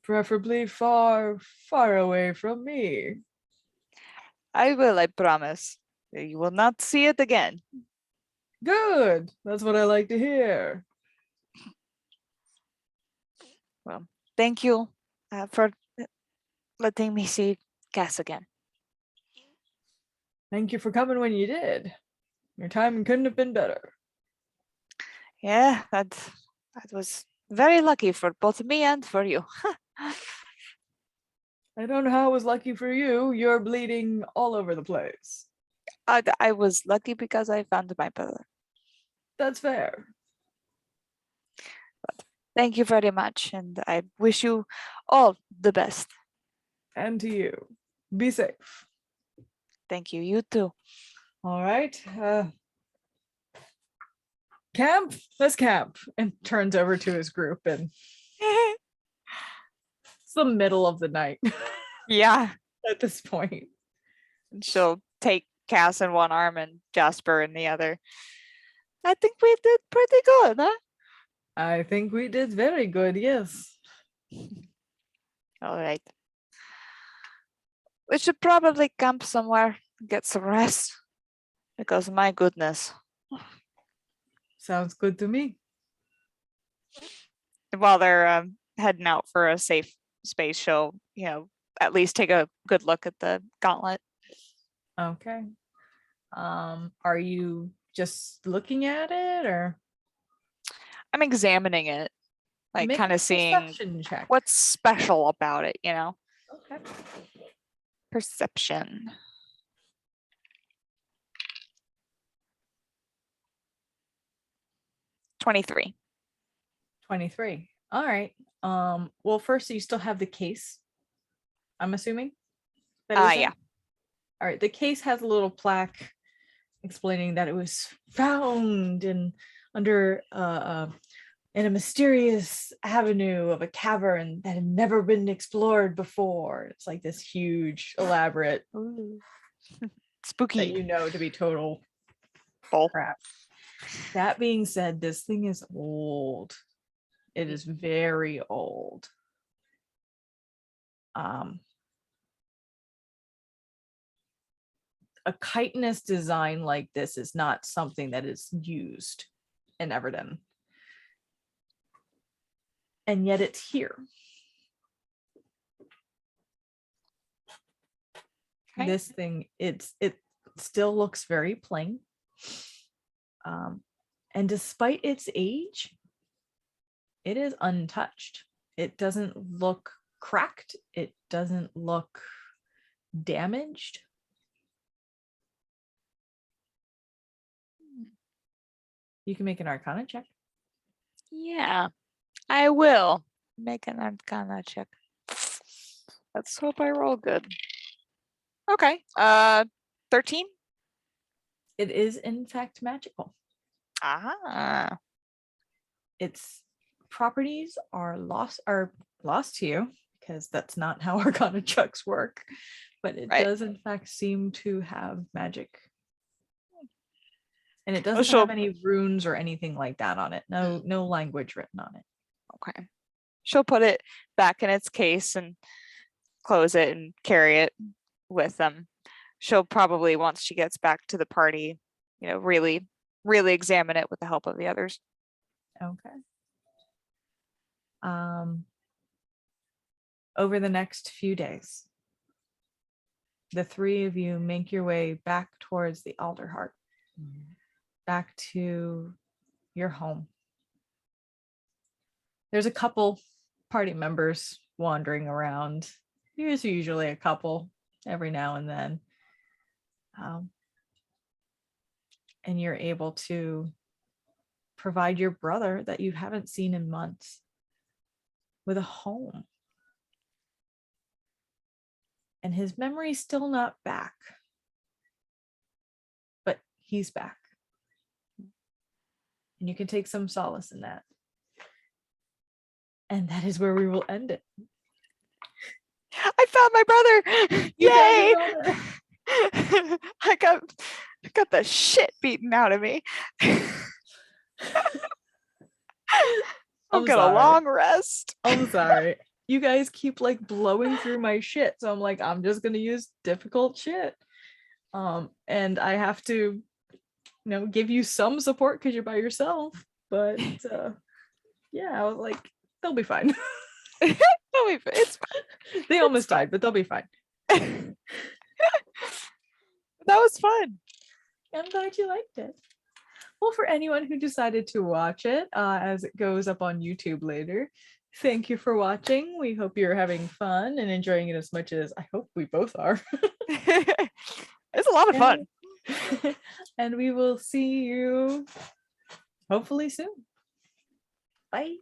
preferably far, far away from me. I will, I promise. You will not see it again. Good. That's what I like to hear. Well, thank you for letting me see Cass again. Thank you for coming when you did. Your timing couldn't have been better. Yeah, that was very lucky for both me and for you. I don't know how it was lucky for you. You're bleeding all over the place. I was lucky because I found my brother. That's fair. Thank you very much, and I wish you all the best. And to you. Be safe. Thank you. You too. All right. Camp? Let's camp. And turns over to his group, and it's the middle of the night Yeah. at this point. She'll take Cass in one arm and Jasper in the other. I think we did pretty good, huh? I think we did very good, yes. All right. We should probably camp somewhere, get some rest. Because my goodness. Sounds good to me. While they're heading out for a safe space, she'll, at least take a good look at the gauntlet. Okay. Are you just looking at it, or I'm examining it, like make kind a of seeing perception check? what's special about it, Okay. Perception. 23. 23. All right. Well, first you still have the case. I'm assuming that is Yeah. All right. The case has a little plaque explaining that it was found under in a mysterious avenue of a cavern that had never been explored before. It's like this huge, elaborate, Ooh. that Spooky. you know to be total Bull. crap. That being said, this thing is old. It is very old. A chitinous design like this is not something that is used in Everton. And yet it's here. Okay. This thing, it still looks very plain. And despite its age, it is untouched. It doesn't look cracked. It doesn't look damaged. You can make an Arcana check. Yeah, I will make an Arcana check. Let's hope I roll good. Okay. 13. It is in fact magical. Ah. Its properties are lost to you because that's not how Arcana checks work, but it Right. does in fact seem to have magic. And it Oh, doesn't have any runes or anything like that on it. No language written on it. Okay. She'll put it back in its case and close it and carry it with them. She'll probably, once she gets back to the party, really, really examine it with the help of the others. Okay. Over the next few days, the three of you make your way back towards the Alderheart, back to your home. There's a couple party members wandering around. There's usually a couple every now and then. And you're able to provide your brother that you haven't seen in months with a home. And his memory's still not back, but he's back. And you can take some solace in that. And that is where we will end it. I found my brother! You found Yay! your brother. I got the shit beaten out of me. I'll I'm get a sorry. long rest. I'm sorry. You guys keep like blowing through my shit. So I'm like, I'm just gonna use difficult shit. And I have to, give you some support because you're by yourself. But yeah, I was like, they'll be fine. It's fine. They almost died, but they'll be fine. That was fun. I'm glad you liked it. Well, for anyone who decided to watch it, as it goes up on YouTube later, thank you for watching. We hope you're having fun and enjoying it as much as I hope we both are. It's a lot of fun. And we will see you hopefully soon. Bye.